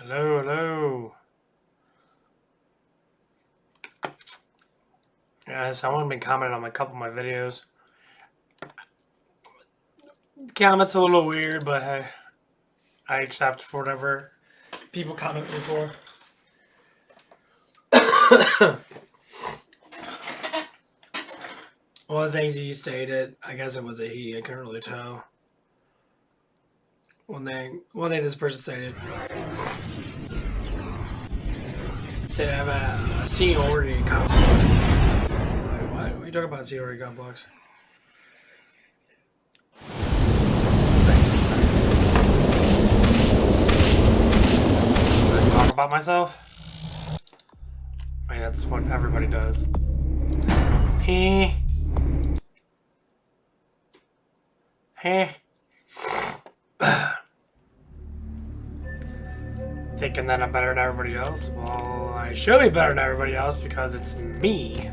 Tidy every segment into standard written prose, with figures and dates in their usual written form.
Hello, hello. Yeah, someone been commenting on a couple of my videos. The comment's a little weird, but hey, I accept for whatever people comment me for. One of the things he stated, I guess it was a he, I couldn't really tell. One thing this person stated I have a seniority complex. Wait, what? What are you talking about, seniority complex? Talk about myself? I mean, that's what everybody does. He. Hey. Thinking that I'm better than everybody else? Well, I should be better than everybody else because it's me.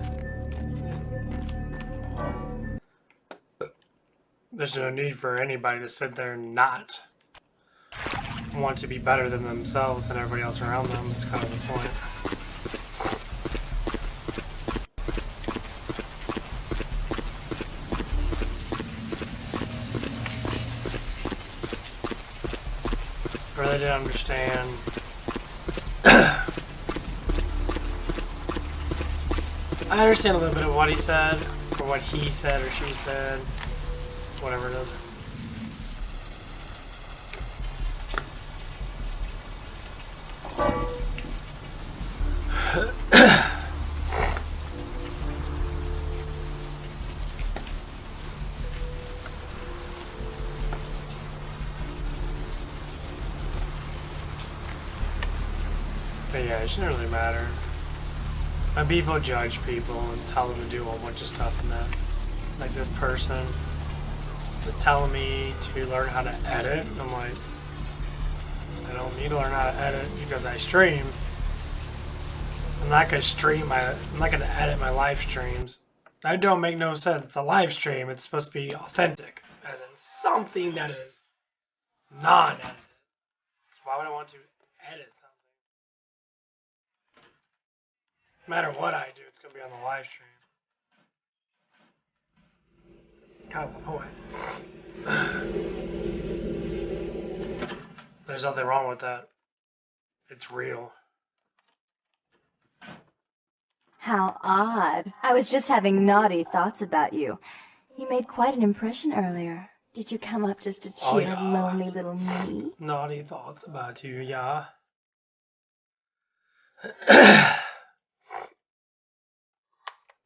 There's no need for anybody to sit there and not want to be better than themselves and everybody else around them. That's kind of the point. I really didn't understand. I understand a little bit of what he said, or what he said, or she said, whatever it is. But yeah, it shouldn't really matter. When people judge people and tell them to do a whole bunch of stuff and that, like this person is telling me to learn how to edit, and I'm like, I don't need to learn how to edit because I stream. I'm not gonna edit my live streams. That don't make no sense. It's a live stream. It's supposed to be authentic, as in something that is non-edited. So why would I want to edit something? No matter what I do, it's gonna be on the live stream. It's kind of the point. There's nothing wrong with that. It's real. How odd. I was just having naughty thoughts about you. You made quite an impression earlier. Did you come up just to cheer lonely little me? Naughty thoughts about you, yeah.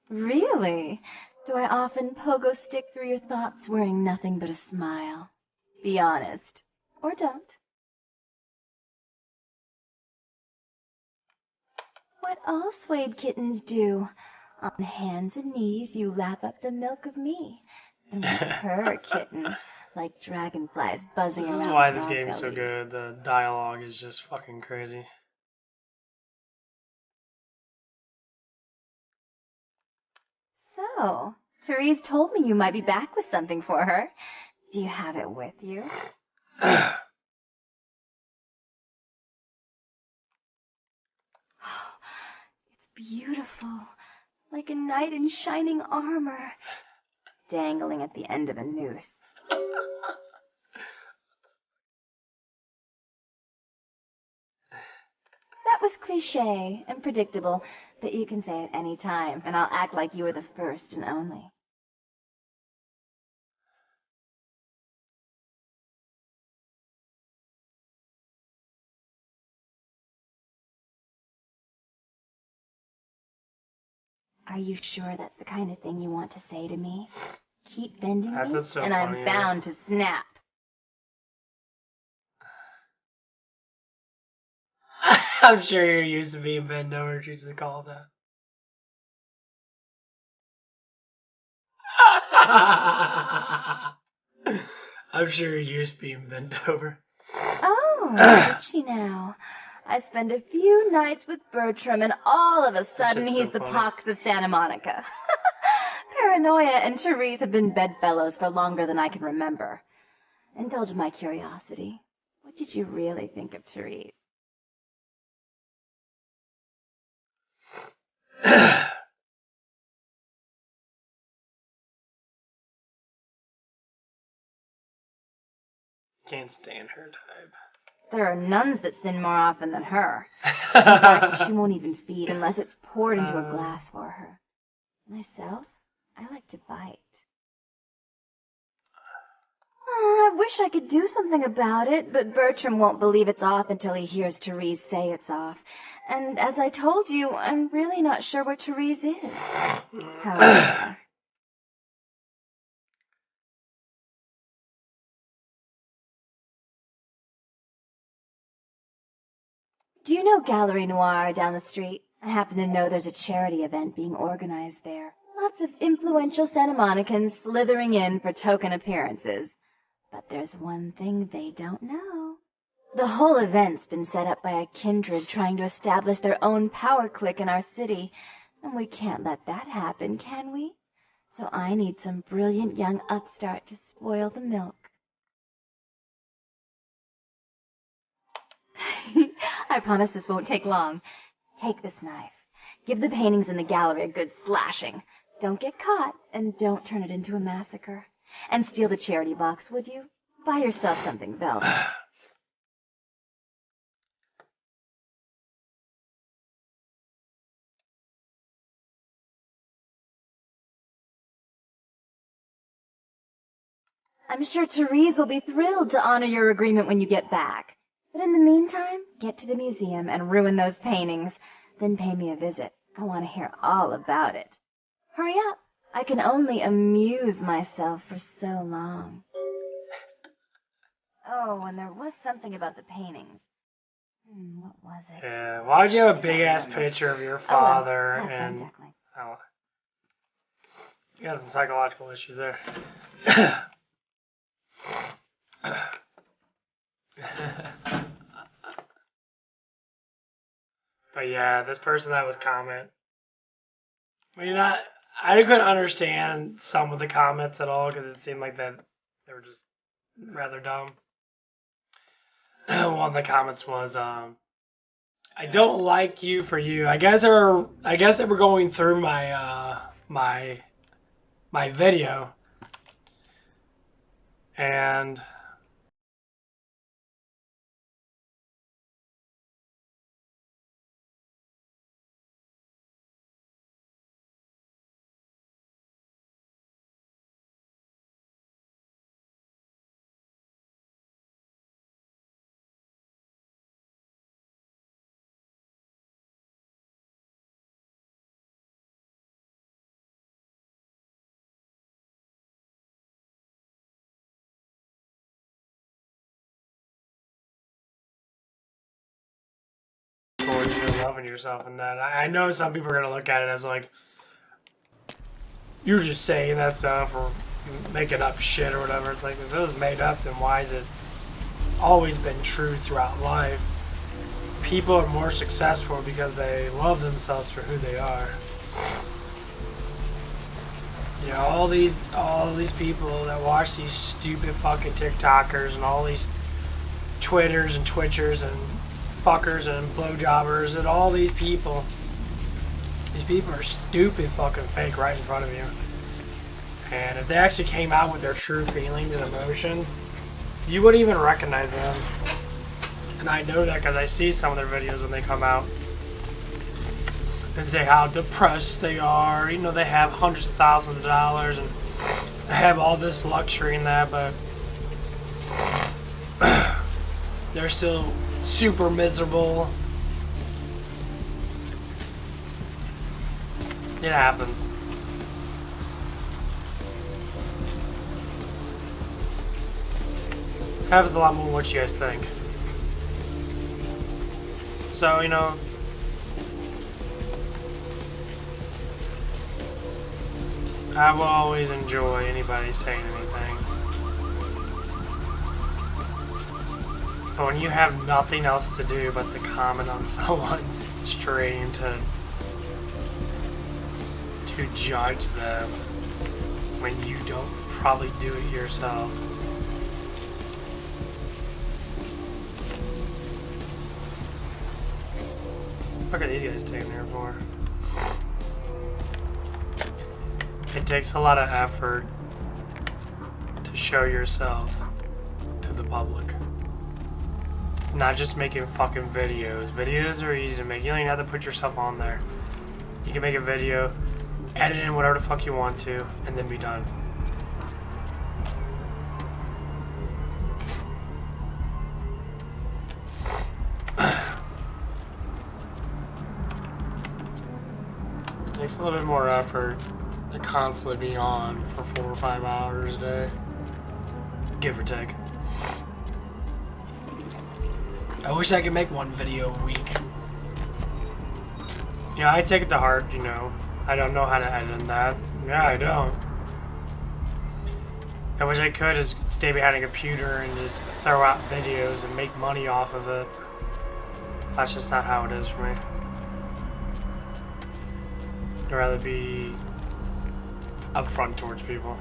Really? Do I often pogo stick through your thoughts wearing nothing but a smile? Be honest. Or don't. What all swayed kittens do. On hands and knees you lap up the milk of me. And we purr, kitten, like dragonflies buzzing around. This is why this game is so good. The dialogue is just fucking crazy. So, Therese told me you might be back with something for her. Do you have it with you? It's beautiful, like a knight in shining armor, dangling at the end of a noose. That was cliché and predictable, but you can say it any time, and I'll act like you were the first and only. Are you sure that's the kind of thing you want to say to me? Keep bending me, so and I'm bound to snap. I'm sure you're used to being bent over. She used to call that. I'm sure you're used to being bent over. Oh, is she now? I spend a few nights with Bertram, and all of a sudden he's the pox of Santa Monica. Paranoia and Therese have been bedfellows for longer than I can remember. Indulge my curiosity. What did you really think of Therese? Can't stand her type. There are nuns that sin more often than her. In fact, she won't even feed unless it's poured into a glass for her. Myself, I like to bite. I wish I could do something about it, but Bertram won't believe it's off until he hears Therese say it's off. And as I told you, I'm really not sure what Therese is. However... Do you know Gallery Noir down the street? I happen to know there's a charity event being organized there. Lots of influential Santa Monicans slithering in for token appearances. But there's one thing they don't know. The whole event's been set up by a kindred trying to establish their own power clique in our city, and we can't let that happen, can we? So I need some brilliant young upstart to spoil the milk. I promise this won't take long. Take this knife. Give the paintings in the gallery a good slashing. Don't get caught, and don't turn it into a massacre. And steal the charity box, would you? Buy yourself something velvet. I'm sure Therese will be thrilled to honor your agreement when you get back. But in the meantime, get to the museum and ruin those paintings. Then pay me a visit. I want to hear all about it. Hurry up. I can only amuse myself for so long. Oh, and there was something about the paintings. What was it? Yeah, why'd you have a big-ass picture of your father and... Exactly. Oh. You got some psychological issues there. But yeah, this person that was comment. I mean, I couldn't understand some of the comments at all because it seemed like that they were just rather dumb. One of the comments was, I don't like you for you. I guess they were going through my my video, and towards you loving yourself and that. I know some people are gonna look at it as like you're just saying that stuff or making up shit or whatever. It's like if it was made up, then why is it always been true throughout life? People are more successful because they love themselves for who they are. You know, all these people that watch these stupid fucking TikTokers and all these Twitters and Twitchers and fuckers and blowjobbers and all these people. These people are stupid fucking fake right in front of you. And if they actually came out with their true feelings and emotions, you wouldn't even recognize them. And I know that because I see some of their videos when they come out and say how depressed they are. You know, they have hundreds of thousands of dollars and they have all this luxury and that, but they're still super miserable. It happens. It happens a lot more than what you guys think. So, you know, I will always enjoy anybody saying anything. But when you have nothing else to do but to comment on someone's stream to judge them when you don't probably do it yourself. What are these guys taking there for? It takes a lot of effort to show yourself to the public. Not just making fucking videos. Videos are easy to make. You don't even have to put yourself on there. You can make a video, edit in whatever the fuck you want to, and then be done. It takes a little bit more effort to constantly be on for 4 or 5 hours a day. Give or take. I wish I could make one video a week. You know, I take it to heart, you know. I don't know how to edit that. Yeah, I don't. I wish I could just stay behind a computer and just throw out videos and make money off of it. That's just not how it is for me. I'd rather be upfront towards people.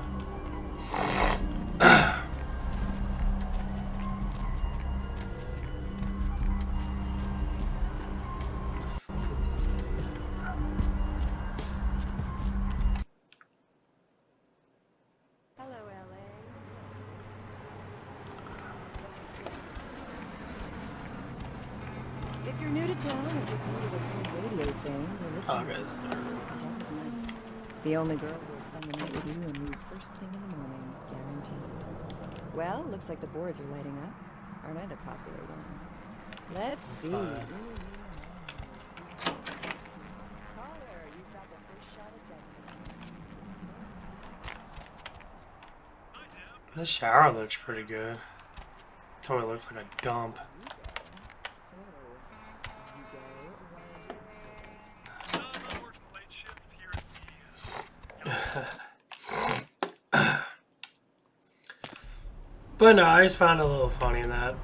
If you're new to town or just new to this whole radio thing, you're listening to the only girl who will spend the night with you and leave first thing in the morning, guaranteed. Well, looks like the boards are lighting up. Aren't I the popular one? Let's see. Caller, you've got the first shot at deck. This shower looks pretty good. Totally looks like a dump. But no, I just found it a little funny that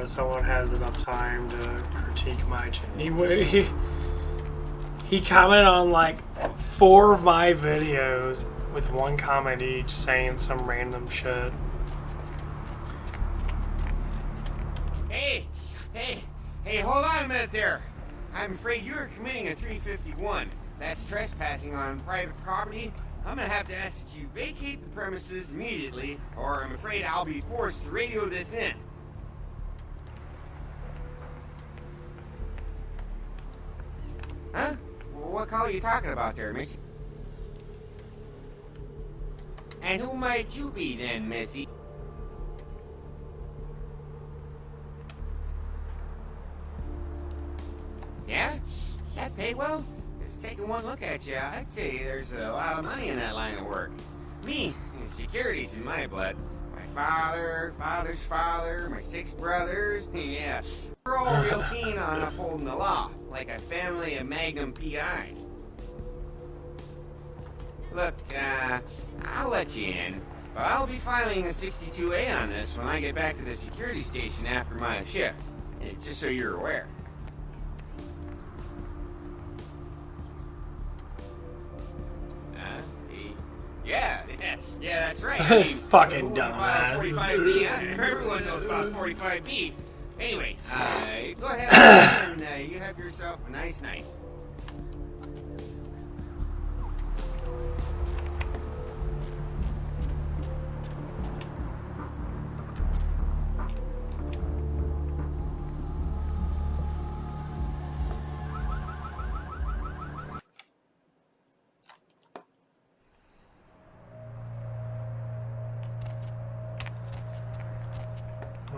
someone has enough time to critique my channel. He commented on like 4 of my videos with 1 comment each saying some random shit. Hey, hold on a minute there. I'm afraid you're committing a 351. That's trespassing on private property. I'm gonna have to ask that you vacate the premises immediately, or I'm afraid I'll be forced to radio this in. Huh? What call are you talking about there, Missy? And who might you be then, Missy? Yeah? That pay well? Just taking one look at you, I'd say there's a lot of money in that line of work. Me, security's in my blood. My father's father, my 6 brothers, yeah. We're all real keen on upholding the law, like a family of Magnum PIs. Look, I'll let you in, but I'll be filing a 62A on this when I get back to the security station after my shift, just so you're aware. Yeah, that's right. This fucking dumbass. 45B, everyone knows about 45B. Anyway, go ahead and you have yourself a nice night.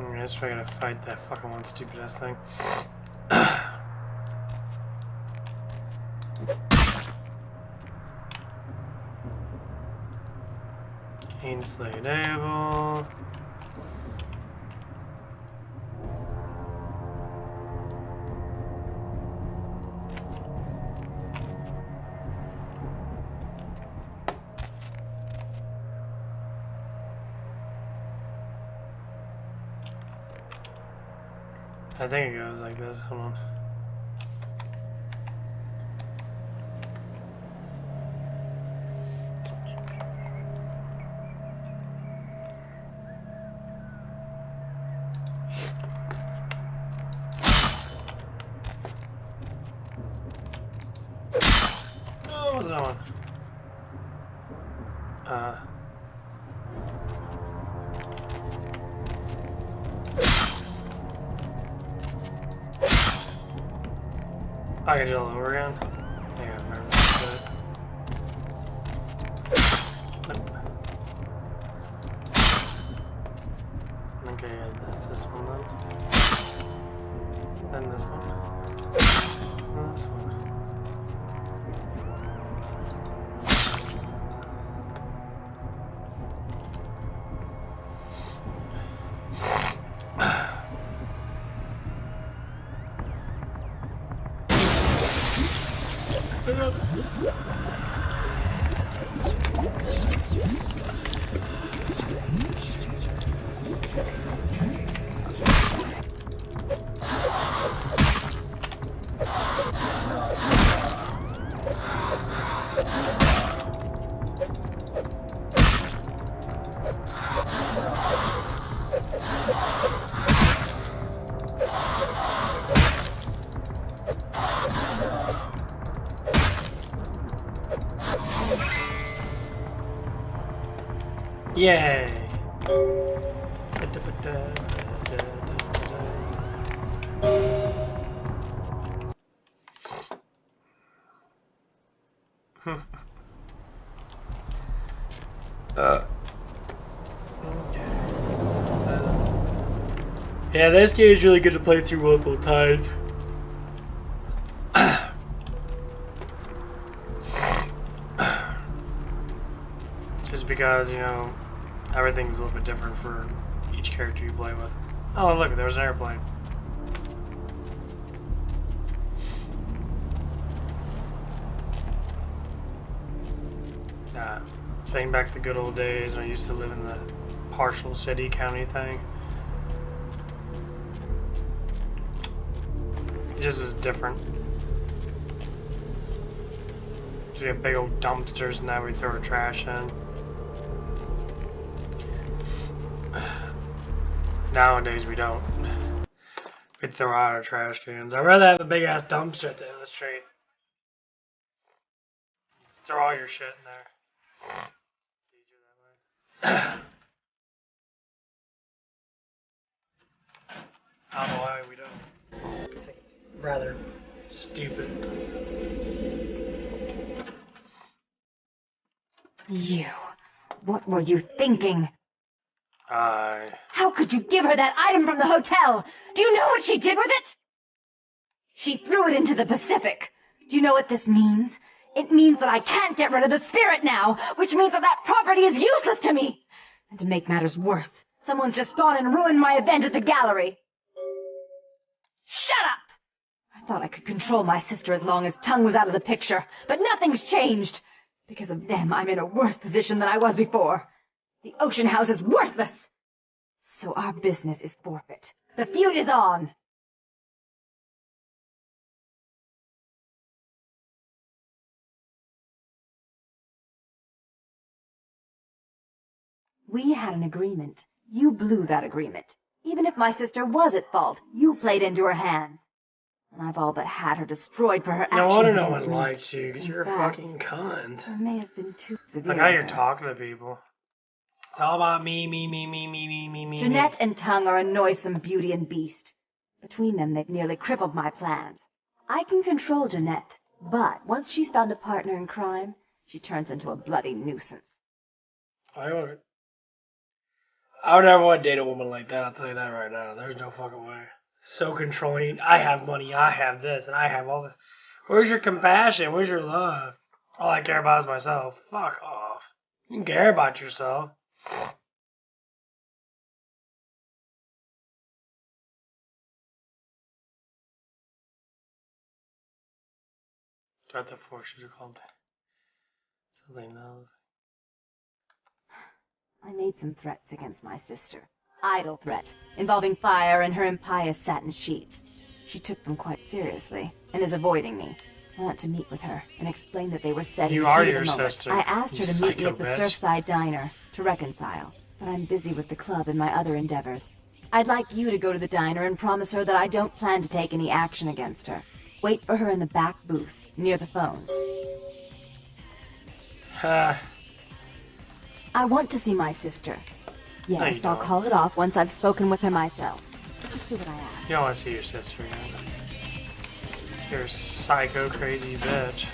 I guess we're gonna fight that fucking one stupid ass thing. Kingsley enable. I think it goes like this. Hold on. I can do it all over again? Yeah, I remember that. Nope. Okay, this one then. Then this one. And this one. Yay! Yeah, this game is really good to play through multiple times. Just because, you know, everything's a little bit different for each character you play with. Oh, look, there's an airplane. Thinking back to the good old days when I used to live in the partial city county thing. It just was different. We have big old dumpsters, and now we throw our trash in. Nowadays we don't. We throw out our trash cans. I'd rather have a big ass dumpster at the end of the street. Just throw all your shit in there. Easier that way. I don't know why we don't. I think it's rather stupid. You. What were you thinking? How could you give her that item from the hotel? Do you know what she did with it? She threw it into the Pacific. Do you know what this means? It means that I can't get rid of the spirit now, which means that that property is useless to me. And to make matters worse, someone's just gone and ruined my event at the gallery. Shut up! I thought I could control my sister as long as Tongue was out of the picture, but nothing's changed. Because of them, I'm in a worse position than I was before. The Ocean House is worthless. So our business is forfeit. The feud is on. We had an agreement. You blew that agreement. Even if my sister was at fault, you played into her hands. And I've all but had her destroyed for her actions. No wonder no against one me. likes you, because you're a fucking cunt. I may have been too severe. Like how you're with her. talking to people. It's all about me. Jeanette and Tongue are a noisome beauty and beast. Between them, they've nearly crippled my plans. I can control Jeanette, but once she's found a partner in crime, she turns into a bloody nuisance. I would never want to date a woman like that, I'll tell you that right now. There's no fucking way. So controlling. I have money, I have this, and I have all this. Where's your compassion? Where's your love? All I care about is myself. Fuck off. You can care about yourself. What the fuck should you call it? Something else. I made some threats against my sister. Idle threats, involving fire and her impious satin sheets. She took them quite seriously, and is avoiding me. I want to meet with her, and explain that they were said in the heat of the moment. sister. I asked her to meet me at the bitch. Surfside Diner, to reconcile, but I'm busy with the club and my other endeavors. I'd like you to go to the diner and promise her that I don't plan to take any action against her. Wait for her in the back booth, near the phones. I want to see my sister. Yes, I'll call it off once I've spoken with her myself. Just do what I ask. You don't want to see your sister, You're a psycho crazy bitch.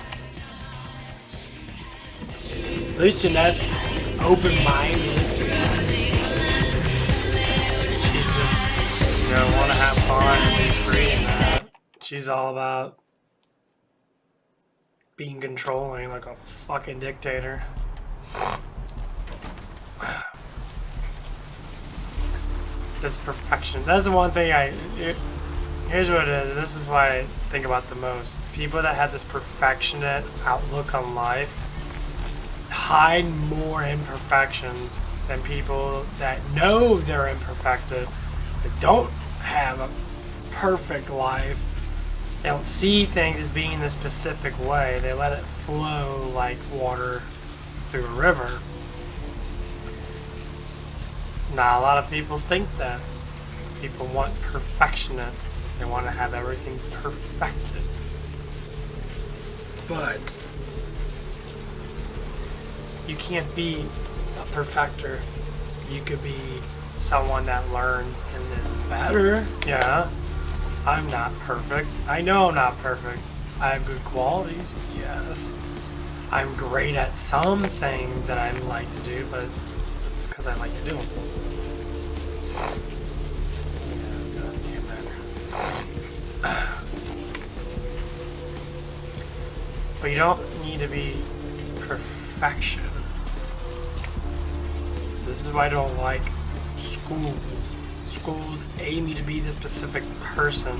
At least Jeanette's open-minded. She's just, you know, want to have fun and be free and that. She's all about being controlling like a fucking dictator. This perfection. That's the one thing here's what it is. This is why I think about the most. People that have this perfectionist outlook on life hide more imperfections than people that know they're imperfected, that don't have a perfect life. They don't see things as being the specific way. They let it flow like water through a river. Now, a lot of people think that. People want perfection. They want to have everything perfected. But you can't be a perfecter. You could be someone that learns and is better. Yeah, I'm not perfect. I know I'm not perfect. I have good qualities. Yes. I'm great at some things that I like to do, but it's because I like to do them. But you don't need to be perfection. This is why I don't like schools. Schools aim you to be this specific person.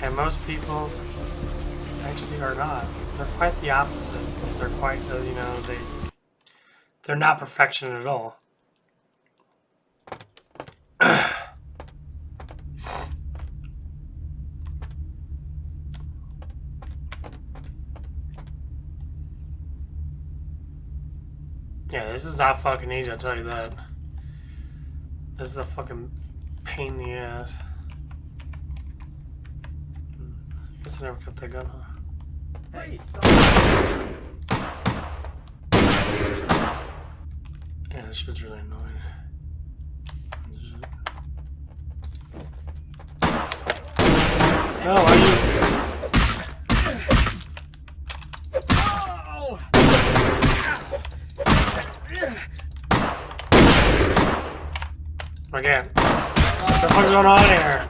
And most people actually are not. They're quite the opposite. They're quite, you know, they're not perfection at all. Yeah, this is not fucking easy, I'll tell you that. This is a fucking pain in the ass. I guess I never kept that gun, huh? Hey, stop. Yeah, this shit's really annoying. No, why are you... Again. What the fuck's going on here?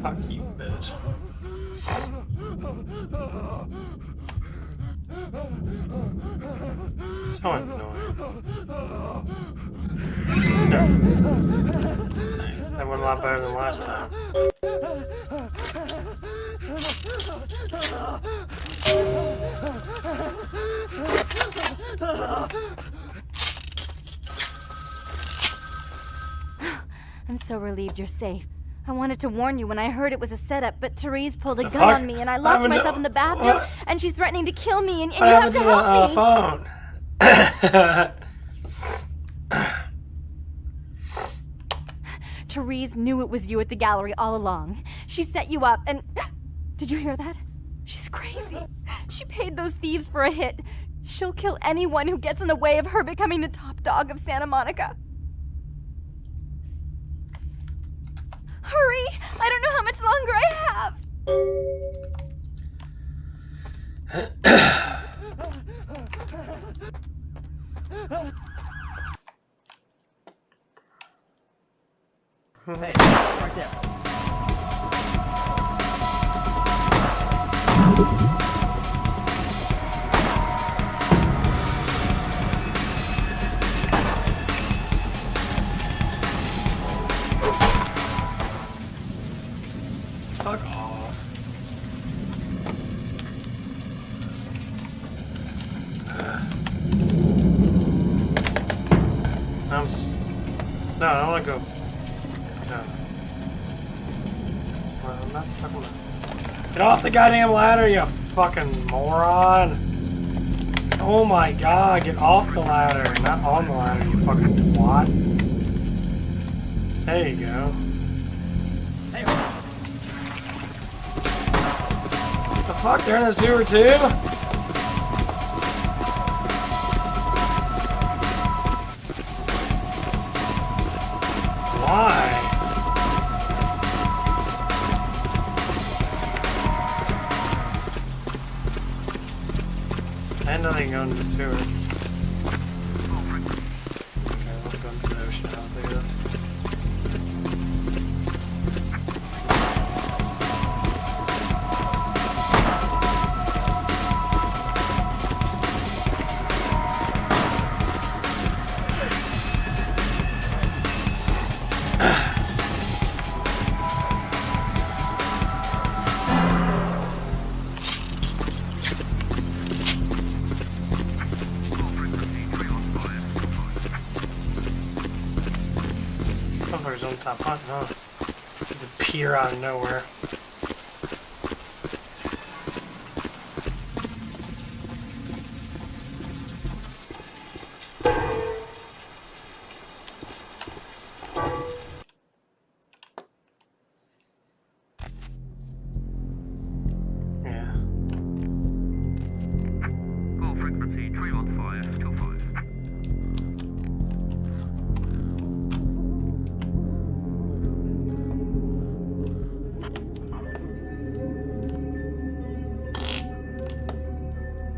Fuck you, bitch. So annoying. No. Nice. That went a lot better than last time. I'm so relieved you're safe. I wanted to warn you when I heard it was a setup, but Therese pulled a gun on me and I locked myself in the bathroom and she's threatening to kill me and you have to help me. Phone? Therese knew it was you at the gallery all along. She set you up and... Did you hear that? She's crazy. She paid those thieves for a hit. She'll kill anyone who gets in the way of her becoming the top dog of Santa Monica. Hurry! I don't know how much longer I have! Hey, right there. Fuck off. No, I don't want to go. No. Well, I'm not stuck with it. Get off the goddamn ladder, you fucking moron! Oh my god, get off the ladder. Not on the ladder, you fucking twat. There you go. Hey, What the fuck? They're in the sewer too? Why? I had nothing going to the sewer. Okay, let's go into the ocean. I'll see this. Motherfuckers don't stop hunting, huh? Just appear out of nowhere. Yeah. Call frequency 31525.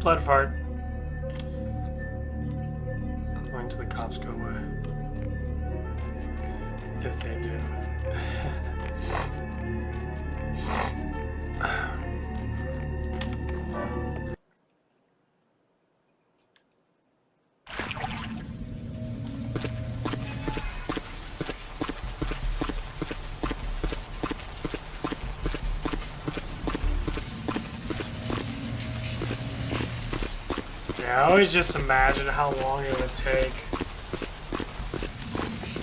Blood fart. Wait until the cops go away. If they do. Yeah, I always just imagine how long it would take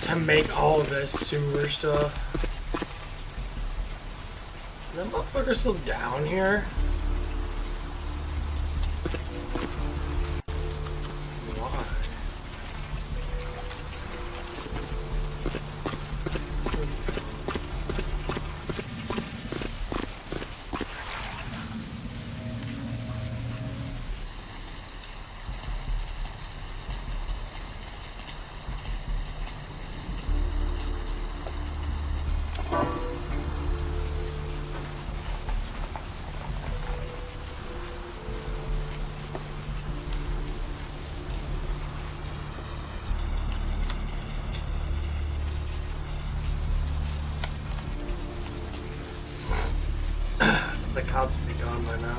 to make all of this sewer stuff. That motherfucker's still down here? Why? The cops would be gone by now.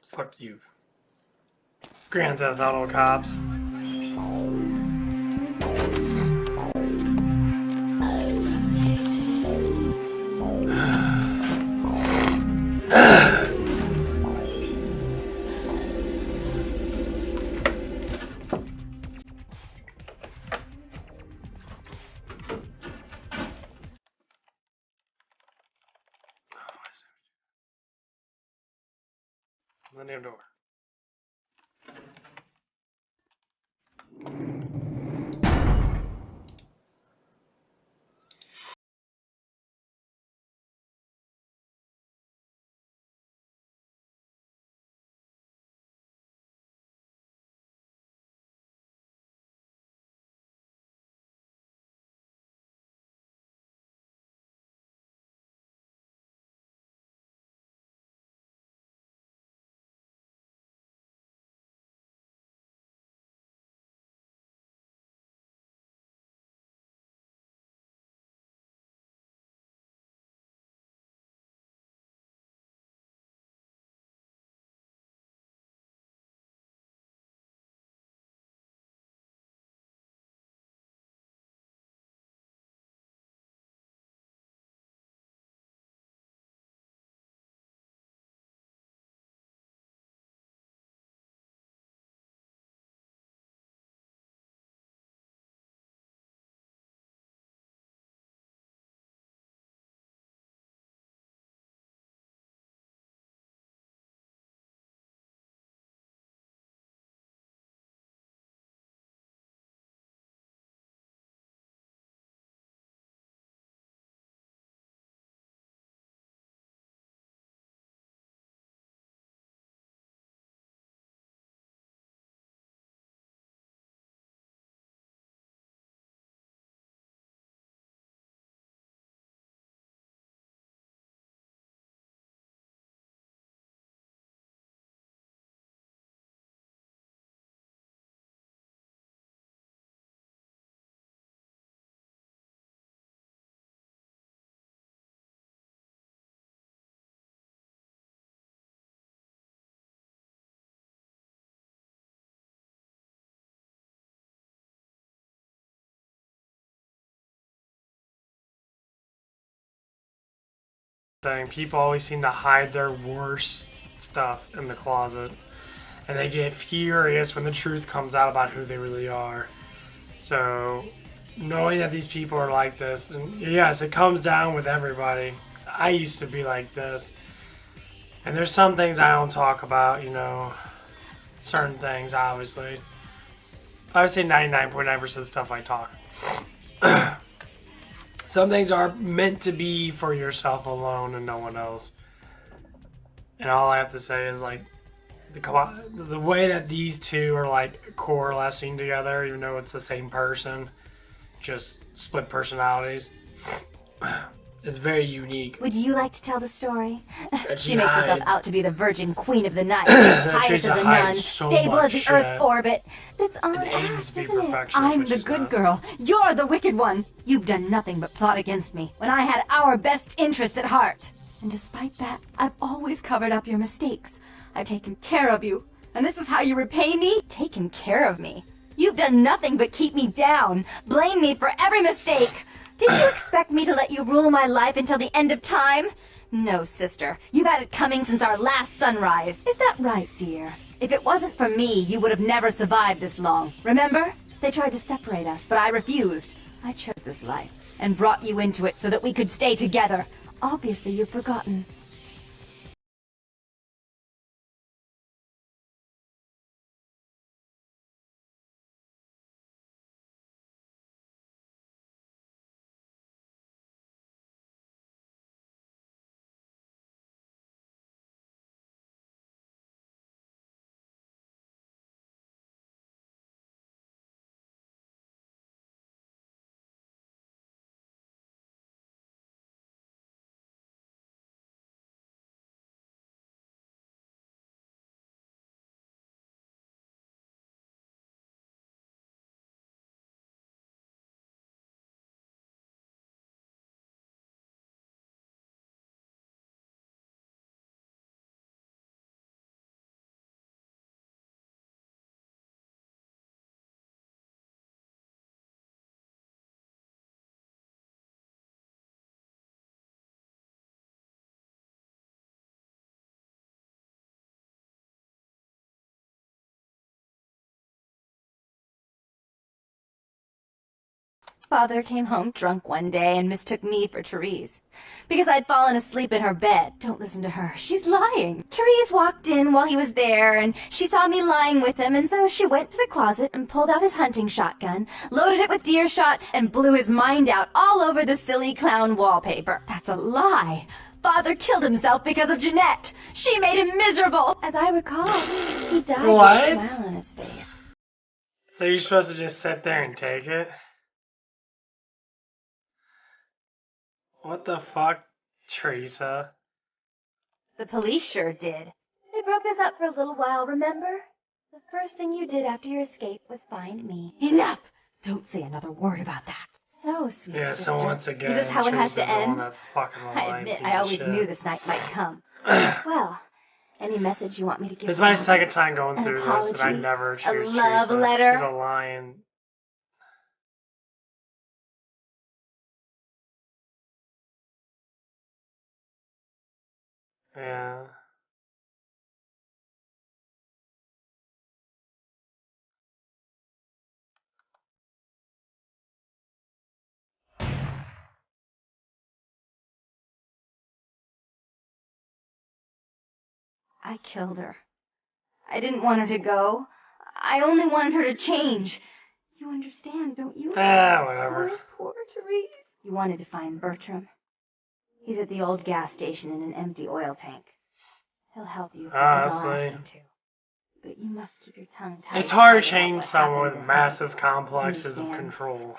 Fuck you. Grand Theft Auto cops. The damn door. thing. People always seem to hide their worst stuff in the closet. And they get furious when the truth comes out about who they really are. So, knowing that these people are like this, and yes, it comes down with everybody. 'Cause I used to be like this. And there's some things I don't talk about, you know. Certain things, obviously. I would say 99.9% of the stuff I talk. Some things are meant to be for yourself alone and no one else. And all I have to say is, like, the way that these two are, like, coalescing together, even though it's the same person, just split personalities. It's very unique. Would you like to tell the story? And She makes herself hides- out to be the virgin queen of the night, pious as a nun, so stable as much the Earth's shit. orbit. It's all And an aims act, to be isn't it? perfection. I'm but the she's good not. girl. You're the wicked one. You've done nothing but plot against me when I had our best interests at heart. And despite that, I've always covered up your mistakes. I've taken care of you. And this is how you repay me? Taken care of me. You've done nothing but keep me down, blame me for every mistake. Did you expect me to let you rule my life until the end of time? No, sister. You've had it coming since our last sunrise. Is that right, dear? If it wasn't for me, you would have never survived this long. Remember? They tried to separate us, but I refused. I chose this life and brought you into it so that we could stay together. Obviously, you've forgotten. Father came home drunk one day and mistook me for Therese. Because I'd fallen asleep in her bed. Don't listen to her. She's lying. Therese walked in while he was there, and she saw me lying with him, and so she went to the closet and pulled out his hunting shotgun, loaded it with deer shot, and blew his mind out all over the silly clown wallpaper. That's a lie. Father killed himself because of Jeanette. She made him miserable. As I recall, he died What? with a smile on his face. So you're supposed to just sit there and take it? What the fuck, Teresa? The police sure did. They broke us up for a little while, remember? The first thing you did after your escape was find me. Enough. Don't say another word about that. So sweet, Yeah, sister. so once again, Is this how it has Teresa's to the one end? that's fucking I lying admit, piece I of always shit. knew this night might come. Well, any message you want me to give? This is my Mom? second time going An through this, and I apology? never A choose love Teresa. letter? She's a lion. Yeah. I killed her. I didn't want her to go. I only wanted her to change. You understand, don't you? Whatever. Oh, poor Therese. You wanted to find Bertram. He's at the old gas station in an empty oil tank. He'll help you if that's all I ask him to. But you must keep your tongue tight. It's hard to about change what someone happened with this massive night. complexes of Understand? control.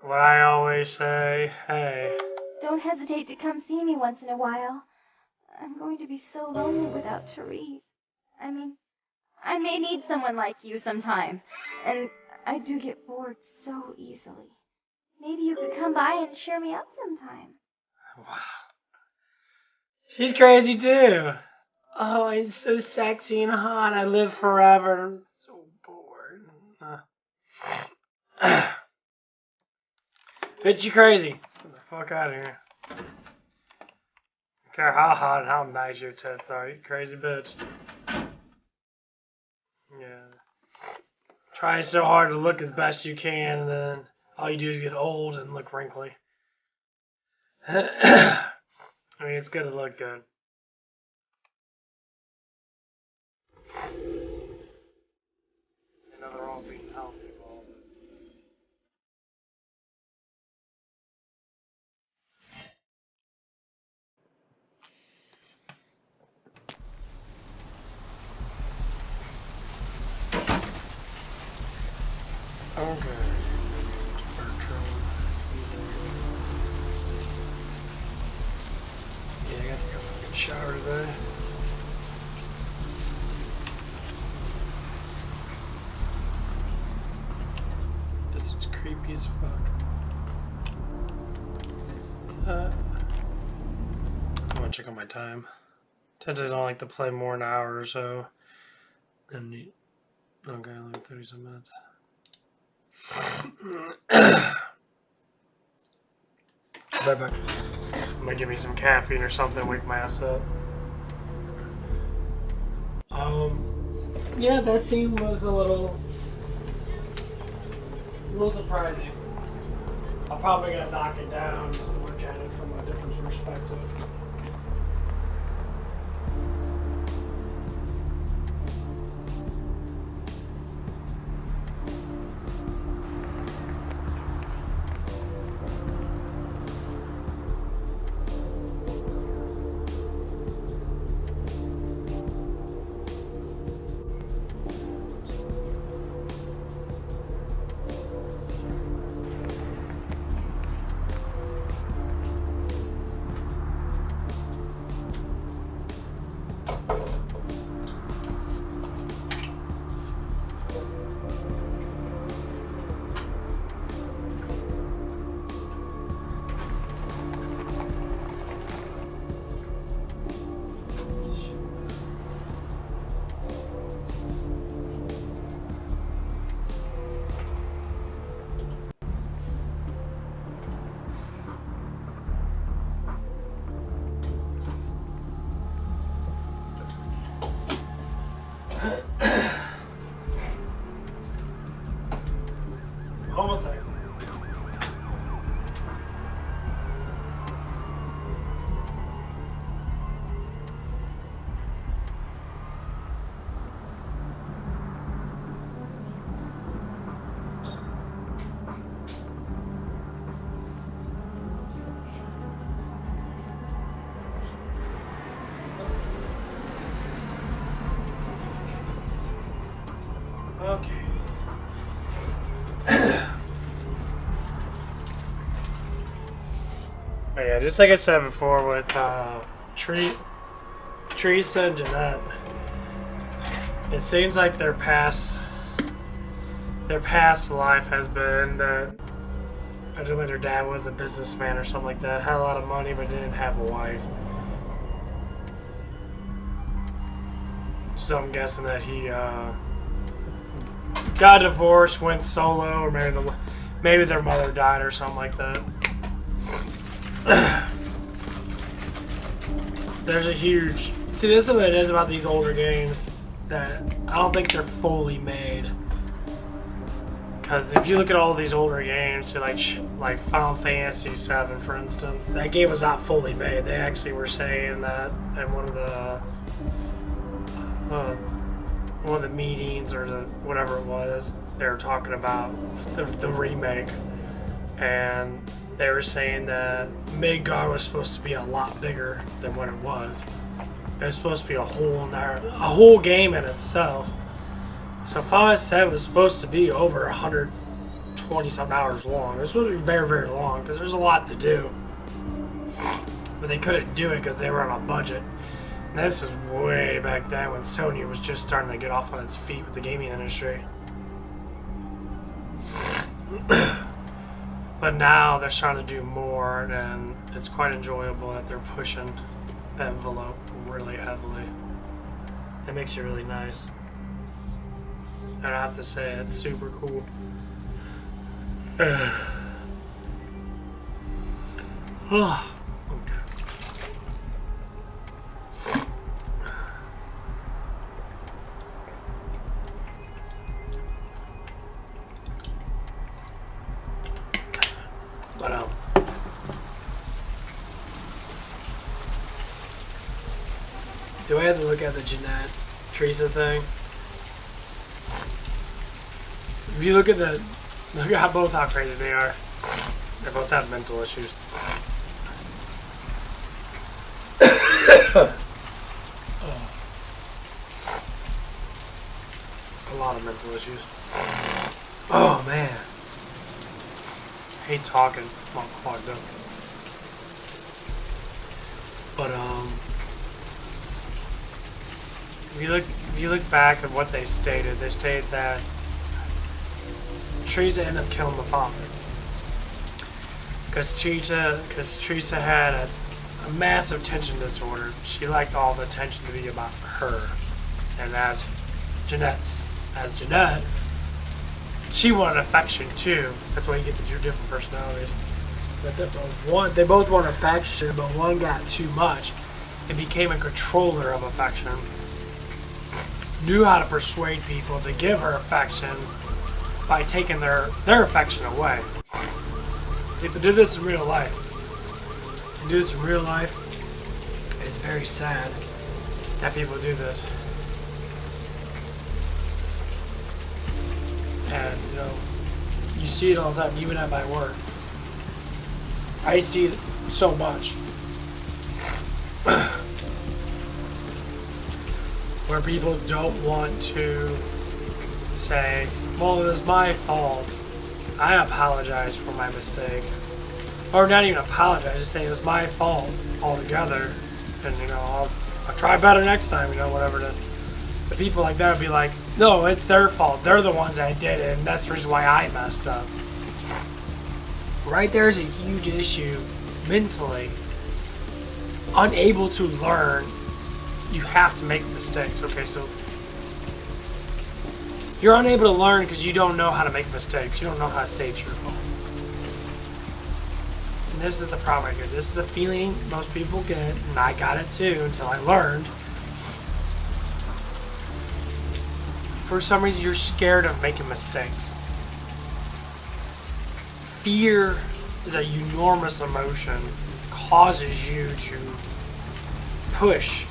What I always say, hey, Don't hesitate to come see me once in a while. I'm going to be so lonely without Therese. I mean, I may need someone like you sometime. And I do get bored so easily. Maybe you could come by and cheer me up sometime. wow. She's crazy too. Oh, I'm so sexy and hot. I live forever. I'm so bored. Bitch, you crazy. Get the fuck out of here. Care how hot and how nice your tits are, you crazy bitch. Yeah. Trying so hard to look as best you can, and then all you do is get old and look wrinkly. I mean, it's good to look good. Nothing wrong with being healthy, people. Okay. Yeah, I got to take a fucking shower today. This is creepy as fuck. I want to check on my time. Since I don't like to play more than an hour or so. And okay, only 30-some minutes. Bye bye. I'm gonna give me some caffeine or something, wake my ass up. Yeah, that scene was a little surprising. I'm probably gonna knock it down just to look at it from a different perspective. Almost there. Okay. But yeah, just like I said before with Teresa and Jeanette, it seems like their past life has been that I don't think their dad was a businessman or something like that, had a lot of money but didn't have a wife. So I'm guessing that he got divorced, went solo, or maybe their mother died or something like that. There's a huge... See, this is what it is about these older games, that I don't think they're fully made. Because if you look at all these older games, like Final Fantasy VII, for instance, that game was not fully made. They actually were saying that in one of the meetings or whatever it was, they were talking about the remake, and they were saying that Midgar was supposed to be a lot bigger than what it was. It was supposed to be a whole game in itself. So Final Fantasy VII was supposed to be over 120-something hours long. It was supposed to be very, very long because there's a lot to do. But they couldn't do it because they were on a budget. And this is way back then when Sony was just starting to get off on its feet with the gaming industry. But now they're trying to do more, and it's quite enjoyable that they're pushing the envelope really heavily. It makes it really nice. And I have to say, it's super cool. Do I have to look at the Jeanette Teresa thing? If you look at how crazy they are. They both have mental issues. A lot of mental issues. Oh man. I hate talking. I'm all clogged up. But if you look back at what they stated that Teresa ended up killing the father. Because Teresa had a massive attention disorder. She liked all the attention to be about her. And as Jeanette, she wanted affection too. That's why you get the two different personalities. But they both want affection, but one got too much and became a controller of affection. Knew how to persuade people to give her affection by taking their affection away. People do this in real life. They do this in real life. And it's very sad that people do this. And, you know, you see it all the time, even at my work. I see it so much. Where people don't want to say, well, it was my fault. I apologize for my mistake. Or not even apologize, just say it was my fault altogether. And, you know, I'll try better next time, you know, whatever. The people like that would be like, no, it's their fault. They're the ones that did it, and that's the reason why I messed up. Right there is a huge issue mentally. Unable to learn, you have to make mistakes. Okay, so you're unable to learn because you don't know how to make mistakes. You don't know how to say it's your fault. And this is the problem right here. This is the feeling most people get, and I got it too until I learned. For some reason, you're scared of making mistakes. Fear is an enormous emotion, causes you to push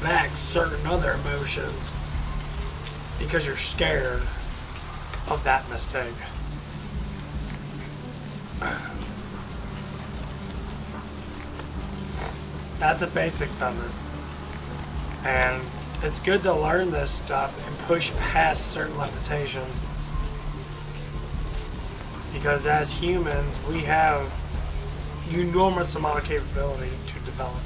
back certain other emotions because you're scared of that mistake. That's the basics of it. And it's good to learn this stuff and push past certain limitations. Because as humans, we have enormous amount of capability to develop.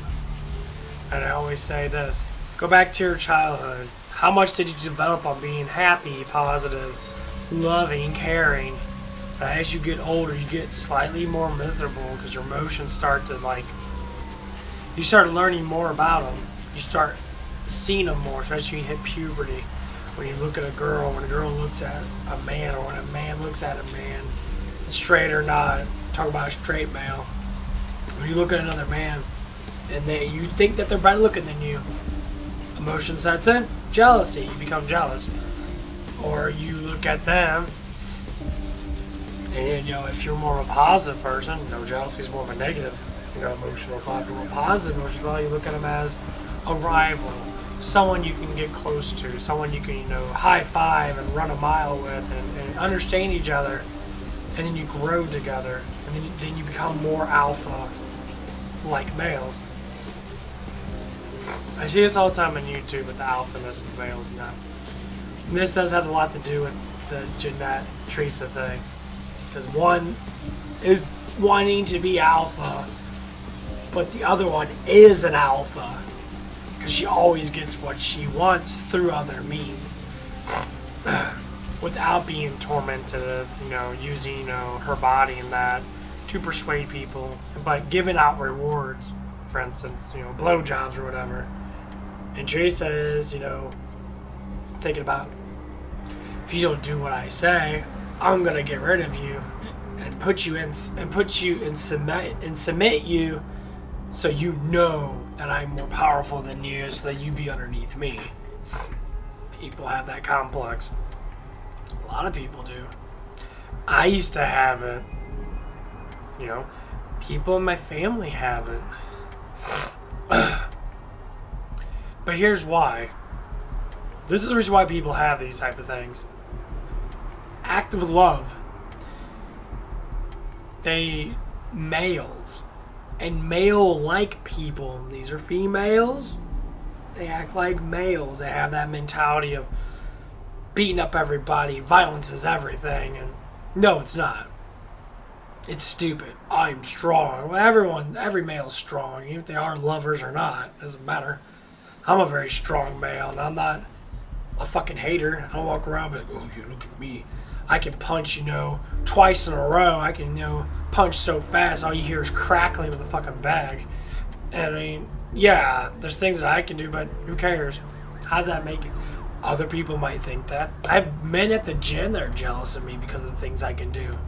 And I always say this, go back to your childhood. How much did you develop on being happy, positive, loving, caring? But as you get older, you get slightly more miserable because your emotions start to you start learning more about them. You start seeing them more, especially when you hit puberty. When you look at a girl, when a girl looks at a man, or when a man looks at a man, straight or not, talk about a straight male. When you look at another man, and you think that they're better looking than you, emotion sets in, jealousy, you become jealous. Or you look at them, and you know, if you're more of a positive person, you know, jealousy is more of a negative, you know, emotional thought. If you're more positive emotional thought, you look at them as a rival, someone you can get close to, someone you can, you know, high five and run a mile with, and understand each other, and then you grow together, and then you become more alpha like males. I see this all the time on YouTube with the alphaness of males and that. And this does have a lot to do with the Jeanette Teresa thing. Because one is wanting to be alpha, but the other one is an alpha. Because she always gets what she wants through other means. Without being tormented, you know, using, you know, her body and that to persuade people, but giving out rewards, for instance, you know, blowjobs or whatever. And Teresa is, you know, thinking about, if you don't do what I say, I'm gonna get rid of you and put you in submit you, so you know that I'm more powerful than you, so that you be underneath me. People have that complex. A lot of people do. I used to have it. You know, people in my family have it. But here's why. This is the reason why people have these type of things. Act of love. Males and male-like people. These are females. They act like males. They have that mentality of beating up everybody. Violence is everything. And no, it's not. It's stupid. I'm strong. Well, every male's strong, even if they are lovers or not. Doesn't matter. I'm a very strong male, and I'm not a fucking hater. I don't walk around like, oh, yeah, look at me. I can punch, twice in a row. I can, punch so fast, all you hear is crackling with a fucking bag. And I mean, yeah, there's things that I can do, but who cares? How's that make it? Other people might think that. I have men at the gym that are jealous of me because of the things I can do.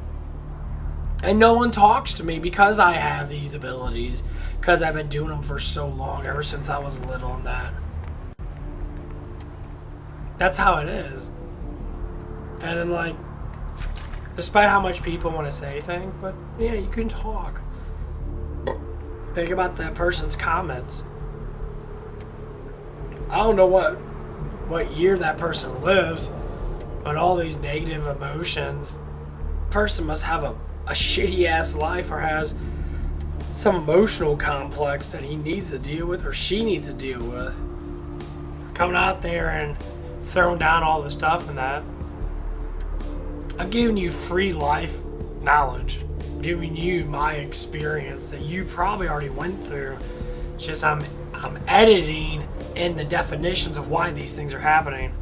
And no one talks to me because I have these abilities. Because I've been doing them for so long, ever since I was little and that. That's how it is. And then, like, despite how much people want to say things, but yeah, you can talk. Think about that person's comments. I don't know what year that person lives, but all these negative emotions, person must have a shitty ass life or has some emotional complex that he needs to deal with or she needs to deal with. Coming out there and throwing down all the stuff and that. I'm giving you free life knowledge. I'm giving you my experience that you probably already went through. It's just I'm editing in the definitions of why these things are happening.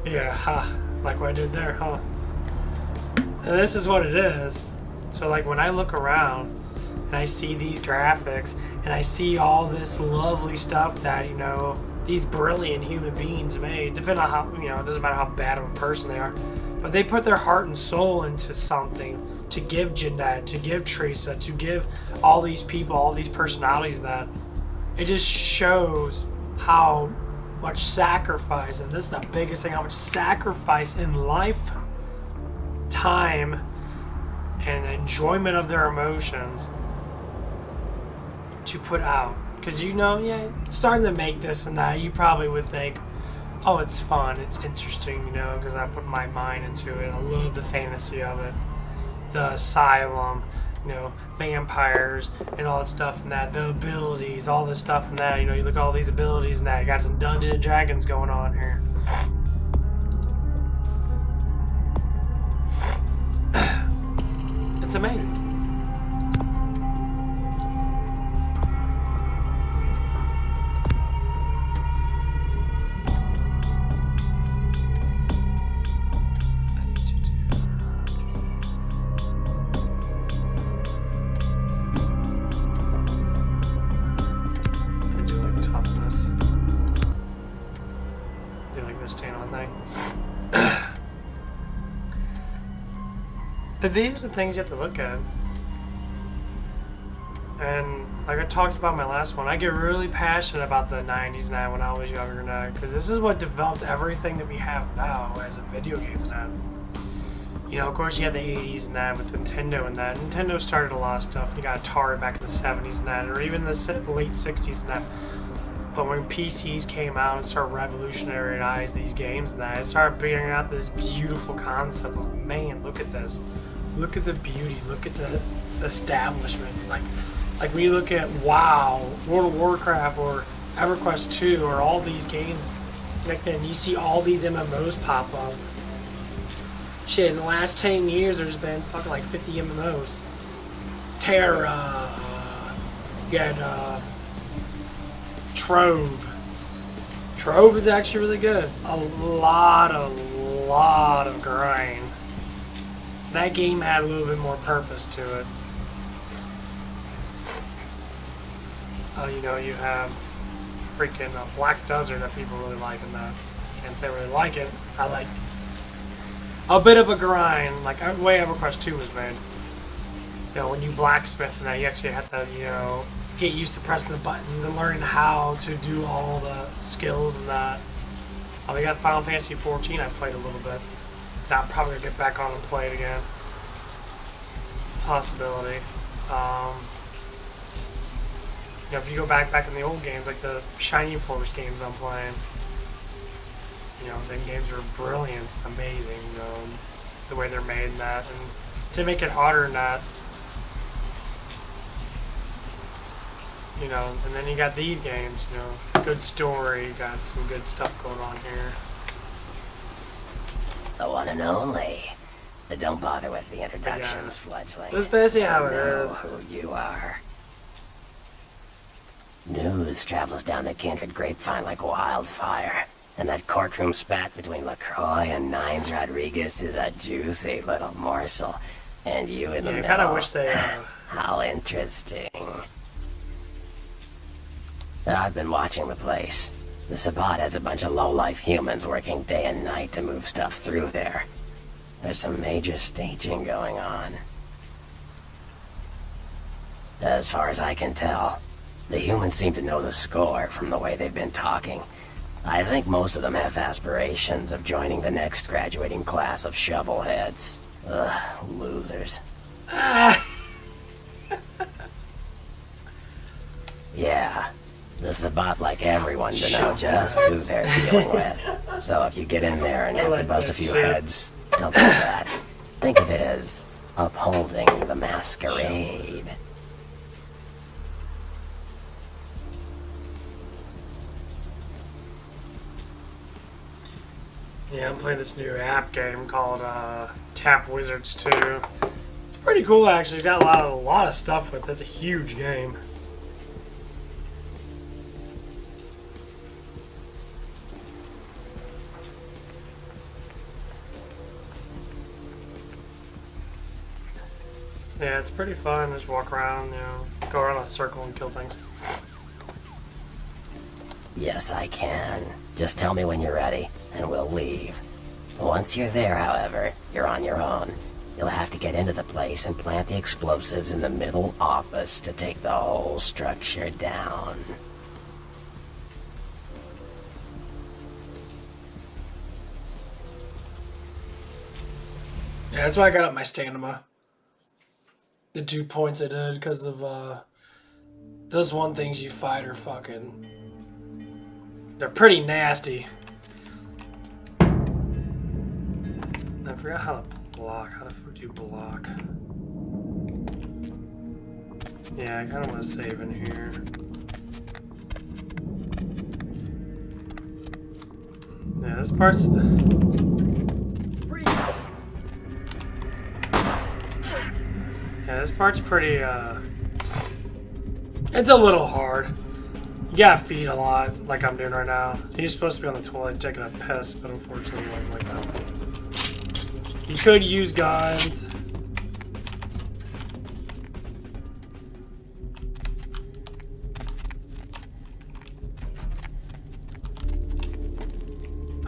Yeah, like what I did there, huh? And this is what it is. So like when I look around and I see these graphics and I see all this lovely stuff that, these brilliant human beings made, depending on how, it doesn't matter how bad of a person they are, but they put their heart and soul into something to give Jeanette, to give Teresa, to give all these people, all these personalities that. It just shows how much sacrifice, and this is the biggest thing, how much sacrifice in life, time, and enjoyment of their emotions to put out. Because starting to make this and that, you probably would think, oh, it's fun, it's interesting, because I put my mind into it. I love the fantasy of it. The asylum, vampires and all that stuff and that. The abilities, all this stuff and that. You look at all these abilities and that. You got some Dungeons and Dragons going on here. It's amazing. But these are the things you have to look at. And like I talked about in my last one, I get really passionate about the 90s now when I was younger now, because this is what developed everything that we have now as a video games now. Of course you have the 80s and that with Nintendo and that. Nintendo started a lot of stuff. You got Atari back in the 70s and that, or even the late 60s and that. But when PCs came out and started revolutionizing these games and that, it started bringing out this beautiful concept of, man, look at this. Look at the beauty. Look at the establishment. Like when you look at WoW, World of Warcraft, or EverQuest 2, or all these games back then, you see all these MMOs pop up. Shit, in the last 10 years, there's been fucking like 50 MMOs. Terra, you had Trove. Trove is actually really good. A lot of grind. That game had a little bit more purpose to it. You have freaking Black Desert that people really like in that. Can't say I really like it. I like a bit of a grind, like the way EverQuest 2 was made. When you blacksmith and that, you actually have to, get used to pressing the buttons and learning how to do all the skills and that. We got Final Fantasy 14 I played a little bit. Now I'm probably going to get back on and play it again. You know, if you go back in the old games, like the Shining Force games I'm playing, you know, them games were brilliant, amazing, the way they're made and that. And to make it harder than that, you know, and then you got these games, you know, good story, got some good stuff going on here. The one and only. But don't bother with the introductions, fledgling. That's basically how it know is. Who you are. News travels down the Kindred grapevine like wildfire. And that courtroom spat between LaCroix and Nines Rodriguez is a juicy little morsel. And you in the middle. I kind of wish they... How interesting. I've been watching the place. The Sabbat has a bunch of low-life humans working day and night to move stuff through there. There's some major staging going on. As far as I can tell, the humans seem to know the score from the way they've been talking. I think most of them have aspirations of joining the next graduating class of shovelheads. Ugh, losers. Yeah, the Sabbat like everyone to know just who they're dealing with. So if you get in there and have to bust a few heads, don't think that. Think of it as upholding the masquerade. Yeah, I'm playing this new app game called Tap Wizards 2. It's pretty cool, actually. It's got a lot of stuff with it. It's a huge game. Yeah, it's pretty fun. Just walk around, you know, go around a circle and kill things. Yes, I can. Just tell me when you're ready, and we'll leave. Once you're there, however, you're on your own. You'll have to get into the place and plant the explosives in the middle office to take the whole structure down. Yeah, that's why I got up my stamina. The 2 points I did because of those one things you fight are fucking... They're pretty nasty. I forgot how to block. How the fuck do you block? Yeah, I kind of want to save in here. Yeah, this part's... Yeah, this part's pretty, it's a little hard. You gotta feed a lot, like I'm doing right now. He's supposed to be on the toilet taking a piss, but unfortunately he wasn't like that. So. You could use guns.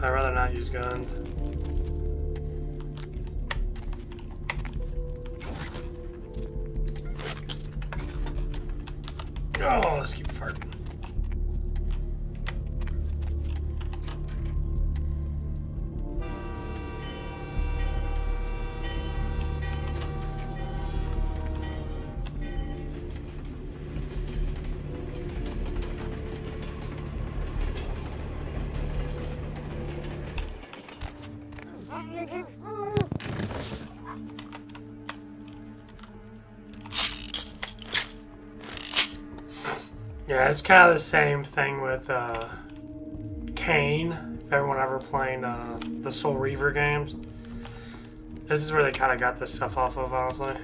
I'd rather not use guns. Oh, let's keep farting. Yeah, it's kind of the same thing with Kane, if everyone ever played the Soul Reaver games. This is where they kind of got this stuff off of, honestly.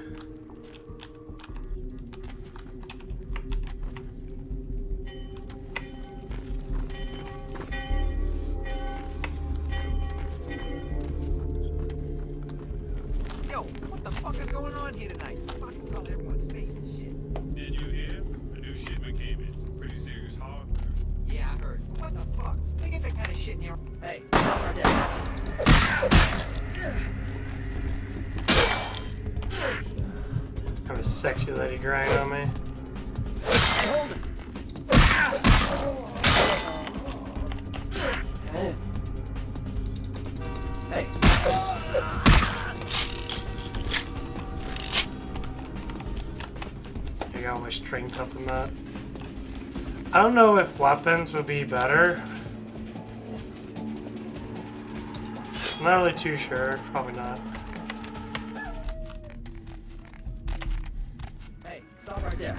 Yo, what the fuck is going on here tonight? Fuck is on everyone's face and shit. Did you hear? The new shipment came in. Some pretty serious hardware. Yeah, I heard. What the fuck? They get that kind of shit in here. Hey, calm her down. Have a sexy lady grind on me. Hold it. Hey. I got all my strength up in that. I don't know if weapons would be better. I'm not really too sure. Probably not. Hey, stop right there.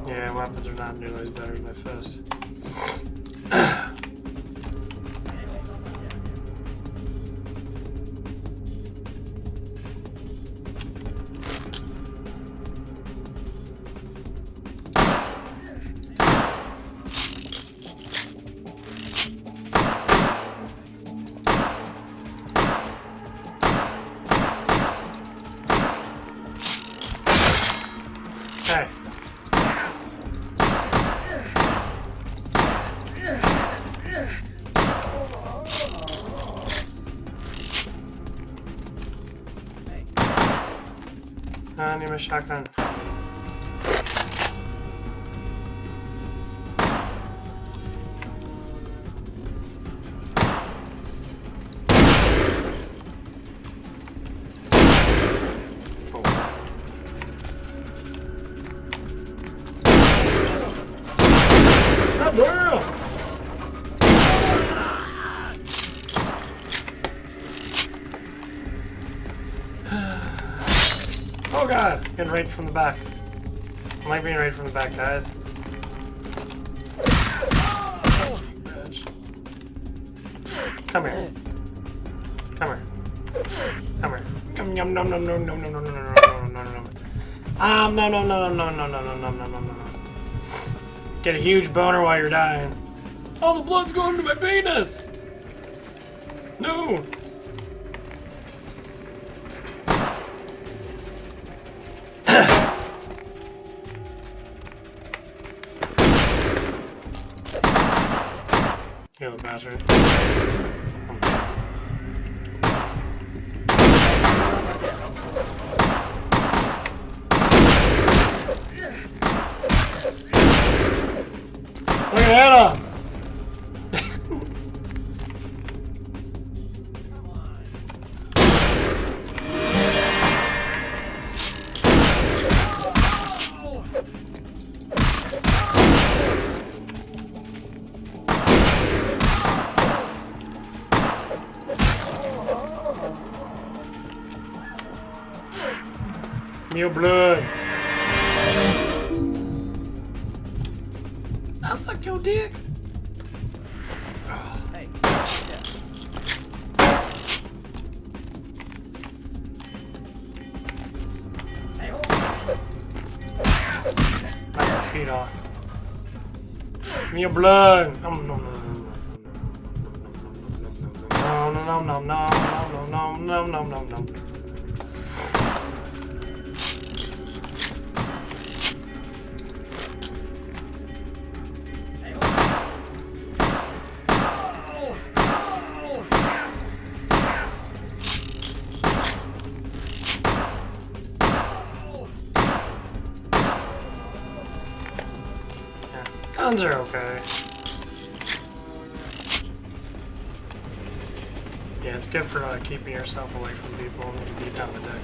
Yeah, weapons are not nearly as better as my fist. Hey. I need my shotgun. Oh god, getting raided from the back. I like being raided from the back, guys. Come here. Come here. Come here. Come yum nom nom nom nom nom nom nom nom nom nom nom. No no no no no no no no no no no. Get a huge boner while you're dying. All the blood's going to my penis. No. You little bastard. Look at Anna! Your blood. I'll suck your dick. Hey. Hey, hold on. Knock your feet off. Give me your blood. No no no no no no no no no no. Guns are okay. Yeah, it's good for keeping yourself away from people when you beat down the deck.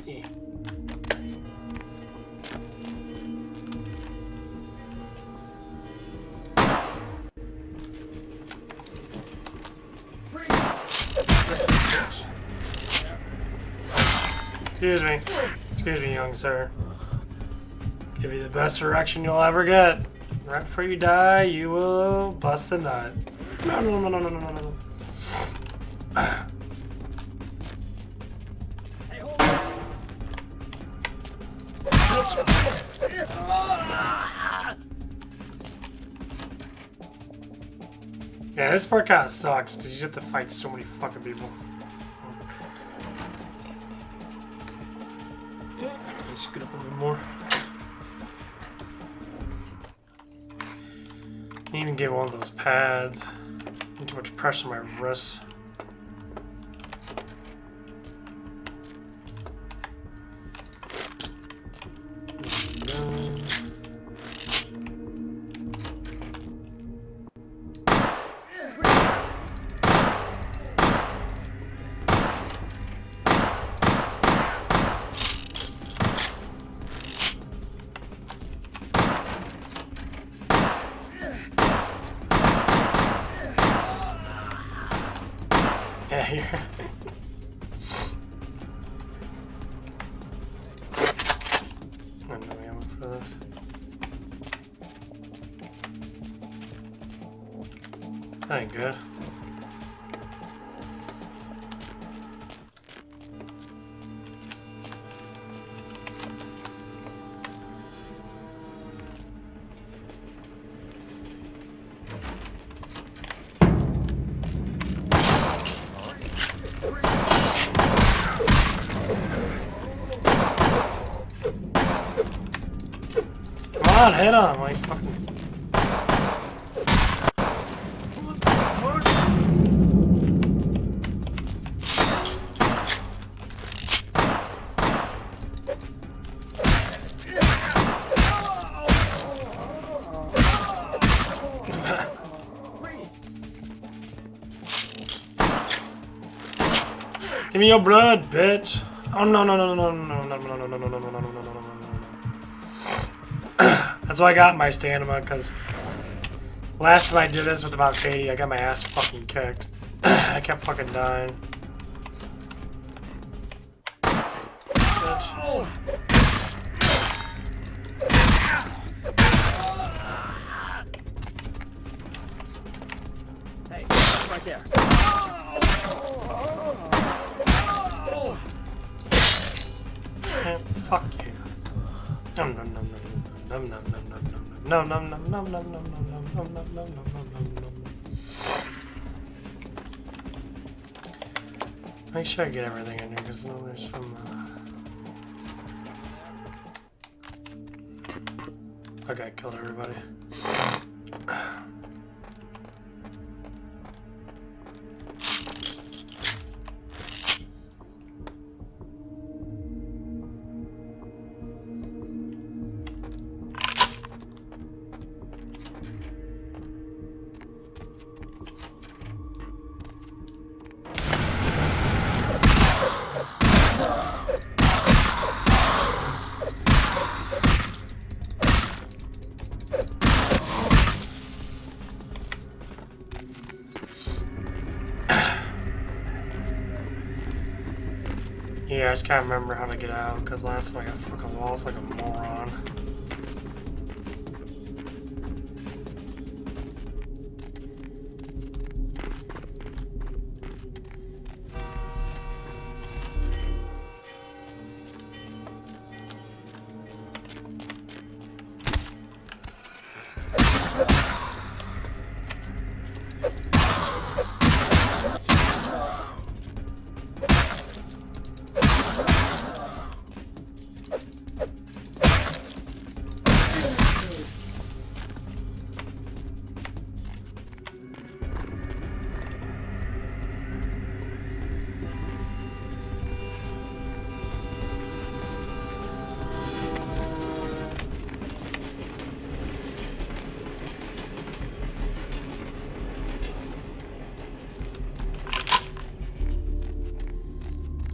Yeah. Excuse me, young sir. Give you the best erection you'll ever get. Right before you die, you will bust a nut. No, no, no, no, no, no, no, no. Hey, hold on. Yeah, this part kind of sucks because you have to fight so many fucking people. Let's scoot up a little more. I need to get one of those pads. Too much pressure on my wrists. That ain't good. Come on, hit him! Like fucking. What the fuck? Give me your blood, bitch! Oh no no no no no no no no no no no no no no no no no. That's why I got my stamina, because last time I did this with about Katie, I got my ass fucking kicked. I kept fucking dying. Bitch. Hey, right there. Fuck you. Nom nom nom nom nom nom nom nom nom nom nom nom nom nom nom nom nom nom nom nom. Make sure I get everything in here because there's some. Okay, killed everybody. Yeah, I just can't remember how to get out, because last time I got fucking lost like a moron.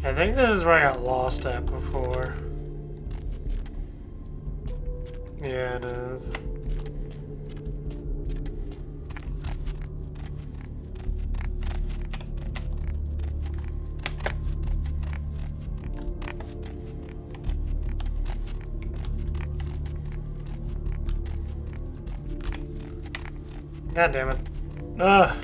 I think this is where I got lost at before. Yeah, it is. God damn it. Ugh.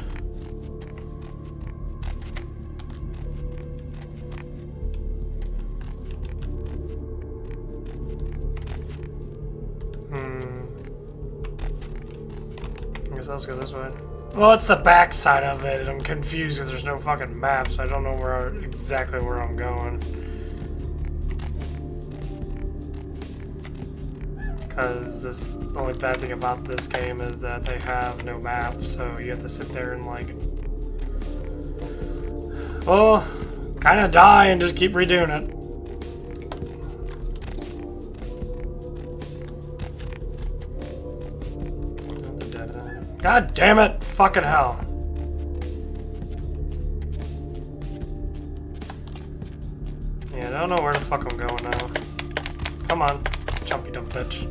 I guess let's go this way. Well, it's the back side of it, and I'm confused because there's no fucking map, so I don't know exactly where I'm going. Because the only bad thing about this game is that they have no map, so you have to sit there and like, well, kind of die and just keep redoing it. God damn it! Fucking hell! Yeah, I don't know where the fuck I'm going now. Come on, jumpy dumb bitch.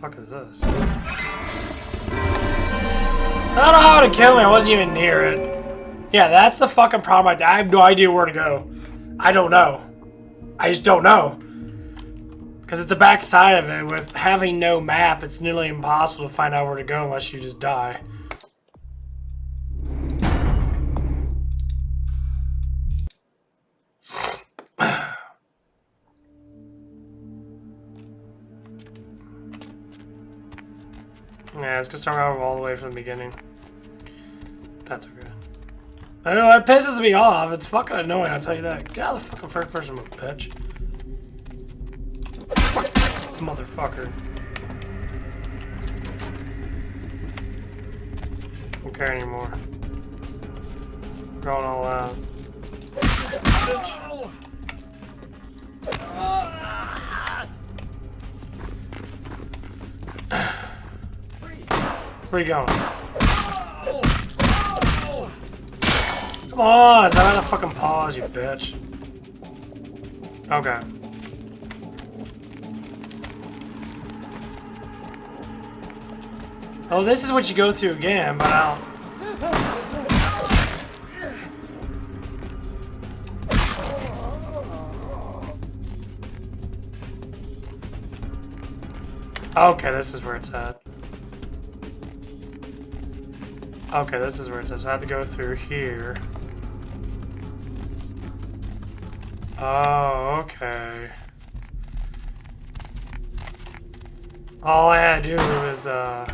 fuck is this? I don't know how to kill me. I wasn't even near it. Yeah, that's the fucking problem. I have no idea where to go. I don't know. I just don't know. Because at the back side of it, with having no map, it's nearly impossible to find out where to go unless you just die. Yeah, it's gonna start out all the way from the beginning. That's okay. I know, it pisses me off. It's fucking annoying, I'll tell you that. Get out of the fucking first person, bitch. Fuck, motherfucker. Don't care anymore. Going all out. Bitch. Where you going? Come on, is that not a fucking pause, you bitch? Okay. Oh, this is what you go through again, but I'll... Okay, this is where it's at. Okay, this is where it says. So I have to go through here. Oh, okay. All I had to do is, all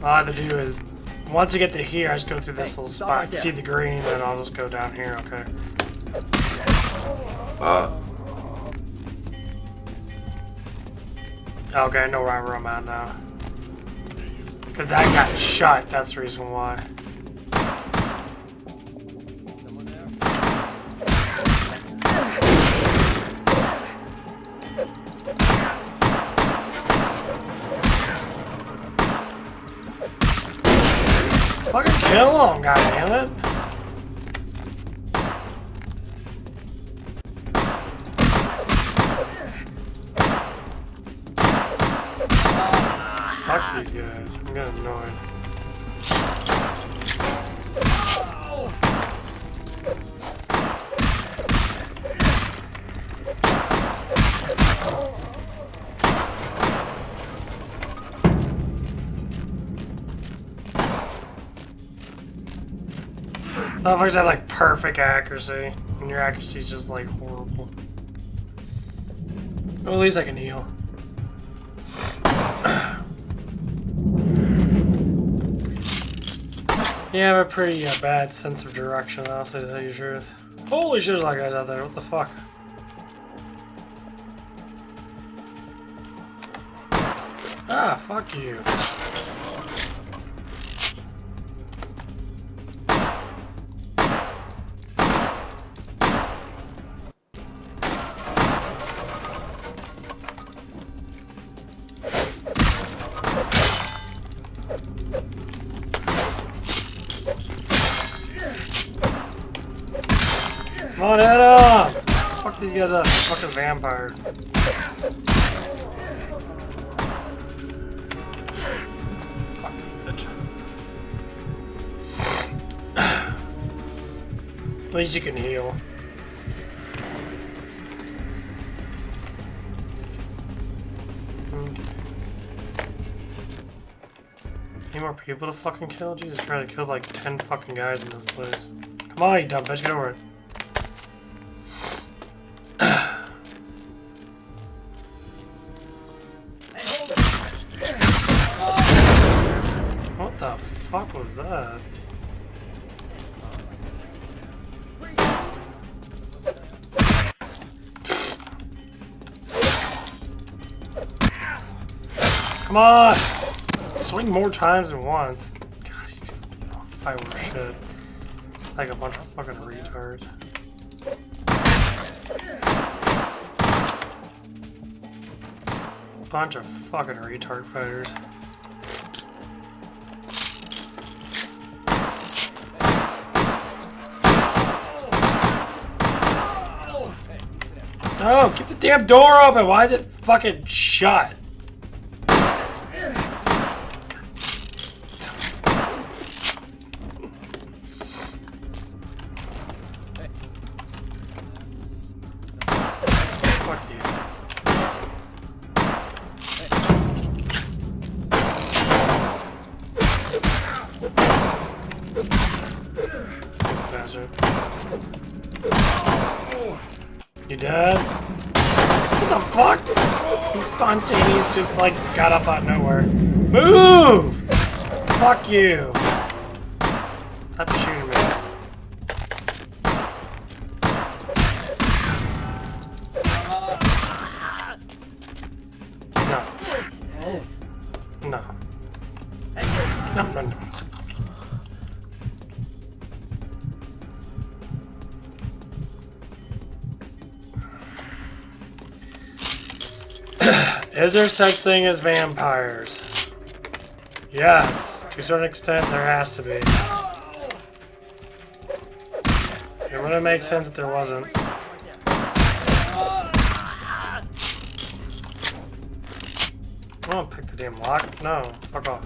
I have to do is, once I get to here, I just go through this little spot, see the green, then I'll just go down here, okay. Okay, I know where I'm at now. Because that got shut, that's the reason why. Someone there? Fucking kill him, goddammit. Fuck these guys. I'm getting annoyed. Motherfuckers have like perfect accuracy, and your accuracy is just like horrible. Well, at least I can heal. Yeah, I have a pretty bad sense of direction, honestly, to tell you the truth. Holy shit, there's a lot of guys out there. What the fuck? Ah, fuck you. Come on, head up! Fuck these guys up, fucking vampire. Fuck, bitch. At least you can heal. Okay. Any more people to fucking kill? Jesus Christ, I killed like 10 fucking guys in this place. Come on, you dumb bitch, get over it. What the fuck was that? Come on! Swing more times than once. God, these people don't fight worth shit. Like a bunch of fucking retards. Bunch of fucking retard fighters. Oh, keep the damn door open. Why is it fucking shut? Fuck you. Bastard. You dead? What the fuck? He's spontaneous, just like got up out of nowhere. Move! Fuck you! Stop shooting me. No. No. No, no, no. Is there such thing as vampires? Yes, to a certain extent there has to be. It wouldn't make sense if there wasn't. I don't pick the damn lock. No, fuck off.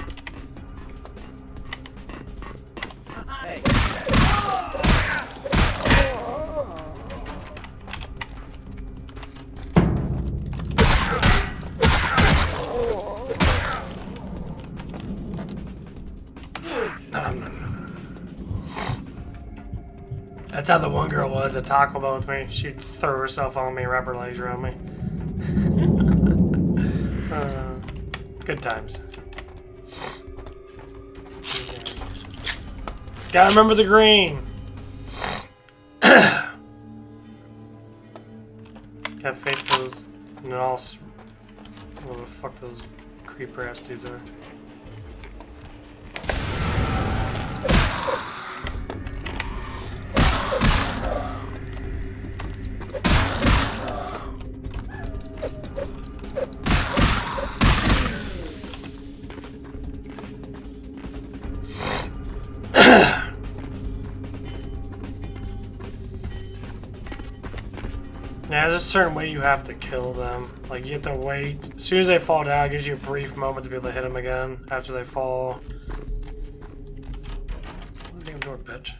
That's how the one girl was at Taco Bell with me. She'd throw herself on me, wrap her legs around me. Good times. Gotta remember the green. Gotta face those Nals. What the fuck those creeper ass dudes are. Yeah, there's a certain way you have to kill them. Like, you have to wait. As soon as they fall down, it gives you a brief moment to be able to hit them again after they fall. Damn door, bitch.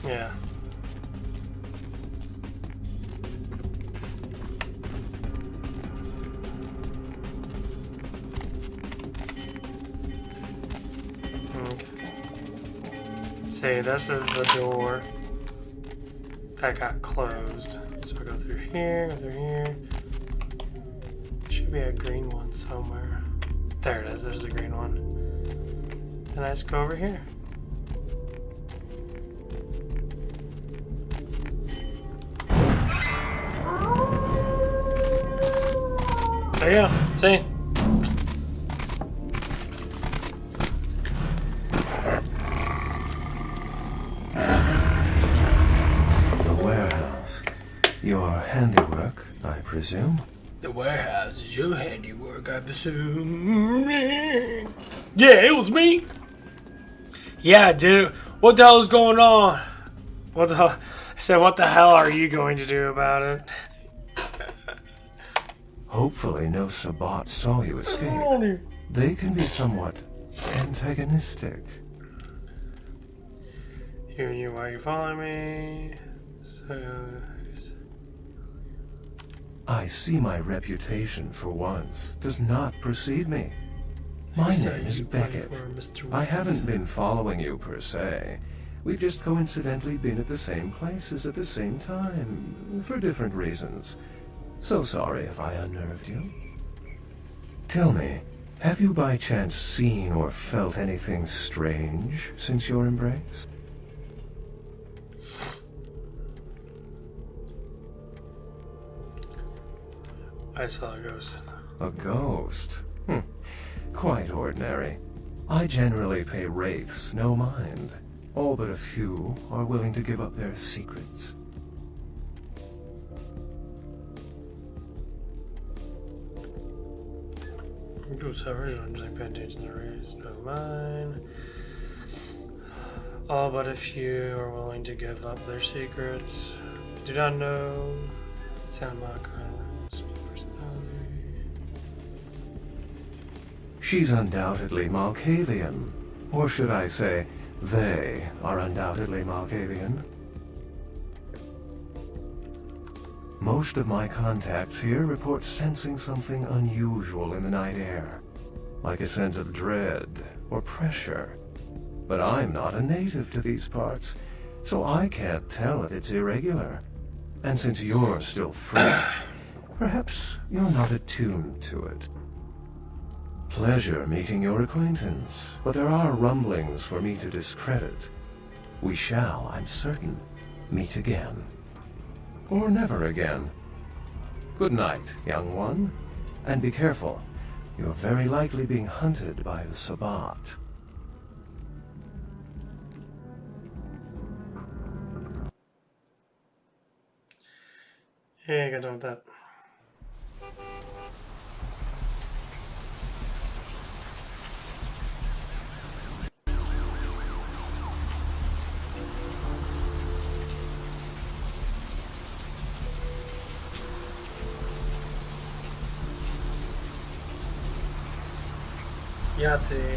Yeah. Okay. See, this is the door that got closed. So I go through here, go through here. There should be a green one somewhere. There it is, there's the green one. And I just go over here. There you go. See? The warehouse. Your handiwork, I presume? The warehouse is your handiwork, I presume. Yeah, it was me. Yeah, dude. What the hell is going on? What the hell? I said, what the hell are you going to do about it? Hopefully no Sabbat saw you escape. They can be somewhat antagonistic. You, why are you following me? So... I see my reputation for once does not precede me. My name is Beckett. I haven't been following you per se. We've just coincidentally been at the same places at the same time, for different reasons. So sorry if I unnerved you. Tell me, have you by chance seen or felt anything strange since your embrace? I saw a ghost. A ghost? Quite ordinary. I generally pay wraiths no mind. All but a few are willing to give up their secrets. Goose hovers on just pay attention to the race, no mind. All but a few are willing to give up their secrets. Do not know. Sound mock personality. She's undoubtedly Malkavian. Or should I say, they are undoubtedly Malkavian. Most of my contacts here report sensing something unusual in the night air, like a sense of dread or pressure. But I'm not a native to these parts, so I can't tell if it's irregular. And since you're still fresh, perhaps you're not attuned to it. Pleasure meeting your acquaintance, but there are rumblings for me to discredit. We shall, I'm certain, meet again. Or never again. Good night, young one. And be careful. You're very likely being hunted by the Sabbat. Yeah, you got done with that. Yahtzee.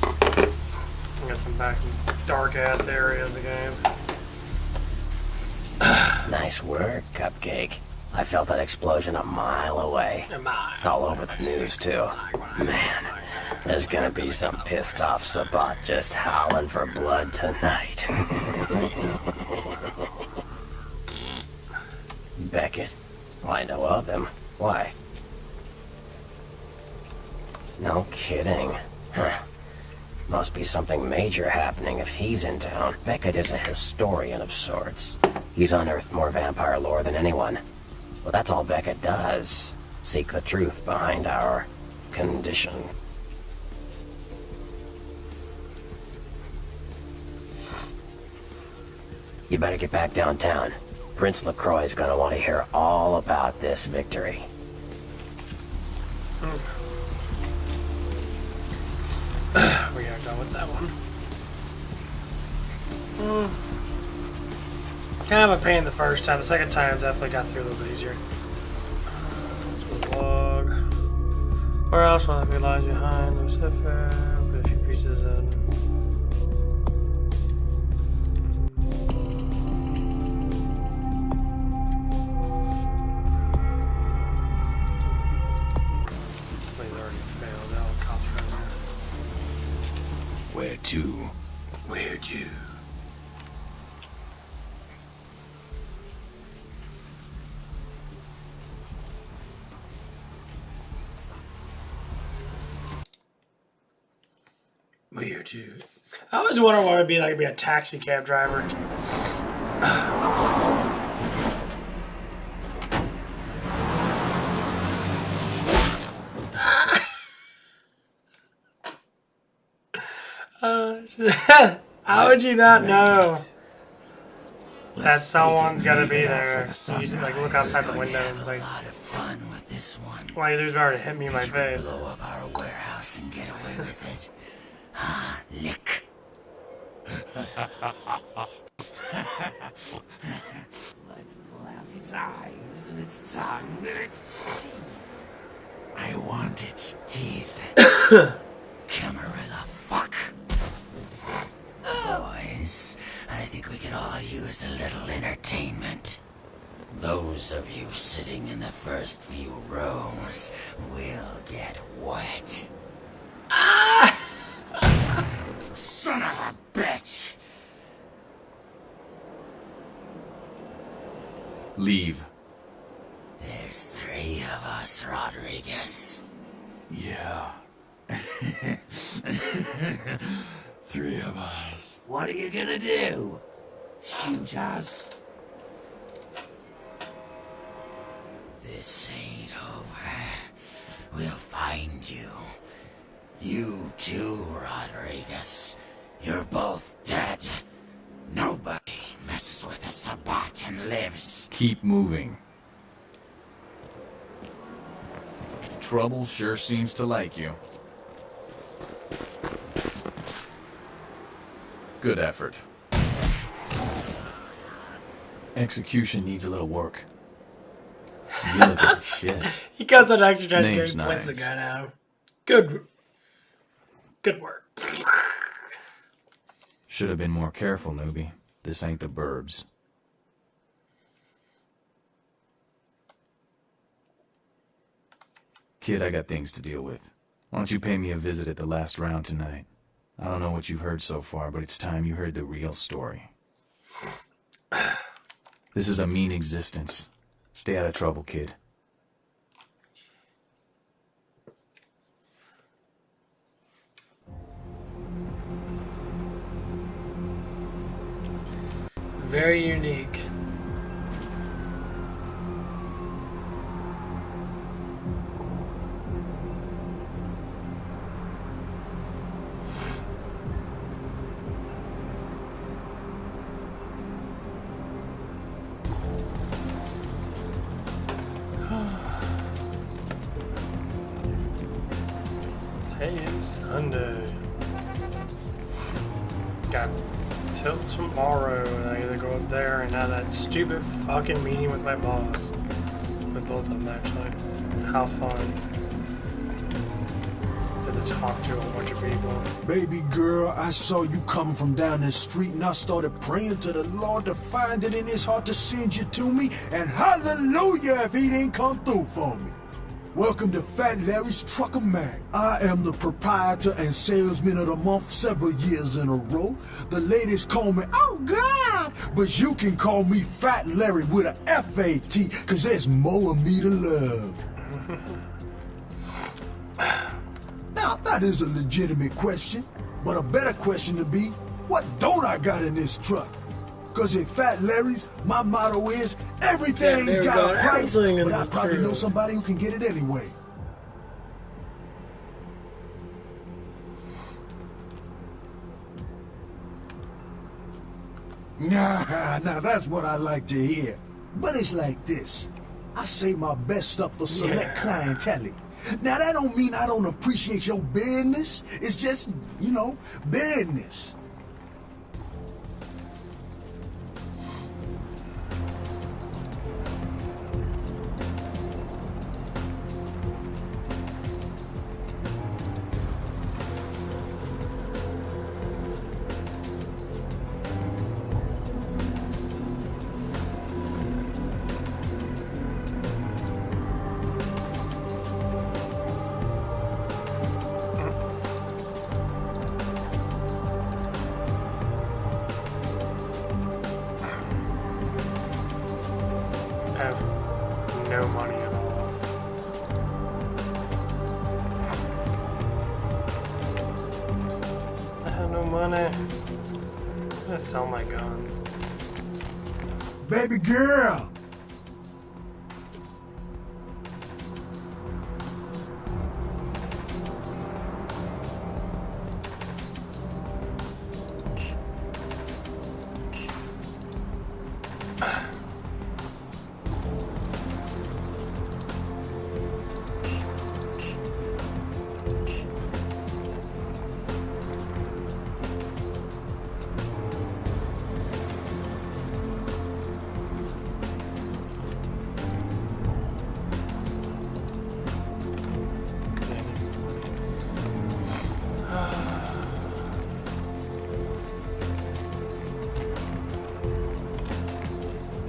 I guess I'm back in the dark ass area of the game. Nice work, Cupcake. I felt that explosion a mile away. It's all over the news, too. Man, there's gonna be some pissed off Sabbat just howling for blood tonight. Beckett. Well, I know of him. Why? No kidding. Huh. Must be something major happening if he's in town. Beckett is a historian of sorts. He's unearthed more vampire lore than anyone. Well, that's all Beckett does. Seek the truth behind our condition. You better get back downtown. Prince LaCroix's gonna want to hear all about this victory. We got done with that one. Kind of a pain the first time. The second time definitely got through a little bit easier. Log. Where else will it lies behind the Lucifer? Put a few pieces in. Where to? Where to? Where to? I always wonder what it'd be like to be a taxi cab driver. How would you not know that someone's got to be there? You just like look outside the window and like, all you do is already hit me in my face. Blow up our warehouse and get away with it. Lick. Let's pull out its eyes and its tongue and its teeth. I want its teeth. Camarilla fuck. Boys, I think we could all use a little entertainment. Those of you sitting in the first few rows will get wet. Son of a bitch! Leave. There's 3 of us, Rodriguez. Yeah. 3 of us. What are you gonna do? Shoot us? This ain't over. We'll find you. You too, Rodriguez. You're both dead. Nobody messes with a Sabbat and lives. Keep moving. Trouble sure seems to like you. Good effort. Execution needs a little work. You look like shit. He comes on extra tries to Name's get points the nice. guy now. Good work. Should have been more careful, newbie. This ain't the burbs. Kid, I got things to deal with. Why don't you pay me a visit at the last round tonight? I don't know what you've heard so far, but it's time you heard the real story. This is a mean existence. Stay out of trouble, kid. Very unique. Today is Sunday. Got till tomorrow, and I either go up there and have that stupid fucking meeting with my boss. With both of them, actually. How fun. Get to talk to a whole bunch of people. Baby girl, I saw you coming from down the street, and I started praying to the Lord to find it in his heart to send you to me, and hallelujah if he didn't come through for me. Welcome to Fat Larry's Trucker Mag. I am the proprietor and salesman of the month several years in a row. The ladies call me, oh God, but you can call me Fat Larry with a F-A-T, cause there's more of me to love. Now, that is a legitimate question, but a better question to be, what don't I got in this truck? Cause at Fat Larry's, my motto is, everything's got a price, but I probably know somebody who can get it anyway. Nah, that's what I like to hear. But it's like this. I say my best stuff for select clientele. Now, that don't mean I don't appreciate your business. It's just, you know, business. No money at all. I have no money. I'm gonna sell my guns. Baby girl!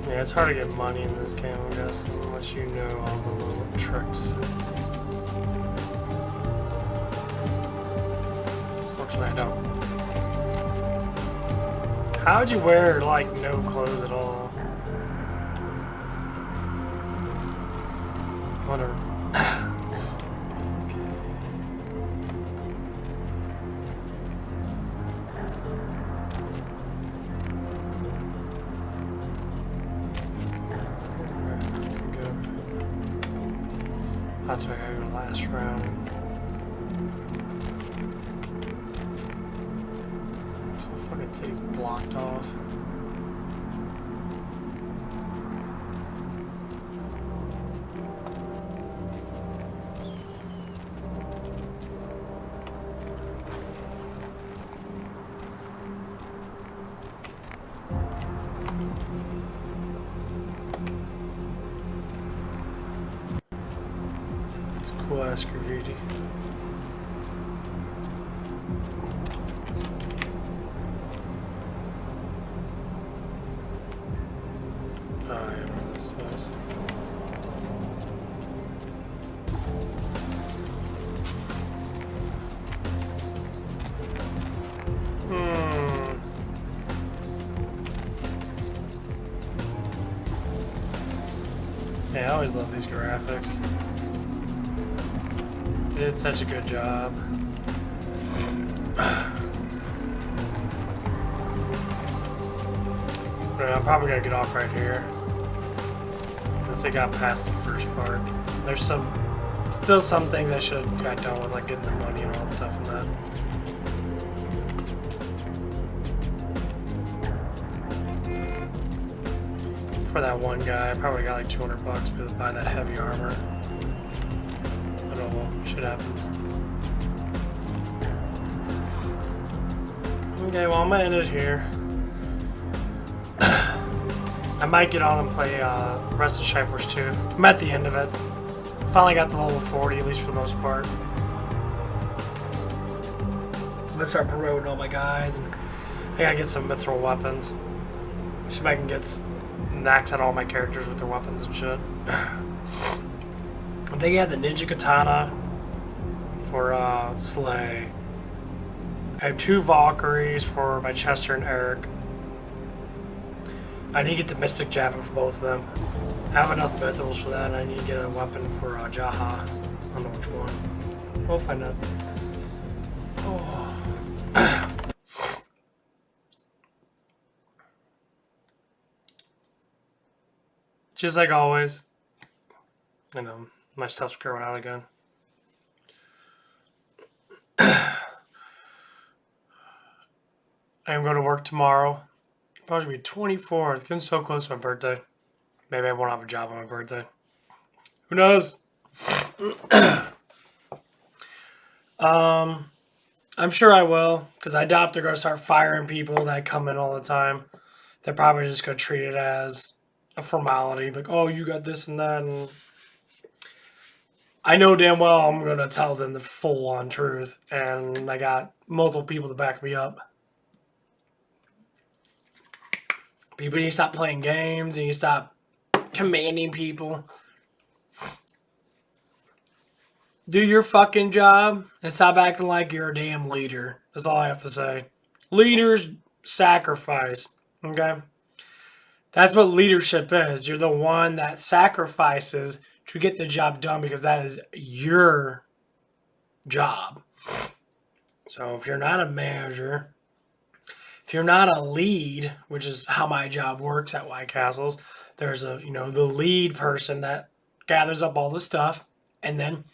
Yeah, it's hard to get money in this game, I guess, unless you know all the little tricks. Fortunately, I don't. How'd you wear, like, no clothes at all? Whatever. That's why I go last round. city's blocked off. It's a cool ass graffiti. Oh, I remember this place. Yeah, I always love these graphics. They did such a good job. I'm probably gonna get off right here. Since I got past the first part. There's still some things I should have got done with, like getting the money and all that stuff and that. For that one guy, I probably got like $200 to buy that heavy armor. But oh well, shit happens. Okay, well I'm gonna end it here. I might get on and play the rest of Strike-Force 2. I'm at the end of it. Finally got the level 40, at least for the most part. I'm gonna start promoting all my guys, and I gotta get some mithril weapons. See if I can get max out all my characters with their weapons and shit. They had the Ninja Katana for Slay. I have 2 Valkyries for my Chester and Eric. I need to get the Mystic Javelin for both of them. I have enough mithrils for that, and I need to get a weapon for Jaha. I don't know which one. We'll find out. Oh. Just like always. I know, my stuff's growing out again. I am going to work tomorrow. Probably be 24th. It's getting so close to my birthday. Maybe I won't have a job on my birthday. Who knows? I'm sure I will, because I doubt they're going to start firing people that come in all the time. They're probably just going to treat it as a formality. Like, oh, you got this and that. And I know damn well I'm going to tell them the full-on truth. And I got multiple people to back me up. People need to stop playing games, and you stop commanding people. Do your fucking job and stop acting like you're a damn leader. That's all I have to say. Leaders sacrifice. Okay? That's what leadership is. You're the one that sacrifices to get the job done because that is your job. So if you're not a manager, if you're not a lead, which is how my job works at White Castles, there's the lead person that gathers up all the stuff and then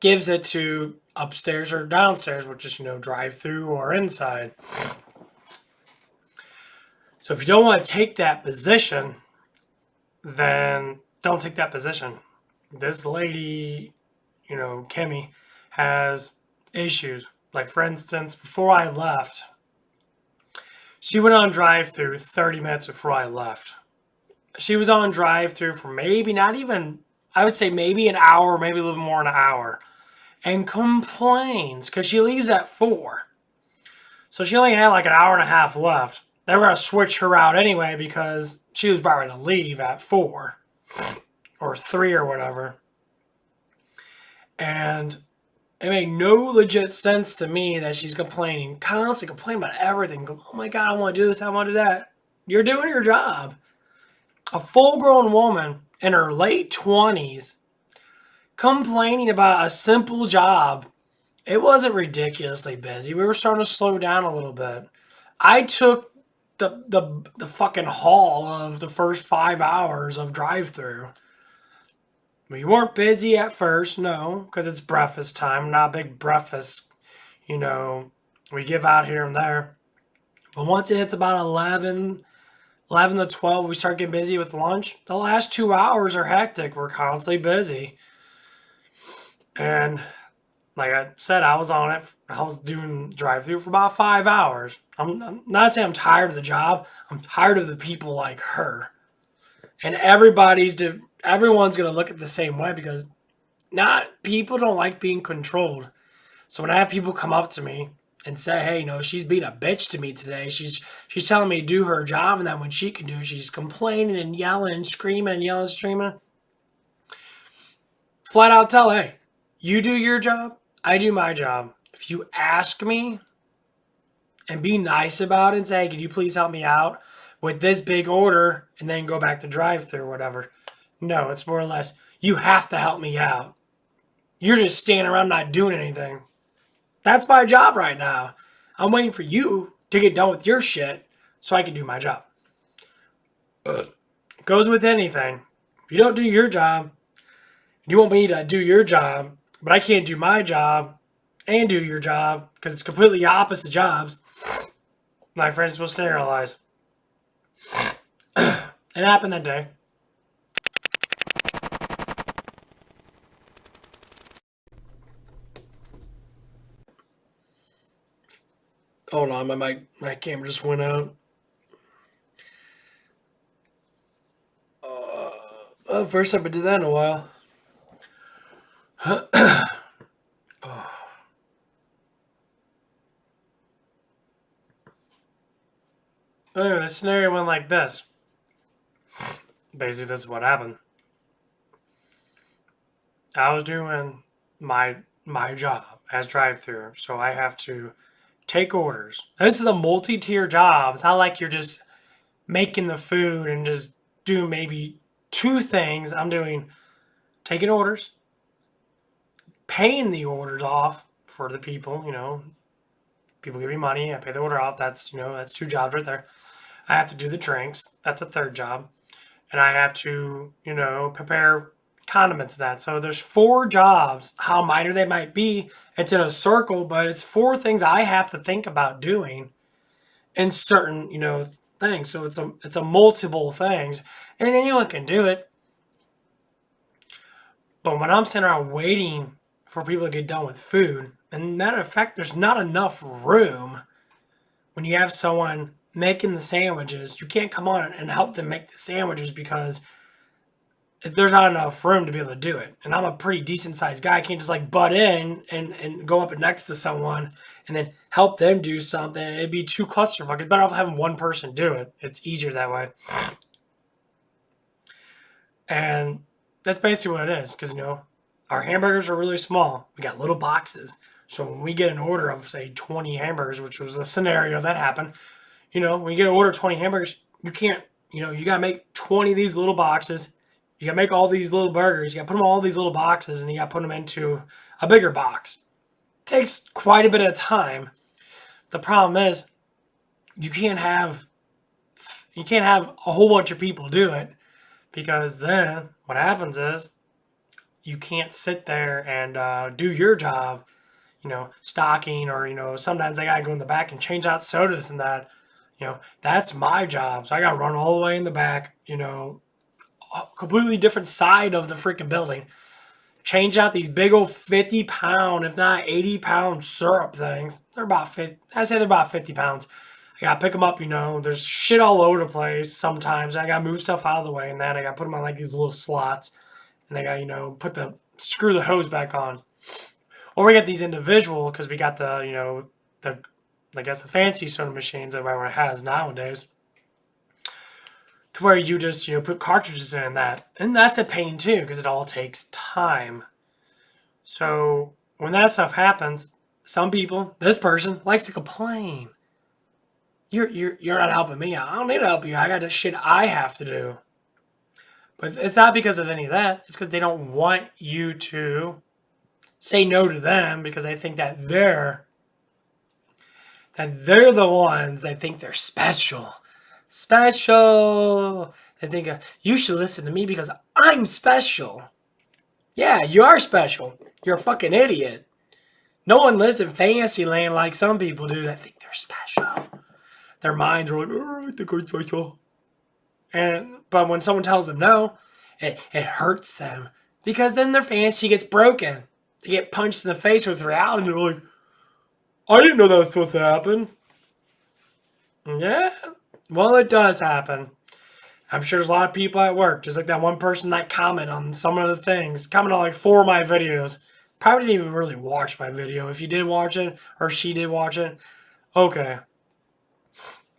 gives it to upstairs or downstairs, which is, drive through or inside. So if you don't want to take that position, then don't take that position. This lady, Kimmy, has issues. Like, for instance, before I left, she went on drive-through 30 minutes before I left. She was on drive-through for maybe not even, I would say maybe an hour, maybe a little more than an hour. And complains because she leaves at 4. So she only had like an hour and a half left. They were going to switch her out anyway because she was probably going to leave at 4 or 3 or whatever. And it made no legit sense to me that she's constantly complaining about everything. Oh my God, I want to do this, I want to do that. You're doing your job. A full-grown woman in her late 20s complaining about a simple job. It wasn't ridiculously busy. We were starting to slow down a little bit. I took the fucking haul of the first 5 hours of drive-through. We weren't busy at first, no, because it's breakfast time. Not a big breakfast, we give out here and there. But once it hits about 11 to 12, we start getting busy with lunch. The last 2 hours are hectic. We're constantly busy. And like I said, I was on it. I was doing drive-through for about 5 hours. I'm not saying I'm tired of the job. I'm tired of the people like her. And everyone's going to look at it the same way because people don't like being controlled. So when I have people come up to me and say, hey, she's being a bitch to me today. She's telling me to do her job, and then when she can do, she's complaining and yelling and screaming and yelling and screaming. Flat out tell, hey, you do your job, I do my job. If you ask me and be nice about it and say, hey, could you please help me out with this big order and then go back to drive-thru or whatever. No, it's more or less, you have to help me out. You're just standing around not doing anything. That's my job right now. I'm waiting for you to get done with your shit so I can do my job. Goes with anything. If you don't do your job, you want me to do your job, but I can't do my job and do your job because it's completely opposite jobs. My friends will sterilize. It happened that day. Hold on, my camera just went out. First time I did that in a while. Anyway, the scenario went like this. Basically, this is what happened. I was doing my job as drive-thru, so I have to take orders. This is a multi-tier job. It's not like you're just making the food and just doing maybe two things. I'm doing taking orders, paying the orders off for the people, people give me money, I pay the order off. That's, that's two jobs right there. I have to do the drinks. That's a third job. And I have to, prepare condiments and that. So there's 4 jobs, how minor they might be. It's in a circle, but it's 4 things I have to think about doing in certain, things. So it's a multiple things. And anyone can do it. But when I'm sitting around waiting for people to get done with food, and matter of fact, there's not enough room when you have someone making the sandwiches. You can't come on and help them make the sandwiches because there's not enough room to be able to do it. And I'm a pretty decent sized guy. I can't just butt in and go up next to someone and then help them do something. It'd be too clusterfuck. It's better off having one person do it. It's easier that way. And that's basically what it is. Because, our hamburgers are really small. We got little boxes. So when we get an order of, say, 20 hamburgers, which was a scenario that happened, when you get an order of 20 hamburgers, you can't, you got to make 20 of these little boxes. You got to make all these little burgers. You got to put them all in these little boxes, and you got to put them into a bigger box. It takes quite a bit of time. The problem is you can't have a whole bunch of people do it, because then what happens is you can't sit there and do your job, stocking, or, sometimes I got to go in the back and change out sodas and that. That's my job. So I got to run all the way in the back, a completely different side of the freaking building. Change out these big old 50-pound, if not 80-pound syrup things. They're about 50. I say they're about 50 pounds. I got to pick them up, There's shit all over the place sometimes. I got to move stuff out of the way, and then I got to put them on these little slots. And I got, screw the hose back on. Or we got these individual, because we got the, I guess the fancy soda machines that everyone has nowadays, to where you just, put cartridges in that. And that's a pain too, because it all takes time. So when that stuff happens, some people, this person, likes to complain. You're not helping me. I don't need to help you. I got the shit I have to do. But it's not because of any of that. It's because they don't want you to say no to them, because they think that they're the ones that think they're special. Special. They think, you should listen to me because I'm special. Yeah, you are special. You're a fucking idiot. No one lives in fantasy land like some people do that think they're special. their minds are like, oh, I think I'm special. But when someone tells them no, it hurts them. Because then their fantasy gets broken. They get punched in the face with reality. And they're like, I didn't know that was supposed to happen. Yeah, well, it does happen. I'm sure there's a lot of people at work, just like that one person that commented on some of the things, commented on like 4 of my videos. Probably didn't even really watch my video. If you did watch it, or she did watch it, okay.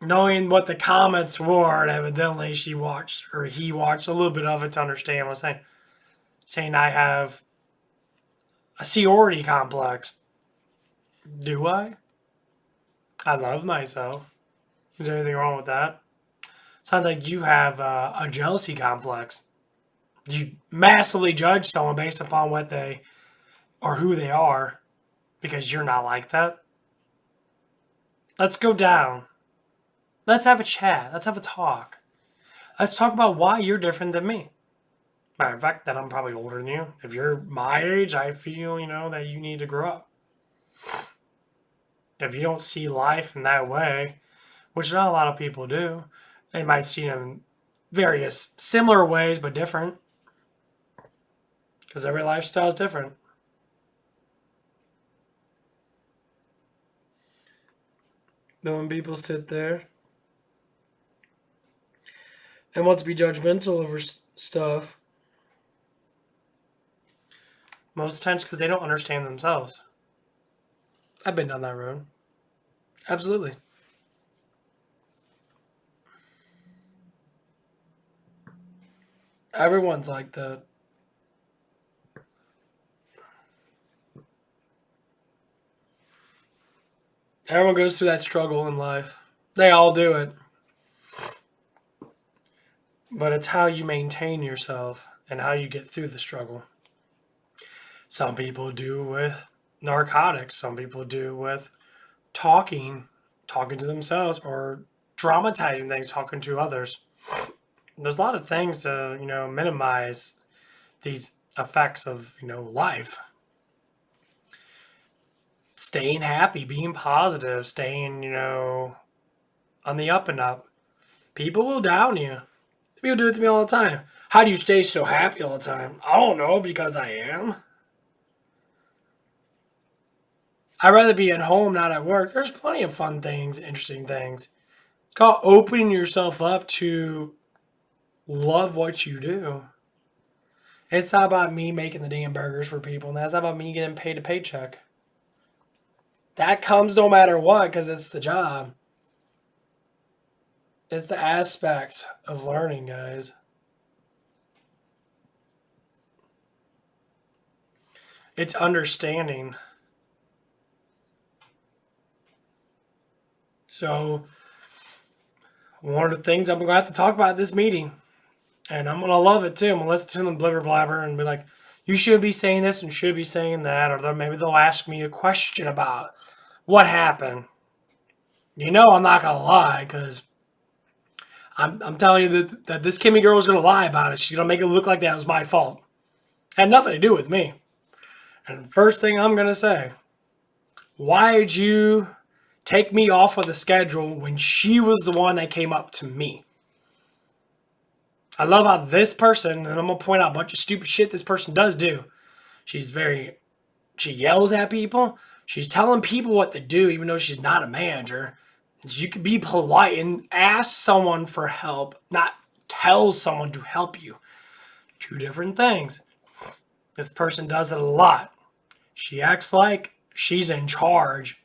Knowing what the comments were, evidently she watched, or he watched a little bit of it to understand what I'm saying. Saying I have a seniority complex. Do I? I love myself. Is there anything wrong with that? Sounds like you have a jealousy complex. You massively judge someone based upon what they or who they are because you're not like that. Let's go down. Let's have a chat. Let's have a talk. Let's talk about why you're different than me. Matter of fact, that I'm probably older than you. If you're my age, I feel, that you need to grow up. If you don't see life in that way, which not a lot of people do, they might see it in various similar ways, but different. Because every lifestyle is different. Then when people sit there and want to be judgmental over stuff, most times because they don't understand themselves. I've been down that road. Absolutely. Everyone's like that. Everyone goes through that struggle in life. They all do it. But it's how you maintain yourself and how you get through the struggle. Some people do with narcotics. Some people do with talking to themselves, or dramatizing things, talking to others. There's a lot of things to, minimize these effects of, life. Staying happy, being positive, staying, on the up and up. People will down you. People do it to me all the time. How do you stay so happy all the time? I don't know, because I am. I'd rather be at home, not at work. There's plenty of fun things, interesting things. It's called opening yourself up to love what you do. It's not about me making the damn burgers for people, and that's not about me getting paid a paycheck. That comes no matter what, because it's the job. It's the aspect of learning, guys. It's understanding. So, one of the things I'm going to have to talk about at this meeting, and I'm going to love it too. I'm going to listen to them blibber blabber and be like, you should be saying this and should be saying that, or maybe they'll ask me a question about what happened. I'm not going to lie, because I'm telling you that this Kimmy girl is going to lie about it. She's going to make it look like that was my fault. Had nothing to do with me. And first thing I'm going to say, why did you take me off of the schedule when she was the one that came up to me? I love how this person, and I'm going to point out a bunch of stupid shit this person does do. She yells at people. She's telling people what to do, even though she's not a manager. You could be polite and ask someone for help, not tell someone to help you. Two different things. This person does it a lot. She acts like she's in charge.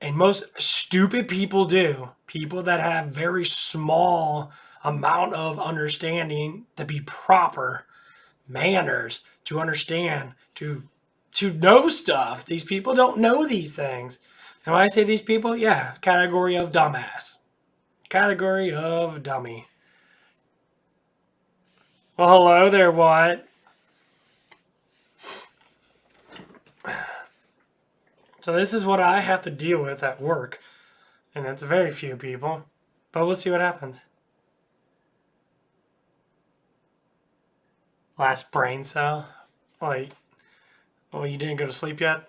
And most stupid people do. People that have very small amount of understanding to be proper manners, to understand, to know stuff. These people don't know these things. And when I say these people, yeah, category of dumbass. Category of dummy. Well, hello there, what? So this is what I have to deal with at work. And it's very few people. But we'll see what happens. Last brain cell? Oh, you didn't go to sleep yet?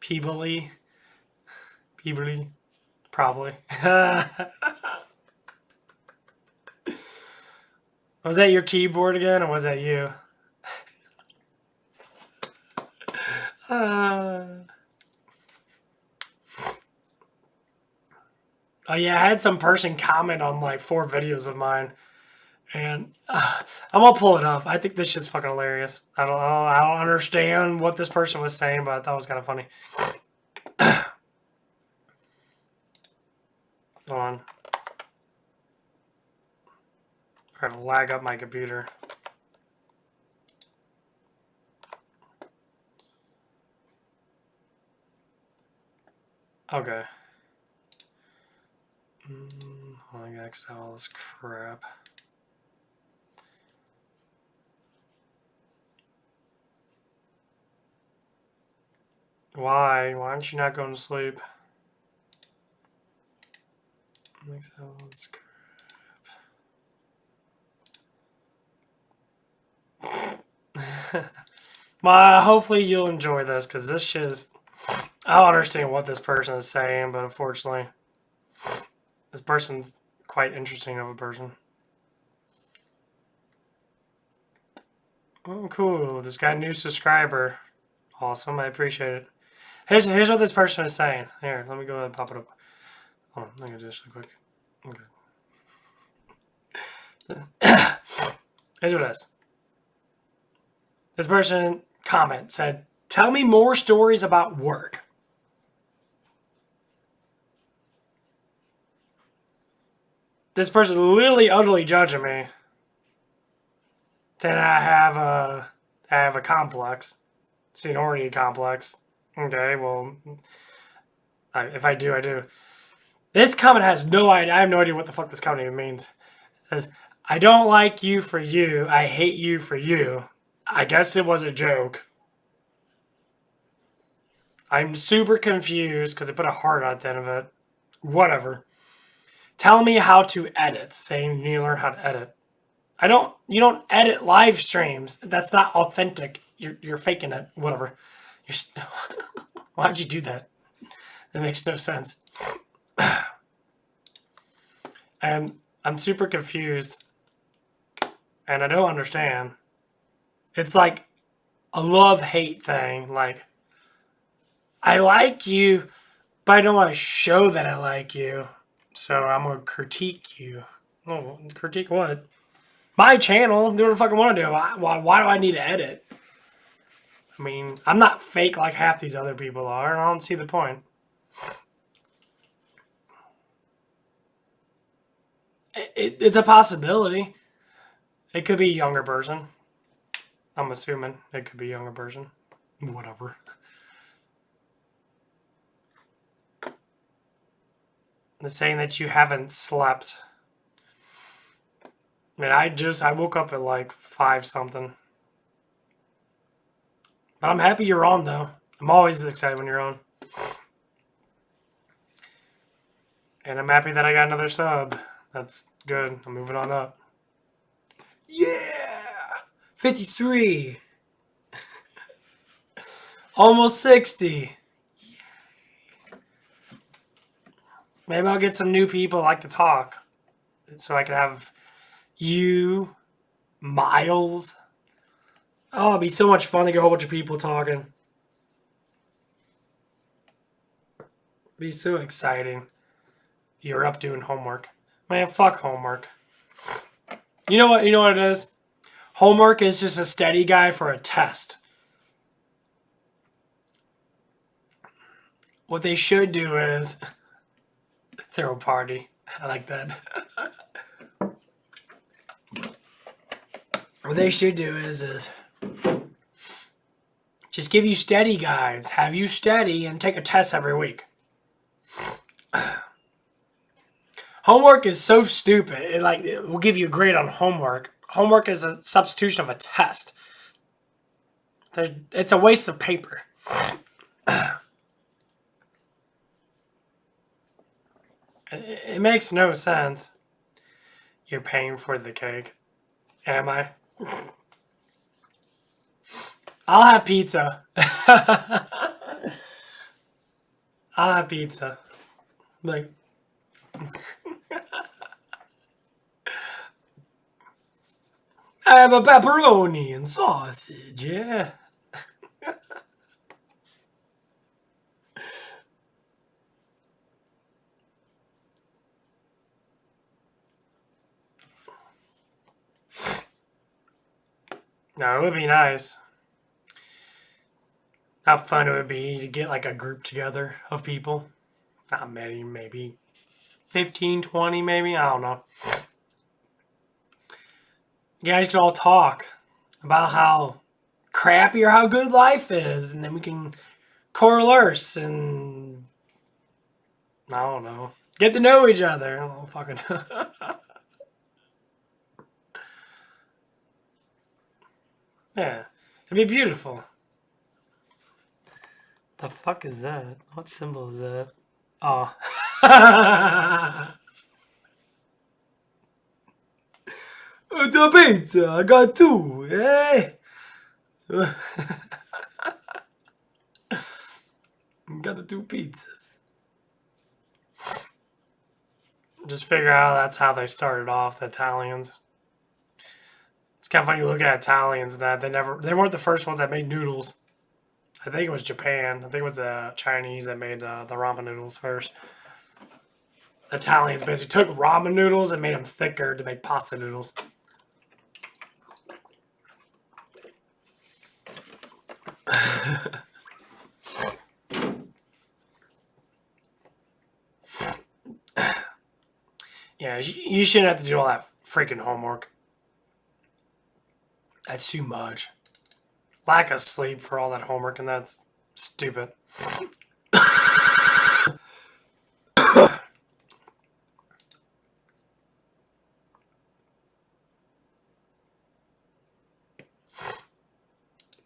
Peebly. Probably. Was that your keyboard again, or was that you? Oh yeah, I had some person comment on like 4 videos of mine, and I'm gonna pull it up. I think this shit's fucking hilarious. I don't understand what this person was saying, but I thought it was kind of funny. Hold on. I'm gonna lag up my computer. Okay. I gotta exit all this crap. Why? Why aren't you not going to sleep? Exit all this crap. Well, hopefully you'll enjoy this, because this shit is... I don't understand what this person is saying, but unfortunately, this person's quite interesting of a person. Oh, cool. This got a new subscriber. Awesome. I appreciate it. Here's what this person is saying. Here, let me go ahead and pop it up. Hold on. Let me do this real quick. Okay. Here's what it is. This person said, "Tell me more stories about work." This person literally utterly judging me. Then I have a complex, seniority complex. Okay, well, if I do, I do. This comment has no idea. I have no idea what the fuck this comment even means. It says, "I don't like you for you. I hate you for you." I guess it was a joke. I'm super confused because I put a heart at the end of it. Whatever. Tell me how to edit. Saying you learn how to edit. You don't edit live streams. That's not authentic. You're faking it. Whatever. Why'd you do that? That makes no sense. And I'm super confused. And I don't understand. It's like a love-hate thing. Like, I like you, but I don't want to show that I like you. So I'm going to critique you. Oh, critique what? My channel. Do what the fuck I want to do. Why do I need to edit? I mean, I'm not fake like half these other people are. And I don't see the point. It's a possibility. It could be a younger person. I'm assuming it could be a younger person. Whatever. The saying that you haven't slept. I mean, I woke up at like 5 something. But I'm happy you're on though. I'm always excited when you're on. And I'm happy that I got another sub. That's good. I'm moving on up. Yeah! 53! Almost 60. Maybe I'll get some new people like to talk. So I can have you, Miles. Oh, it'd be so much fun to get a whole bunch of people talking. It'd be so exciting. You're up doing homework. Man, fuck homework. You know what it is? Homework is just a study guide for a test. What they should do is throw a party. I like that. What they should do is just give you study guides, have you study, and take a test every week. Homework is so stupid. It will give you a grade on homework. Homework is a substitution of a test. It's a waste of paper. It makes no sense. You're paying for the cake. Am I? I'll have pizza. I'll have pizza. Like, I have a pepperoni and sausage, yeah. No, it would be nice. How fun it would be to get like a group together of people. Not many, maybe 15, 20 maybe, I don't know. You guys could all talk about how crappy or how good life is, and then we can coalesce and I don't know, get to know each other. I don't know, fucking. Yeah, it'd be beautiful. The fuck is that? What symbol is that? Oh. The pizza, I got two, eh? Got the two pizzas. Just figure out that's how they started off, the Italians. It's kind of funny you look at Italians that they weren't the first ones that made noodles. I think it was Japan. I think it was the Chinese that made the ramen noodles first. The Italians basically took ramen noodles and made them thicker to make pasta noodles. Yeah, you shouldn't have to do all that freaking homework. That's too much. Lack of sleep for all that homework, and that's stupid.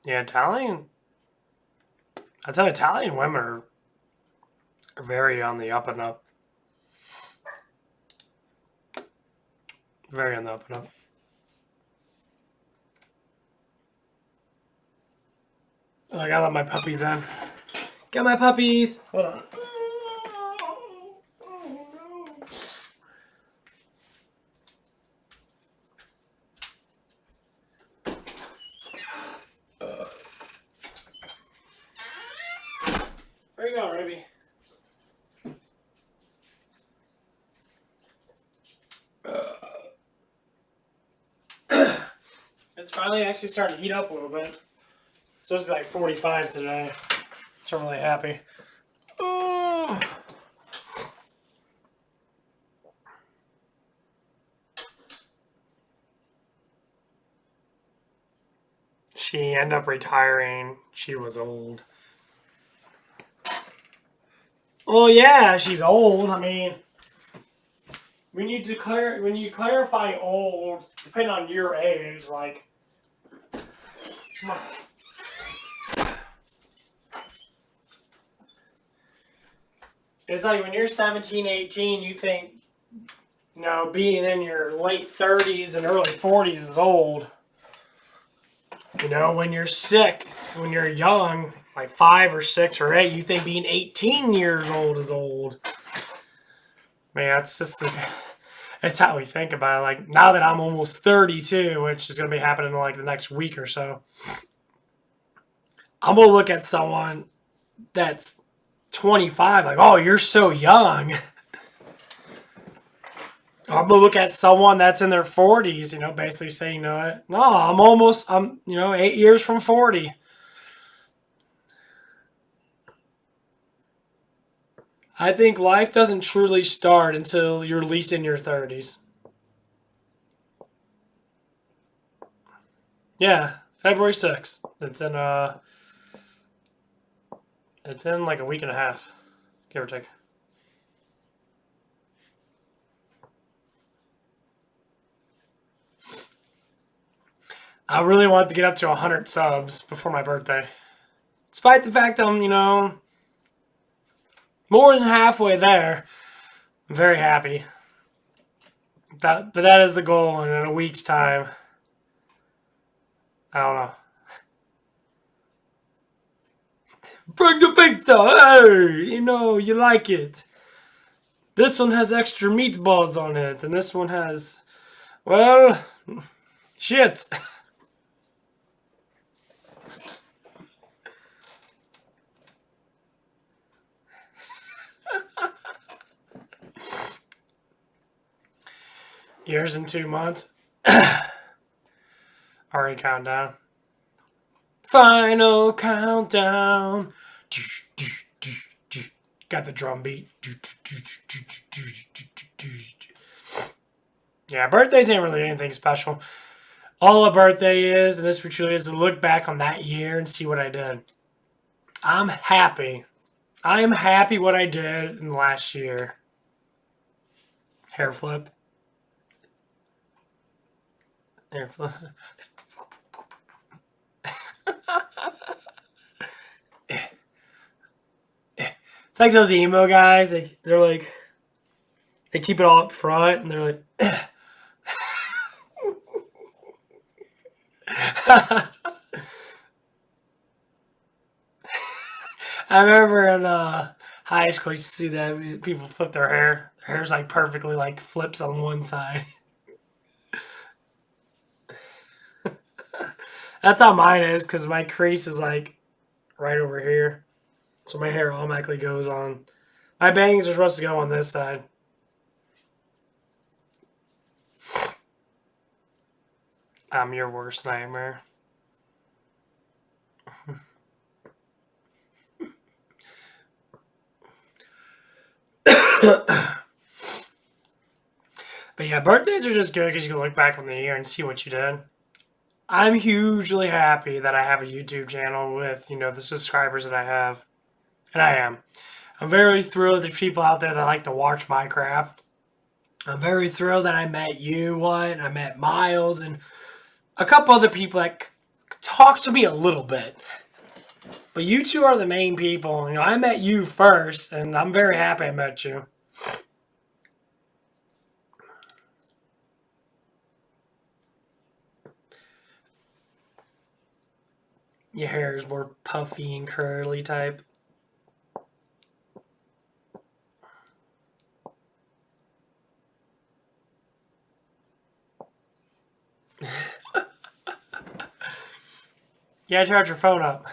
Yeah, Italian. I tell you, Italian women are very on the up and up. Very on the up and up. Oh, I gotta let my puppies in. Get my puppies! Hold on. Where you going, Ruby? It's finally actually starting to heat up a little bit. It's supposed to be like 45 today. So I'm really happy. Oh. She ended up retiring. She was old. Well, yeah, she's old. I mean, when you clarify old, depending on your age, like, come on. It's like when you're 17, 18, you think, you know, being in your late 30s and early 40s is old. You know, when you're 6, when you're young, like 5 or 6 or 8, you think being 18 years old is old. Man, it's just, it's how we think about it. Like, now that I'm almost 32, which is going to be happening in like the next week or so, I'm going to look at someone that's 25, like, oh, you're so young. I'm going to look at someone that's in their 40s, you know, basically saying, you know what? No, I'm, you know, 8 years from 40. I think life doesn't truly start until you're at least in your 30s. Yeah, February 6th. It's in like a week and a half, give or take. I really want to get up to 100 subs before my birthday. Despite the fact I'm, you know, more than halfway there. I'm very happy. But that is the goal, and in a week's time, I don't know. Bring the pizza! Hey! You know, you like it. This one has extra meatballs on it, and this one has... Well... Shit! Years in 2 months. Already countdown. Final countdown. Got the drum beat. Yeah, birthdays ain't really anything special. All a birthday is, and this truly is to look back on that year and see what I did. I'm happy. I'm happy what I did in the last year. Hair flip. Hair flip. It's like those emo guys. They keep it all up front, and they're like. I remember in high school, you used to see that people flip their hair. Their hair's like perfectly like flips on one side. That's how mine is, because my crease is like right over here. So my hair automatically goes on. My bangs are supposed to go on this side. I'm your worst nightmare. But yeah, birthdays are just good because you can look back on the year and see what you did. I'm hugely happy that I have a YouTube channel with, you know, the subscribers that I have. And I am. I'm very thrilled there's people out there that like to watch my crap. I'm very thrilled that I met you, I met Miles, and a couple other people that talk to me a little bit. But you two are the main people. You know, I met you first, and I'm very happy I met you. Your hair is more puffy and curly type. Yeah, charge your phone up.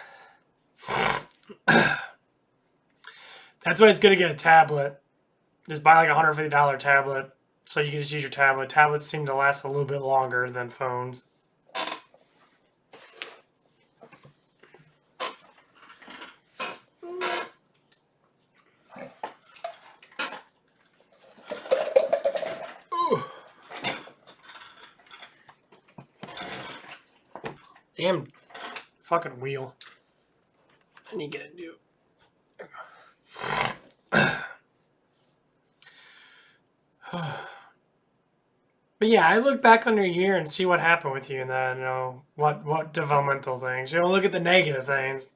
That's why it's good to get a tablet. Just buy like a $150 tablet so you can just use your tablet. Tablets seem to last a little bit longer than phones. Ooh. Damn fucking wheel. I need to get a new. But yeah, I look back on your year and see what happened with you and that, you know, what developmental things. You know, look at the negative things.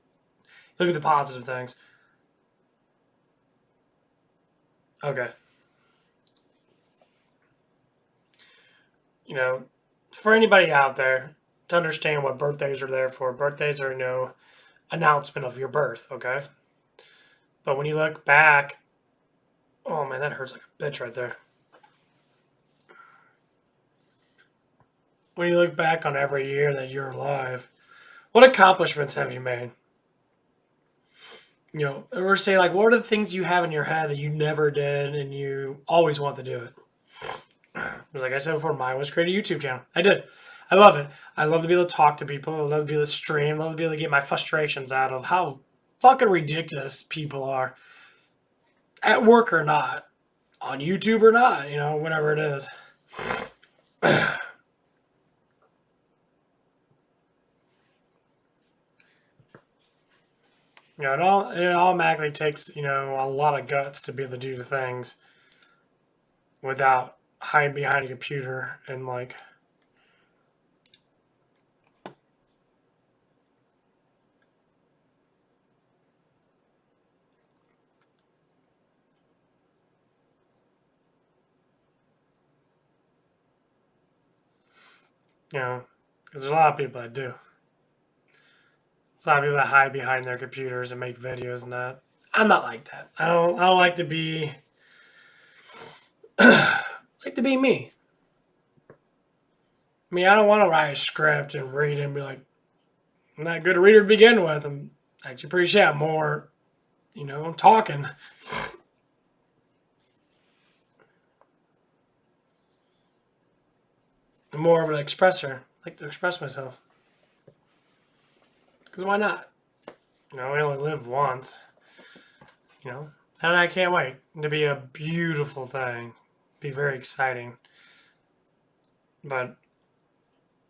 Look at the positive things. Okay. You know, for anybody out there to understand what birthdays are there for, birthdays are no announcement of your birth, okay? But when you look back, oh man, that hurts like a bitch right there. When you look back on every year that you're alive, what accomplishments have you made? You know, or say like, what are the things you have in your head that you never did and you always want to do it? Like I said before, mine was create a YouTube channel. I did. I love it. I love to be able to talk to people. I love to be able to stream. I love to be able to get my frustrations out of how fucking ridiculous people are. At work or not. On YouTube or not. You know, whatever it is. You know, it automatically takes, you know, a lot of guts to be able to do the things without hiding behind a computer and like you know, because there's a lot of people that do. It's a lot of people that hide behind their computers and make videos and that. I'm not like that. I don't like to be like to be me. I mean, I don't want to write a script and read it and be like, I'm not a good reader to begin with. I'm actually pretty sure I'm more, you know, talking. I'm more of an expresser. I like to express myself. Because why not? You know, we only live once. You know, and I can't wait. It'll be a beautiful thing. Be very exciting. But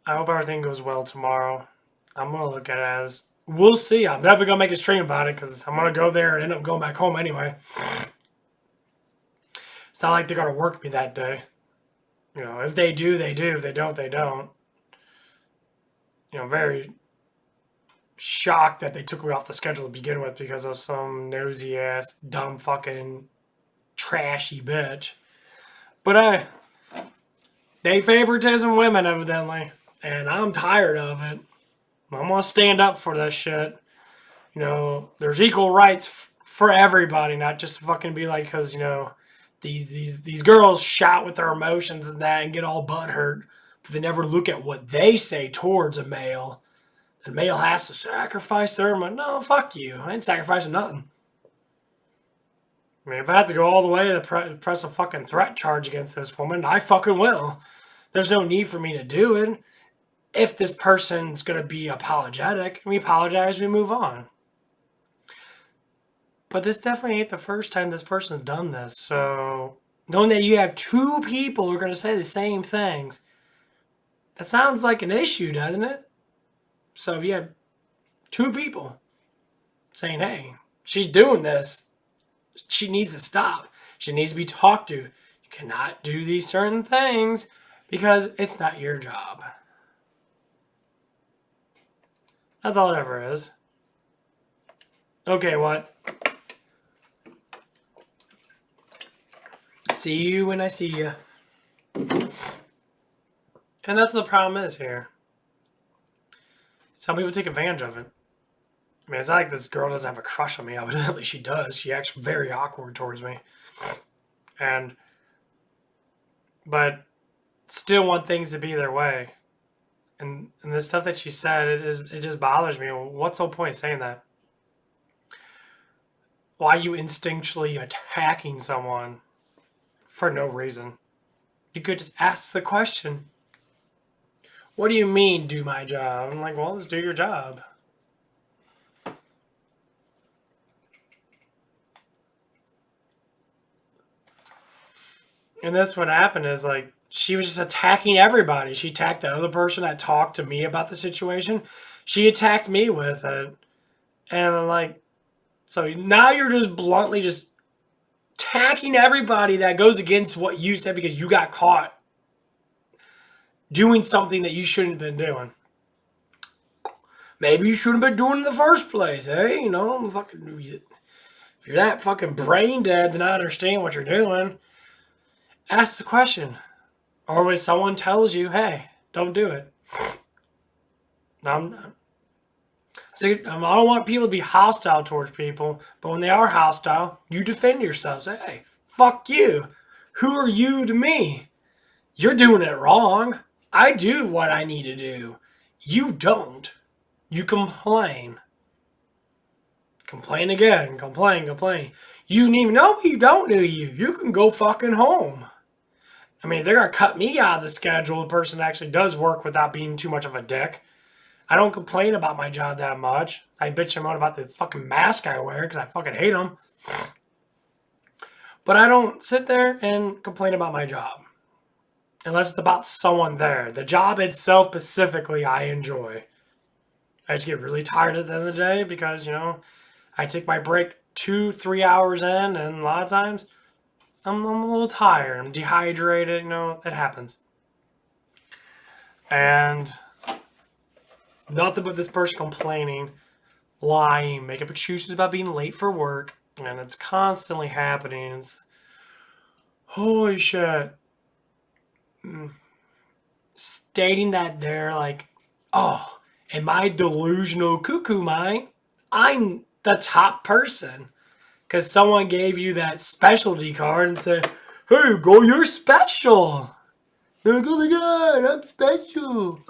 I hope everything goes well tomorrow. I'm going to look at it as, we'll see. I'm definitely going to make a stream about it because I'm going to go there and end up going back home anyway. It's not like they're going to work me that day. You know, if they do, they do. If they don't, they don't. You know, very shocked that they took me off the schedule to begin with because of some nosy ass, dumb fucking trashy bitch. But they favoritism women evidently, and I'm tired of it. I'm gonna stand up for this shit. You know, there's equal rights for everybody, not just fucking be like, because you know these girls shout with their emotions and that and get all butthurt, but they never look at what they say towards a male. The male has to sacrifice their emotion. No, fuck you. I ain't sacrificing nothing. I mean, if I have to go all the way to press a fucking threat charge against this woman, I fucking will. There's no need for me to do it. If this person's going to be apologetic, we apologize, we move on. But this definitely ain't the first time this person's done this. So, knowing that you have two people who are going to say the same things, that sounds like an issue, doesn't it? So if you have two people saying, hey, she's doing this, she needs to stop. She needs to be talked to. You cannot do these certain things because it's not your job. That's all it ever is. Okay, what? See you when I see you. And that's the problem is here. Some people take advantage of it. I mean, it's not like this girl doesn't have a crush on me. Evidently she does. She acts very awkward towards me. But still want things to be their way. And the stuff that she said, it just bothers me. What's the whole point of saying that? Why are you instinctually attacking someone for no reason? You could just ask the question. What do you mean, do my job? I'm like, well, let's do your job. And that's what happened is, like, she was just attacking everybody. She attacked the other person that talked to me about the situation. She attacked me with it. And I'm like, so now you're just bluntly just attacking everybody that goes against what you said because you got caught doing something that you shouldn't have been doing. Maybe you shouldn't have been doing it in the first place, eh? You know, fucking, if you're that fucking brain dead, then I understand what you're doing. Ask the question. Or when someone tells you, hey, don't do it. I don't want people to be hostile towards people, but when they are hostile, you defend yourself. Say, hey, fuck you. Who are you to me? You're doing it wrong. I do what I need to do. You don't. You complain. Complain again. Complain. You don't even know you don't know you. You can go fucking home. I mean, if they're going to cut me out of the schedule, the person actually does work without being too much of a dick. I don't complain about my job that much. I bitch and moan about the fucking mask I wear because I fucking hate them. But I don't sit there and complain about my job. Unless it's about someone there. The job itself specifically, I enjoy. I just get really tired at the end of the day because, you know, I take my break 2-3 hours in, and a lot of times I'm a little tired. I'm dehydrated, you know, it happens. And nothing but this person complaining, lying, making up excuses about being late for work, and it's constantly happening. It's, holy shit. Stating that they're like, oh, in my delusional cuckoo mind, I'm the top person. Because someone gave you that specialty card and said, hey, girl, you're special. They're like, oh my God, I'm special.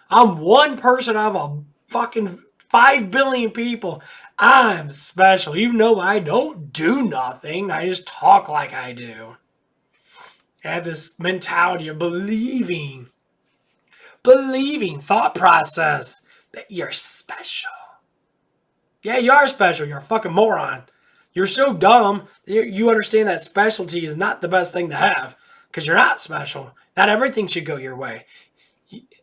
I'm one person out of a fucking 5 billion people. I'm special. Even though I don't do nothing, I just talk like I do. I have this mentality of believing, thought process that you're special. Yeah, you are special. You're a fucking moron. You're so dumb, you understand that specialty is not the best thing to have. Because you're not special. Not everything should go your way.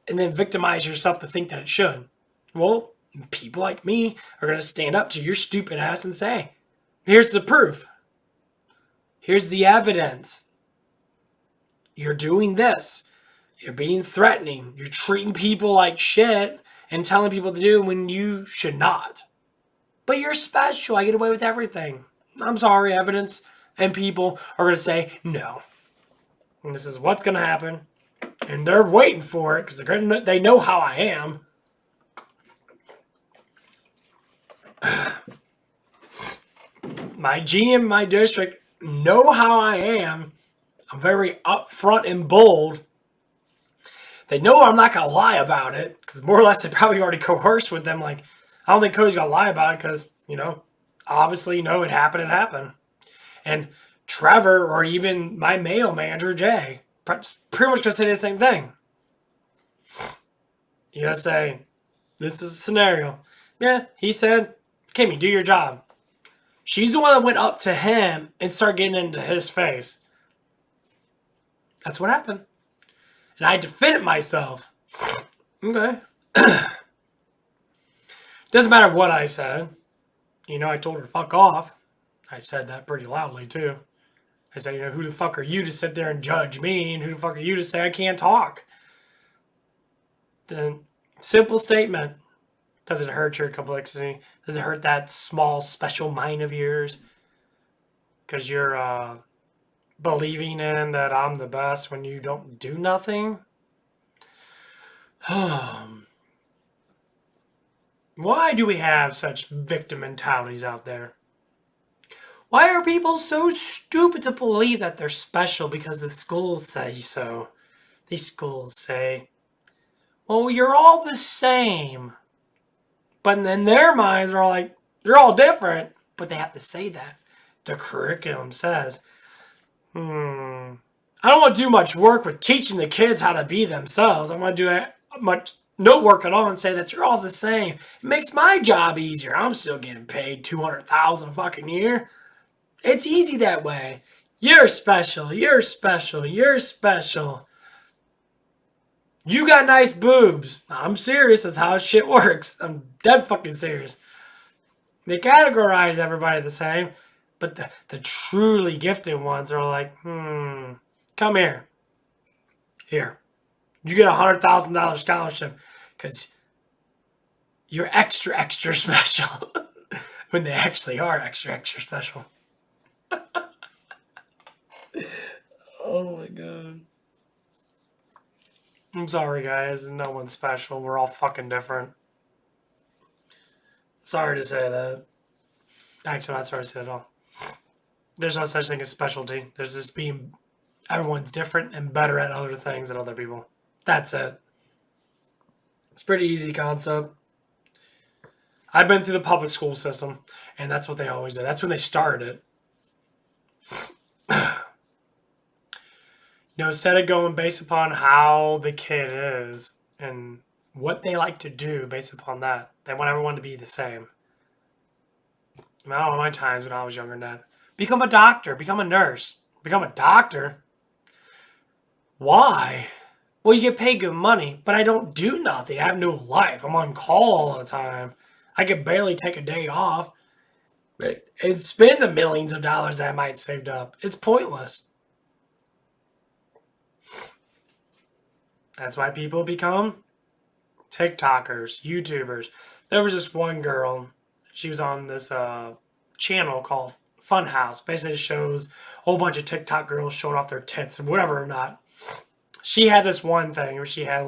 And then victimize yourself to think that it should. Well, people like me are going to stand up to your stupid ass and say, here's the proof. Here's the evidence. You're doing this. You're being threatening. You're treating people like shit and telling people to do when you should not. But you're special. I get away with everything. I'm sorry, evidence and people are going to say no. And this is what's going to happen. And they're waiting for it because they know how I am. My GM, my district know how I am. I'm very upfront and bold. They know I'm not going to lie about it because more or less they probably already coerced with them. Like, I don't think Cody's going to lie about it because, obviously, it happened. And Trevor or even my male manager, Jay, pretty much going to say the same thing. You got to say, this is a scenario. Yeah, he said, Kimmy, do your job. She's the one that went up to him and started getting into his face. That's what happened. And I defended myself. Okay. Doesn't matter what I said. I told her to fuck off. I said that pretty loudly too. I said, who the fuck are you to sit there and judge me? And who the fuck are you to say I can't talk? The simple statement. Does it hurt your complexity? Does it hurt that small, special mind of yours? Because you're believing in that I'm the best when you don't do nothing? Why do we have such victim mentalities out there? Why are people so stupid to believe that they're special because the schools say so? These schools say, well, you're all the same. But in their minds, they're all like, you're all different. But they have to say that. The curriculum says, I don't want to do much work with teaching the kids how to be themselves. I want to do no work at all and say that you're all the same. It makes my job easier. I'm still getting paid $200,000 a fucking year. It's easy that way. You're special. You're special. You're special. You got nice boobs. I'm serious. That's how shit works. I'm dead fucking serious. They categorize everybody the same, but the truly gifted ones are like, come here. Here. You get a $100,000 scholarship because you're extra, extra special. When they actually are extra, extra special. Oh my God. I'm sorry, guys. No one's special. We're all fucking different. Sorry to say that. Actually, I'm not sorry to say it at all. There's no such thing as specialty. There's just being... Everyone's different and better at other things than other people. That's it. It's a pretty easy concept. I've been through the public school system, and that's what they always do. That's when they started it. Instead of going based upon how the kid is and what they like to do based upon that, they want everyone to be the same. I don't know my times when I was younger than that. Become a doctor. Become a nurse. Become a doctor. Why? Well, you get paid good money, but I don't do nothing. I have no life. I'm on call all the time. I could barely take a day off and spend the millions of dollars that I might saved up. It's pointless. That's why people become TikTokers, YouTubers. There was this one girl. She was on this channel called Funhouse. Basically, it shows a whole bunch of TikTok girls showing off their tits and whatever or not. She had this one thing where she had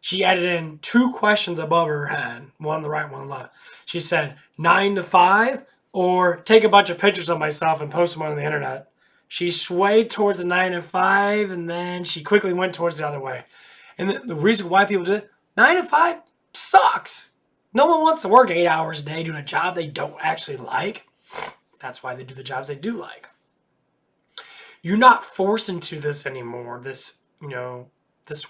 She added in 2 questions above her head, one on the right, one on the left. She said 9 to 5 or take a bunch of pictures of myself and post them on the internet. She swayed towards the 9 to 5 and then she quickly went towards the other way. And the reason why people do it, 9 to 5 sucks. No one wants to work 8 hours a day doing a job they don't actually like. That's why they do the jobs they do like. You're not forced into this anymore, this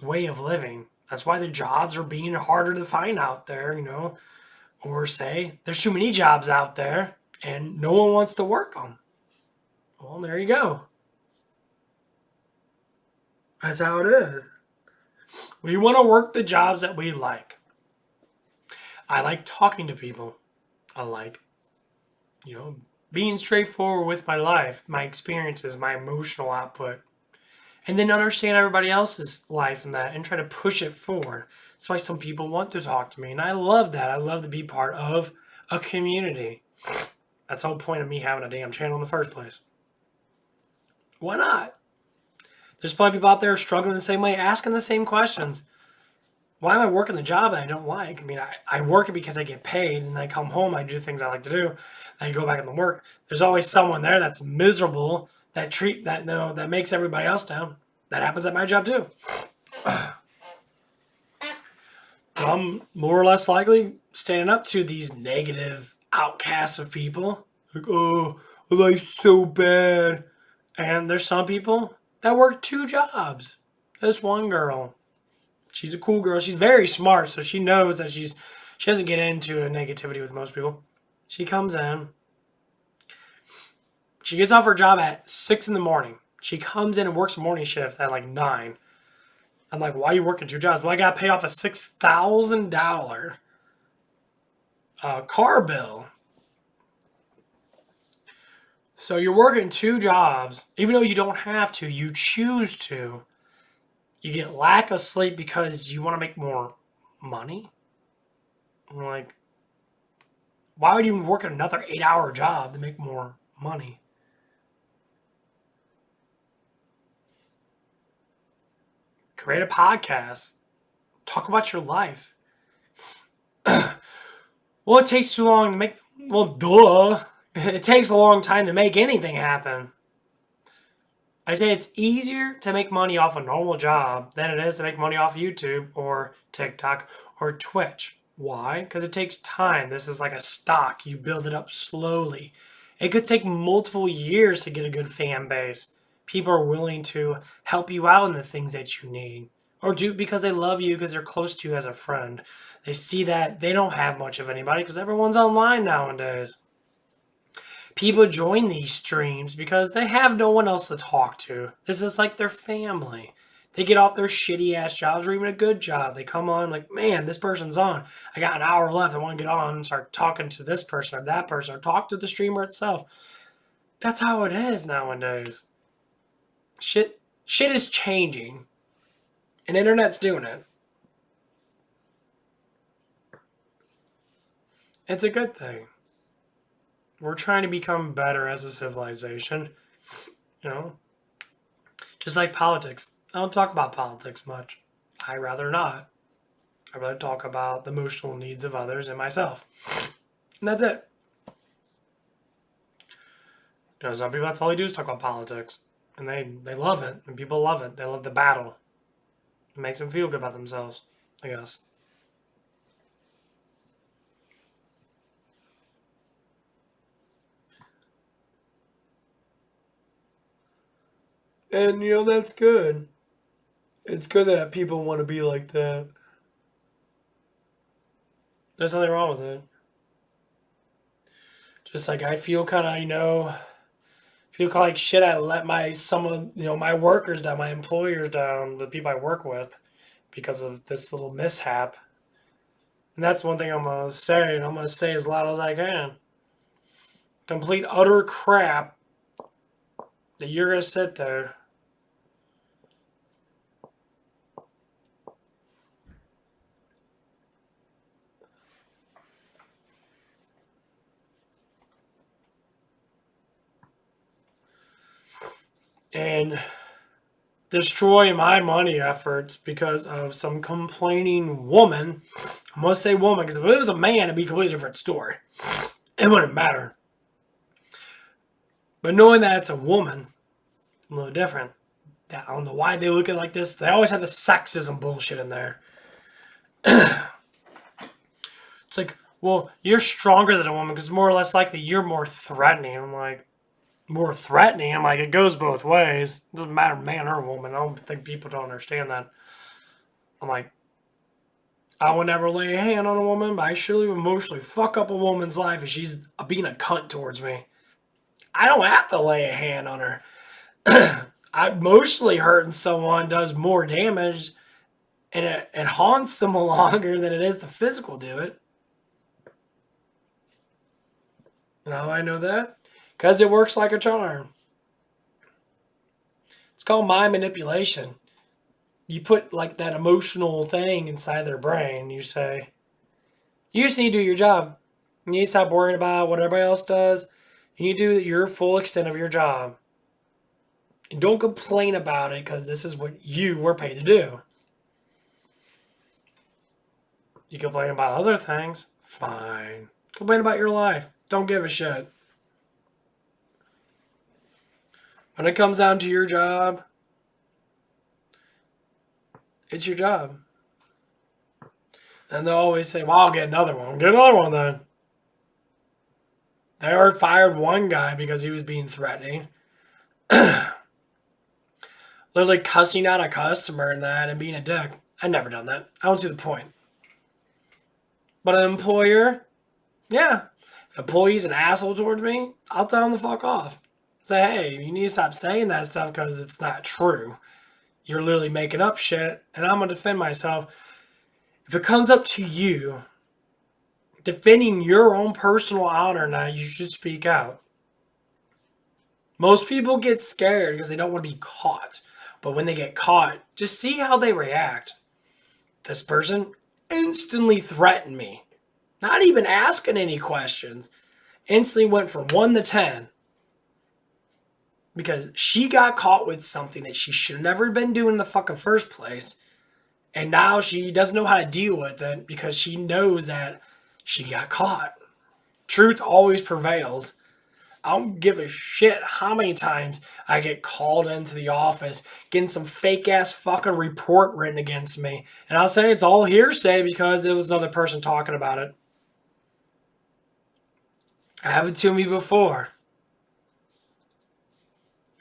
way of living. That's why the jobs are being harder to find out there, or say there's too many jobs out there and no one wants to work them. Well, there you go. That's how it is. We want to work the jobs that we like. I like talking to people. I like, being straightforward with my life, my experiences, my emotional output. And then understand everybody else's life and that and try to push it forward. That's why some people want to talk to me. And I love that. I love to be part of a community. That's the whole point of me having a damn channel in the first place. Why not? There's probably people out there struggling the same way, asking the same questions. Why am I working the job that I don't like? I mean, I work it because I get paid, and I come home, I do things I like to do, and I go back into work. There's always someone there that's miserable, that makes everybody else down. That happens at my job too. I'm more or less likely standing up to these negative outcasts of people. Like, oh, life's so bad. And there's some people that work 2 jobs. This one girl. She's a cool girl. She's very smart, so she knows that she doesn't get into a negativity with most people. She comes in. She gets off her job at 6 in the morning. She comes in and works a morning shift at like 9. I'm like, why are you working 2 jobs? Well, I got to pay off a $6,000 car bill. So you're working 2 jobs, even though you don't have to, you choose to. You get lack of sleep because you want to make more money. I'm like, why would you work another 8-hour job to make more money? Create a podcast. Talk about your life. Well, it takes too long to make... Well, duh. It takes a long time to make anything happen. I say it's easier to make money off a normal job than it is to make money off YouTube or TikTok or Twitch. Why? Because it takes time. This is like a stock. You build it up slowly. It could take multiple years to get a good fan base. People are willing to help you out in the things that you need. Or do because they love you, because they're close to you as a friend. They see that they don't have much of anybody because everyone's online nowadays. People join these streams because they have no one else to talk to. This is like their family. They get off their shitty ass jobs or even a good job. They come on like, man, this person's on. I got an hour left. I want to get on and start talking to this person or that person or talk to the streamer itself. That's how it is nowadays. Shit is changing. And internet's doing it. It's a good thing. We're trying to become better as a civilization. Just like politics. I don't talk about politics much. I'd rather not. I'd rather talk about the emotional needs of others and myself. And that's it. Some people, that's all they do is talk about politics. And they love it. And people love it. They love the battle. It makes them feel good about themselves, I guess. And, that's good. It's good that people want to be like that. There's nothing wrong with it. Just like I feel kind of, feel kind of like shit. I let my workers down, my employers down, the people I work with, because of this little mishap. And that's one thing I'm going to say, and I'm going to say as loud as I can. Complete utter crap that you're going to sit there and destroy my money efforts because of some complaining woman. I must say woman, because if it was a man, it'd be a completely different story. It wouldn't matter. But knowing that it's a woman, a little different. I don't know why they look at it like this. They always have the sexism bullshit in there. It's like, well, you're stronger than a woman because more or less likely you're more threatening. I'm like, more threatening? I'm like, it goes both ways. It doesn't matter man or woman. I don't think people don't understand that. I'm like, I would never lay a hand on a woman, but I surely would emotionally fuck up a woman's life if she's being a cunt towards me. I don't have to lay a hand on her. Emotionally hurting someone does more damage and it haunts them longer than it is the physical do it. And how do I know that? Because it works like a charm. It's called mind manipulation. You put like that emotional thing inside their brain. You say, you just need to do your job. You need to stop worrying about what everybody else does. And you do your full extent of your job. And don't complain about it because this is what you were paid to do. You complain about other things, fine. Complain about your life. Don't give a shit. When it comes down to your job, it's your job. And they'll always say, well, I'll get another one. Get another one then. They already fired one guy because he was being threatening. Literally cussing out a customer and that and being a dick. I've never done that. I don't see the point. But an employer, yeah. If an employee's an asshole towards me, I'll tell him to fuck off. Say, hey, you need to stop saying that stuff because it's not true. You're literally making up shit, and I'm going to defend myself. If it comes up to you, defending your own personal honor now, you should speak out. Most people get scared because they don't want to be caught. But when they get caught, just see how they react. This person instantly threatened me. Not even asking any questions. Instantly went from 1 to 10. Because she got caught with something that she should have never been doing in the fucking first place. And now she doesn't know how to deal with it because she knows that she got caught. Truth always prevails. I don't give a shit how many times I get called into the office getting some fake ass fucking report written against me. And I'll say it's all hearsay because it was another person talking about it. Happened to me before.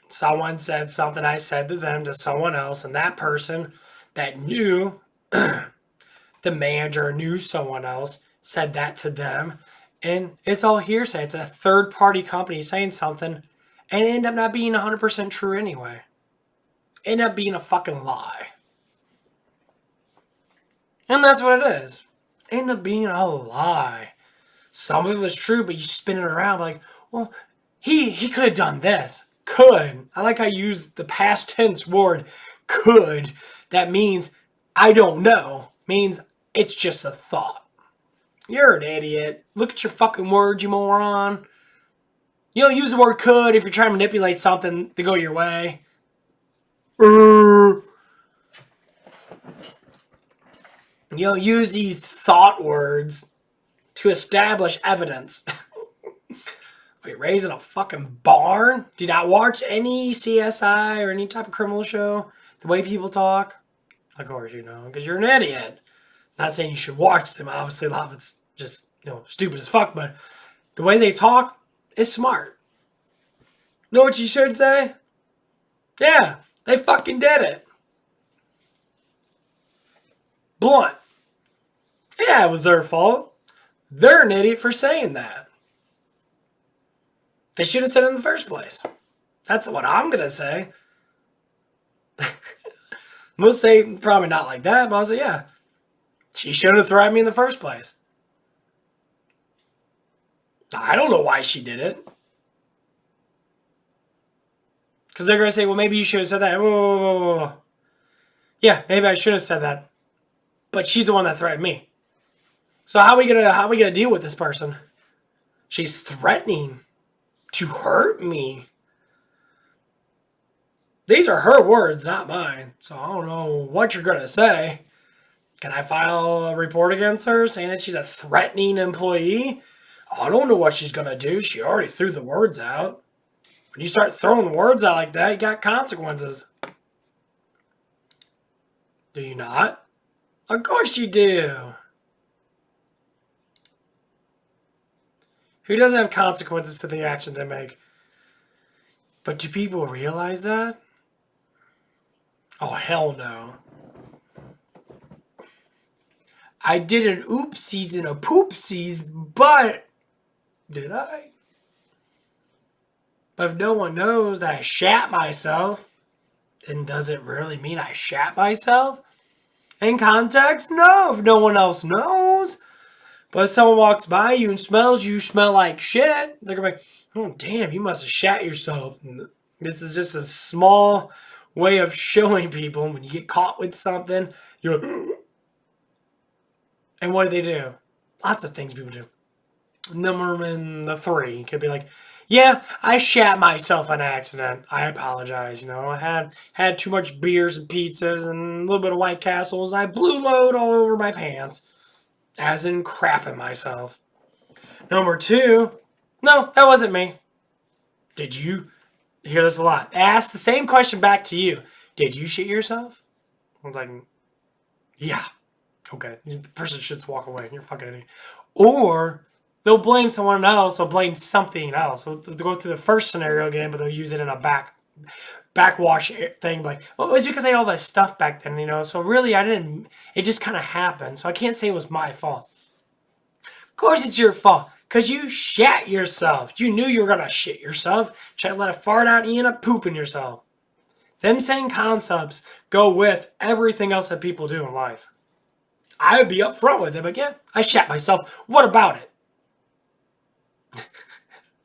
Someone said something I said to them to someone else, and that person that knew the manager knew someone else said that to them. And it's all hearsay. It's a third-party company saying something, and it ended up not being 100% true anyway. It ended up being a fucking lie. And that's what it is. It ended up being a lie. Some of it was true, but you spin it around like, well, he could have done this. Could. I like how you use the past tense word, could. That means, I don't know. Means, it's just a thought. You're an idiot. Look at your fucking words, you moron. You don't use the word could if you're trying to manipulate something to go your way. You don't use these thought words to establish evidence. Wait, raised in a fucking barn? Did I watch any CSI or any type of criminal show? The way people talk? Of course you know, because you're an idiot. Not saying you should watch them. Obviously, a lot of it's just, stupid as fuck. But the way they talk is smart. Know what you should say? Yeah, they fucking did it. Blunt. Yeah, it was their fault. They're an idiot for saying that. They should have said it in the first place. That's what I'm going to say. Most say probably not like that, but I'll say, yeah. She shouldn't have threatened me in the first place. I don't know why she did it. Because they're going to say, well, maybe you should have said that. Whoa. Yeah, maybe I should have said that. But she's the one that threatened me. So how are we gonna deal with this person? She's threatening to hurt me. These are her words, not mine. So I don't know what you're going to say. Can I file a report against her saying that she's a threatening employee? I don't know what she's going to do. She already threw the words out. When you start throwing words out like that, you got consequences. Do you not? Of course you do. Who doesn't have consequences to the actions they make? But do people realize that? Oh, hell no. I did an oopsies and a poopsies, but did I? But if no one knows that I shat myself, then does it really mean I shat myself? In context, no, if no one else knows. But if someone walks by you and smells you smell like shit, they're going to be like, oh, damn, you must have shat yourself. And this is just a small way of showing people when you get caught with something, you're like, and what do? Lots of things people do. Number 3 could be like, yeah, I shat myself on accident. I apologize. You know, I had too much beers and pizzas and a little bit of White Castles. I blew load all over my pants. As in crapping myself. Number 2, no, that wasn't me. Did you? Hear this a lot. Ask the same question back to you. Did you shit yourself? I was like, yeah. Okay. The person should just walk away. You're a fucking idiot. Or they'll blame someone else or blame something else. So they'll go through the first scenario again, but they'll use it in a backwash thing. Like, well, it was because I had all that stuff back then, you know. So really, I didn't. It just kind of happened. So I can't say it was my fault. Of course it's your fault. Because you shat yourself. You knew you were going to shit yourself. Try to let a fart out and you end up pooping yourself. Them same concepts go with everything else that people do in life. I would be upfront with it, but yeah, I shat myself. What about it?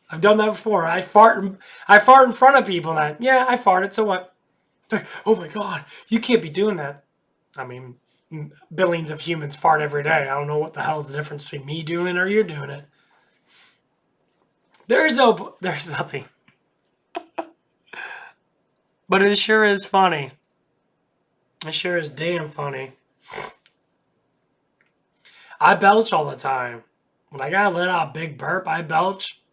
I've done that before. I fart in front of people. And yeah, I farted, so what? Like, oh my God, you can't be doing that. I mean, billions of humans fart every day. I don't know what the hell is the difference between me doing it or you doing it. There's nothing. But it sure is funny. It sure is damn funny. I belch all the time. When I gotta let out a big burp, I belch.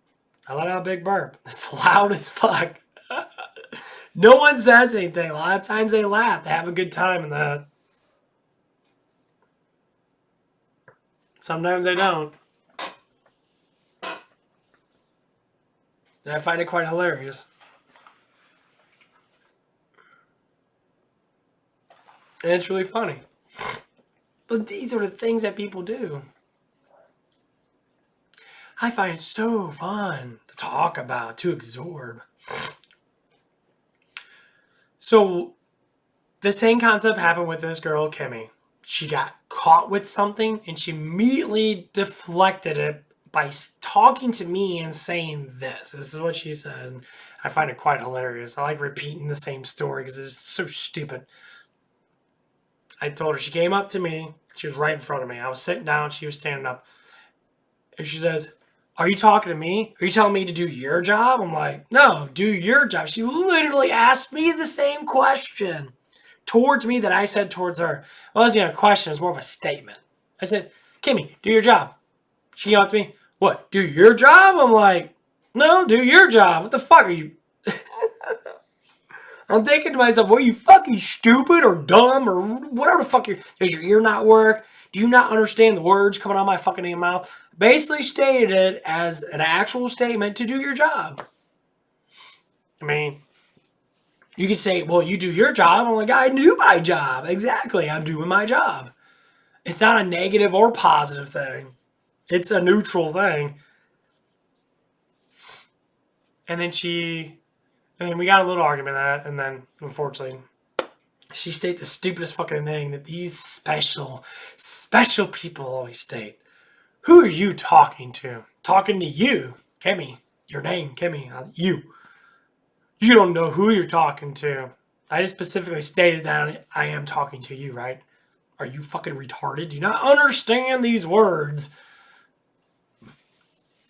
I let out a big burp. It's loud as fuck. No one says anything. A lot of times they laugh. They have a good time in that. Sometimes they don't. And I find it quite hilarious. And it's really funny. But these are the things that people do. I find it so fun to talk about, to absorb. So, the same concept happened with this girl, Kimmy. She got caught with something and she immediately deflected it by talking to me and saying this. This is what she said. I find it quite hilarious. I like repeating the same story because it's so stupid. I told her, she came up to me. She was right in front of me. I was sitting down. She was standing up. And she says, are you talking to me? Are you telling me to do your job? I'm like, no, do your job. She literally asked me the same question towards me that I said towards her. Well, it wasn't even a question. It was more of a statement. I said, Kimmy, do your job. She came up to me. What, do your job? I'm like, no, do your job. What the fuck are you? I'm thinking to myself, well, you fucking stupid or dumb or whatever the fuck does your ear not work? Do you not understand the words coming out of my fucking mouth? Basically stated it as an actual statement to do your job. I mean, you could say, well, you do your job. I'm like, I do my job. Exactly. I'm doing my job. It's not a negative or positive thing. It's a neutral thing. And then we got a little argument at that, and then, unfortunately, she stated the stupidest fucking thing that these special people always state. Who are you talking to? Talking to you, Kimmy. Your name, Kimmy. You. You don't know who you're talking to. I just specifically stated that I am talking to you, right? Are you fucking retarded? Do you not understand these words?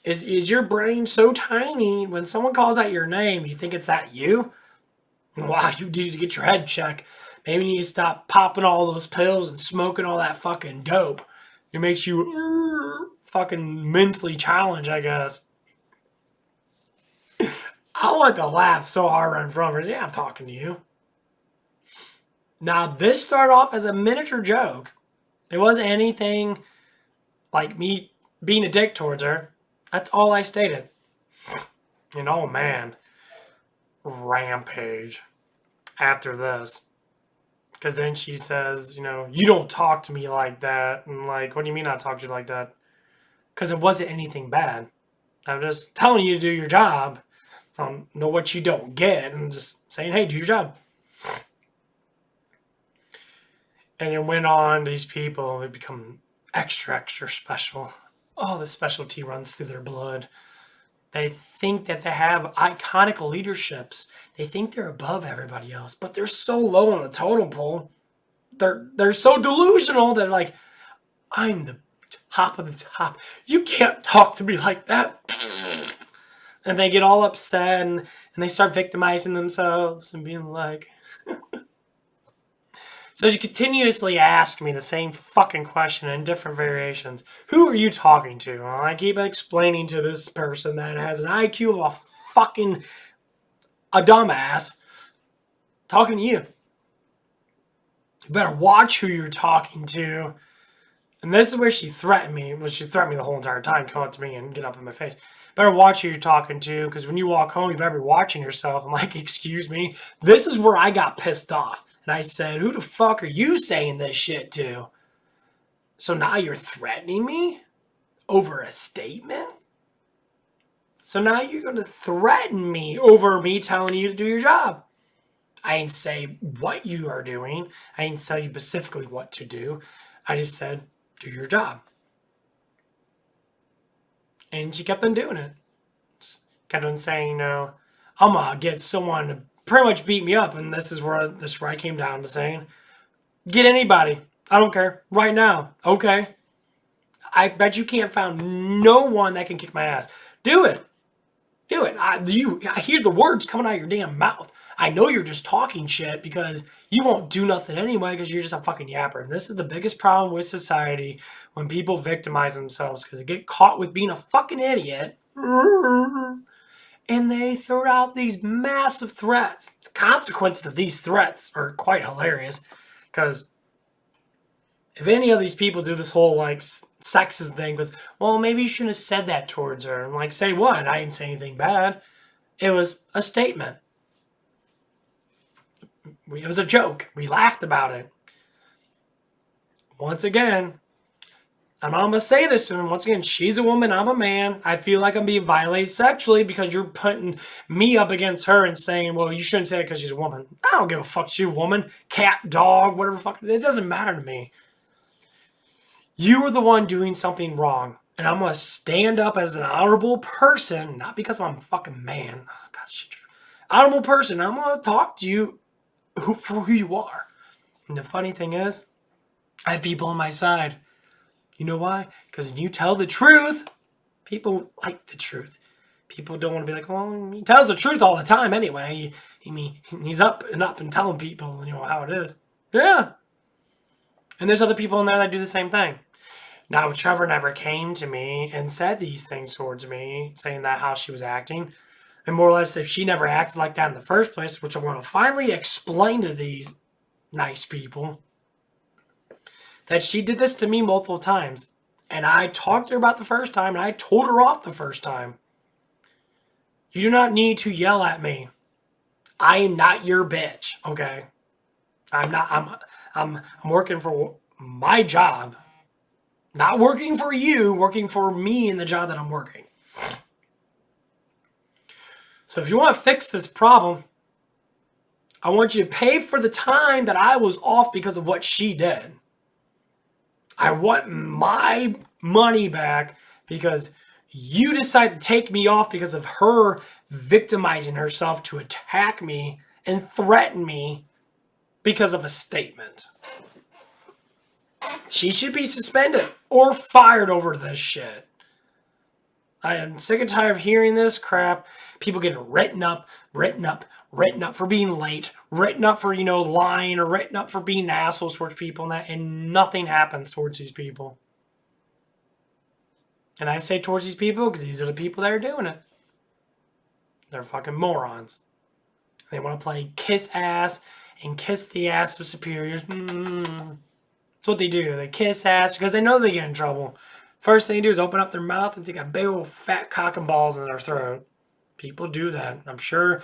Is your brain so tiny when someone calls out your name, you think it's that you? Wow, you need to get your head checked. Maybe you need to stop popping all those pills and smoking all that fucking dope. It makes you fucking mentally challenged, I guess. I want to laugh so hard right in front of her. Yeah, I'm talking to you. Now, this started off as a miniature joke. It wasn't anything like me being a dick towards her. That's all I stated. And oh man, rampage after this. Because then she says, you know, you don't talk to me like that. And like, what do you mean I talk to you like that? Because it wasn't anything bad. I'm just telling you to do your job. I don't know what you don't get. I'm just saying, hey, do your job. And it went on, these people, they become extra, extra special. Oh, the specialty runs through their blood. They think that they have iconic leaderships. They think they're above everybody else, but they're so low on the totem pole. They're so delusional that like, I'm the top of the top. You can't talk to me like that. And they get all upset and they start victimizing themselves and being like... So she continuously asked me the same fucking question in different variations. Who are you talking to? Well, I keep explaining to this person that has an IQ of a dumbass talking to you. You better watch who you're talking to. And this is where she threatened me. Well, she threatened me the whole entire time. Come up to me and get up in my face. Better watch who you're talking to, because when you walk home, you better be watching yourself. I'm like, excuse me. This is where I got pissed off. And I said, who the fuck are you saying this shit to? So now you're threatening me over a statement? So now you're going to threaten me over me telling you to do your job. I didn't say what you are doing. I didn't tell you specifically what to do. I just said, do your job. And she kept on doing it. Just kept on saying, you know, I'm going to get someone to pretty much beat me up. And this is where I came down to saying, get anybody. I don't care. Right now. Okay. I bet you can't find no one that can kick my ass. Do it. Do it. I hear the words coming out of your damn mouth. I know you're just talking shit because you won't do nothing anyway because you're just a fucking yapper. And this is the biggest problem with society when people victimize themselves because they get caught with being a fucking idiot. And they throw out these massive threats. The consequences of these threats are quite hilarious because if any of these people do this whole like sexist thing, goes, well, maybe you shouldn't have said that towards her. I'm like, say what? I didn't say anything bad. It was a statement. It was a joke. We laughed about it. Once again, I'm going to say this to him. Once again, she's a woman. I'm a man. I feel like I'm being violated sexually because you're putting me up against her and saying, well, you shouldn't say it because she's a woman. I don't give a fuck. She's a woman, cat, dog, whatever the fuck. It doesn't matter to me. You are the one doing something wrong. And I'm going to stand up as an honorable person, not because I'm a fucking man. Oh, God, shit. Honorable person. I'm going to talk to you for who you are. And the funny thing is, I have people on my side. You know why? Because when you tell the truth, people like the truth. People don't want to be like, well, he tells the truth all the time anyway. He's up and telling people, you know, how it is. Yeah. And there's other people in there that do the same thing. Now, Trevor never came to me and said these things towards me, saying that how she was acting. And more or less, if she never acted like that in the first place, which I want to finally explain to these nice people, that she did this to me multiple times. And I talked to her about the first time, and I told her off the first time. You do not need to yell at me. I am not your bitch, okay? I'm working for my job. Not working for you, working for me in the job that I'm working. So if you want to fix this problem, I want you to pay for the time that I was off because of what she did. I want my money back because you decided to take me off because of her victimizing herself to attack me and threaten me because of a statement. She should be suspended or fired over this shit. I am sick and tired of hearing this crap. People getting written up written up for being late, written up for, lying, or written up for being assholes towards people and nothing happens towards these people. And I say towards these people because these are the people that are doing it. They're fucking morons. They want to play kiss ass and kiss the ass of superiors. That's what they do. They kiss ass because they know they get in trouble. First thing they do is open up their mouth and take a big old fat cock and balls in their throat. People do that. I'm sure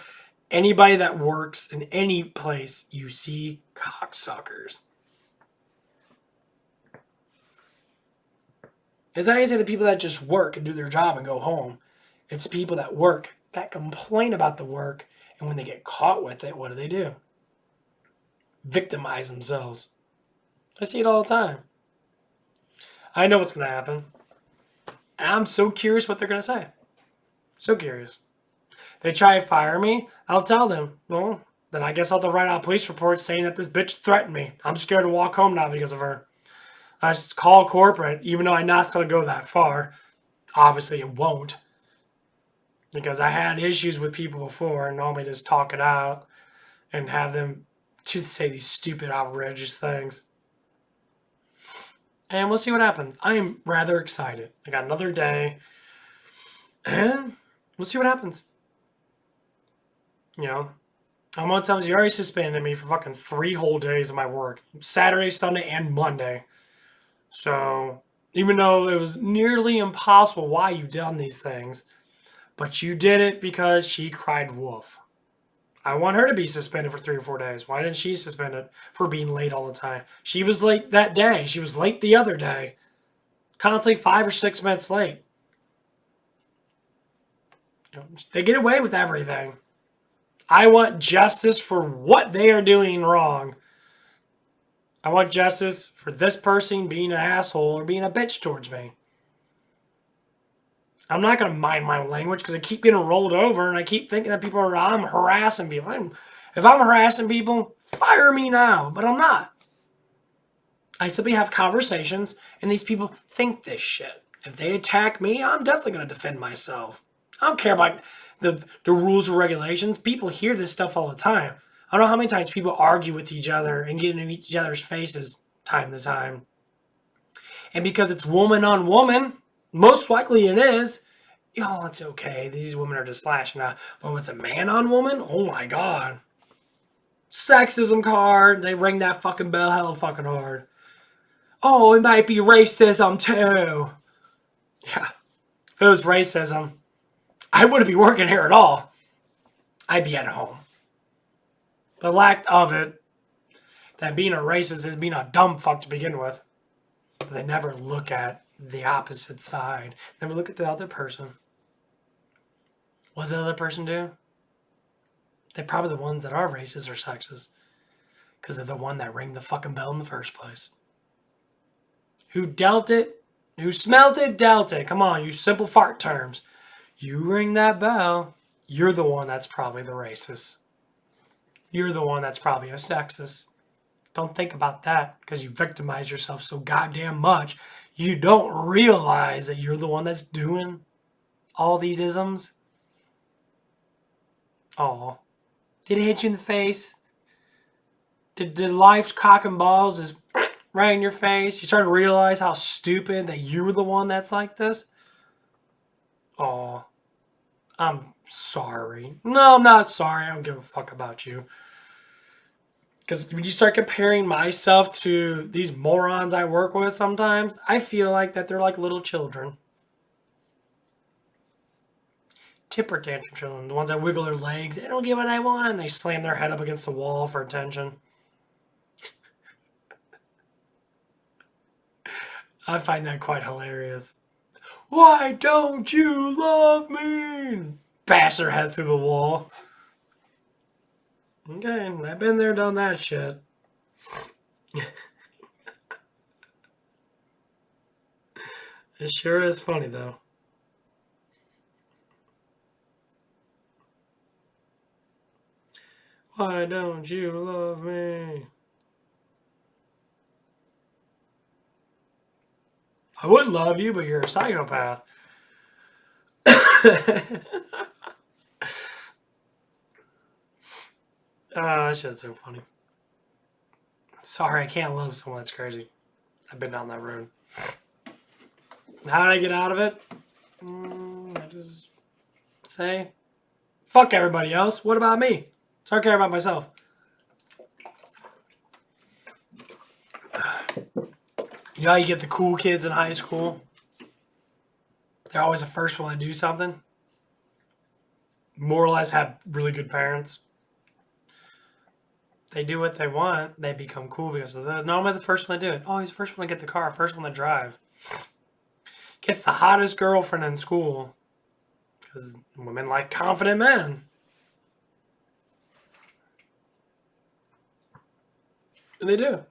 anybody that works in any place, you see cocksuckers. It's not easy the people that just work and do their job and go home. It's the people that work, that complain about the work, and when they get caught with it, what do? Victimize themselves. I see it all the time. I know what's going to happen. And I'm so curious what they're going to say. So curious. They try to fire me, I'll tell them, well, then I guess I'll have to write out a police report saying that this bitch threatened me. I'm scared to walk home now because of her. I just call corporate, even though I know it's going to go that far. Obviously, it won't. Because I had issues with people before and normally just talk it out and have them to say these stupid, outrageous things. And we'll see what happens. I am rather excited. I got another day. And we'll see what happens. I'm going to tell you, you already suspended me for fucking 3 whole days of my work. Saturday, Sunday, and Monday. So, even though it was nearly impossible why you done these things, but you did it because she cried wolf. I want her to be suspended for 3 or 4 days. Why didn't she suspend it for being late all the time? She was late that day. She was late the other day. Constantly 5 or 6 minutes late. They get away with everything. I want justice for what they are doing wrong. I want justice for this person being an asshole or being a bitch towards me. I'm not going to mind my language because I keep getting rolled over and I keep thinking that I'm harassing people. If I'm harassing people, fire me now. But I'm not. I simply have conversations and these people think this shit. If they attack me, I'm definitely going to defend myself. I don't care about the rules or regulations. People hear this stuff all the time. I don't know how many times people argue with each other and get in each other's faces time to time. And because it's woman on woman, most likely it is, it's okay. These women are just lashing out. But when it's a man on woman, oh my God. Sexism card. They ring that fucking bell hella fucking hard. Oh, it might be racism too. Yeah. If it was racism, I wouldn't be working here at all. I'd be at home. The lack of it, that being a racist is being a dumb fuck to begin with. But they never look at the opposite side. Never look at the other person. What does the other person do? They're probably the ones that are racist or sexist. Because they're the one that rang the fucking bell in the first place. Who dealt it? Who smelt it, dealt it. Come on, you simple fart terms. You ring that bell, you're the one that's probably the racist. You're the one that's probably a sexist. Don't think about that because you victimize yourself so goddamn much. You don't realize that you're the one that's doing all these isms. Oh, did it hit you in the face? Did life's cock and balls just right in your face? You start to realize how stupid that you were the one that's like this? Oh, I'm sorry. No, I'm not sorry. I don't give a fuck about you. Because when you start comparing myself to these morons I work with sometimes, I feel like that they're like little children. Tipper tantrum children. The ones that wiggle their legs. They don't get what I want. And they slam their head up against the wall for attention. I find that quite hilarious. Why don't you love me? Bash their head through the wall. Okay, I've been there, done that shit. It sure is funny, though. Why don't you love me? I would love you, but you're a psychopath. That shit's so funny. Sorry, I can't love someone that's crazy. I've been down that road. How did I get out of it? I just say, fuck everybody else. What about me? So I care about myself. You know how you get the cool kids in high school? They're always the first one to do something. More or less have really good parents. They do what they want. They become cool because they're normally the first one to do it. Oh, he's the first one to get the car. First one to drive. Gets the hottest girlfriend in school. Because women like confident men. And they do.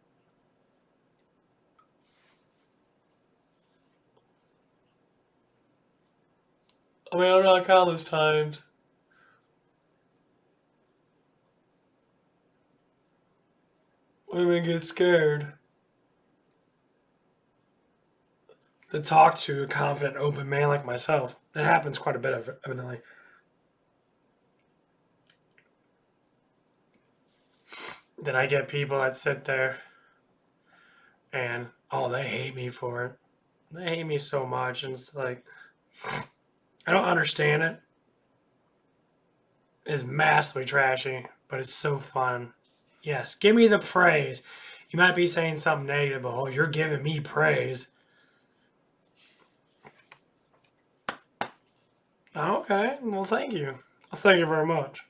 I mean, I'm not countless times. Women get scared to talk to a confident, open man like myself. It happens quite a bit, evidently. Then I get people that sit there and, oh, they hate me for it. They hate me so much. And it's like, I don't understand it. It's massively trashy, but it's so fun. Yes, give me the praise. You might be saying something negative, but oh, you're giving me praise. Okay, well, thank you. Well, thank you very much.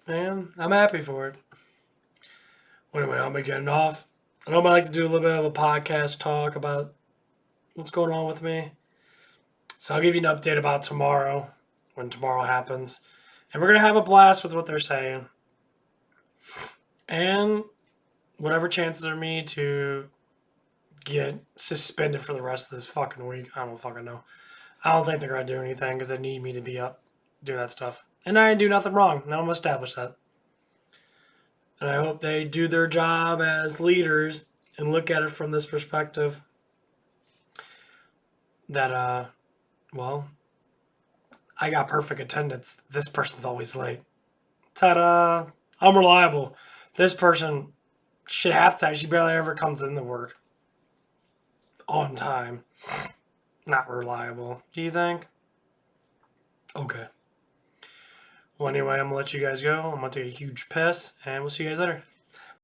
And I'm happy for it. Anyway, I'll be getting off. I know I like to do a little bit of a podcast talk about what's going on with me. So I'll give you an update about tomorrow, when tomorrow happens. And we're going to have a blast with what they're saying. And whatever chances are me to get suspended for the rest of this fucking week, I don't fucking know. I don't think they're going to do anything because they need me to be up doing that stuff. And I didn't do nothing wrong. Now I'm going to establish that. And I hope they do their job as leaders and look at it from this perspective. That, well, I got perfect attendance. This person's always late. Ta-da! I'm reliable. This person, shit, half the time, she barely ever comes into work. On time. Not reliable. Do you think? Okay. Well, anyway, I'm going to let you guys go. I'm going to take a huge piss, and we'll see you guys later.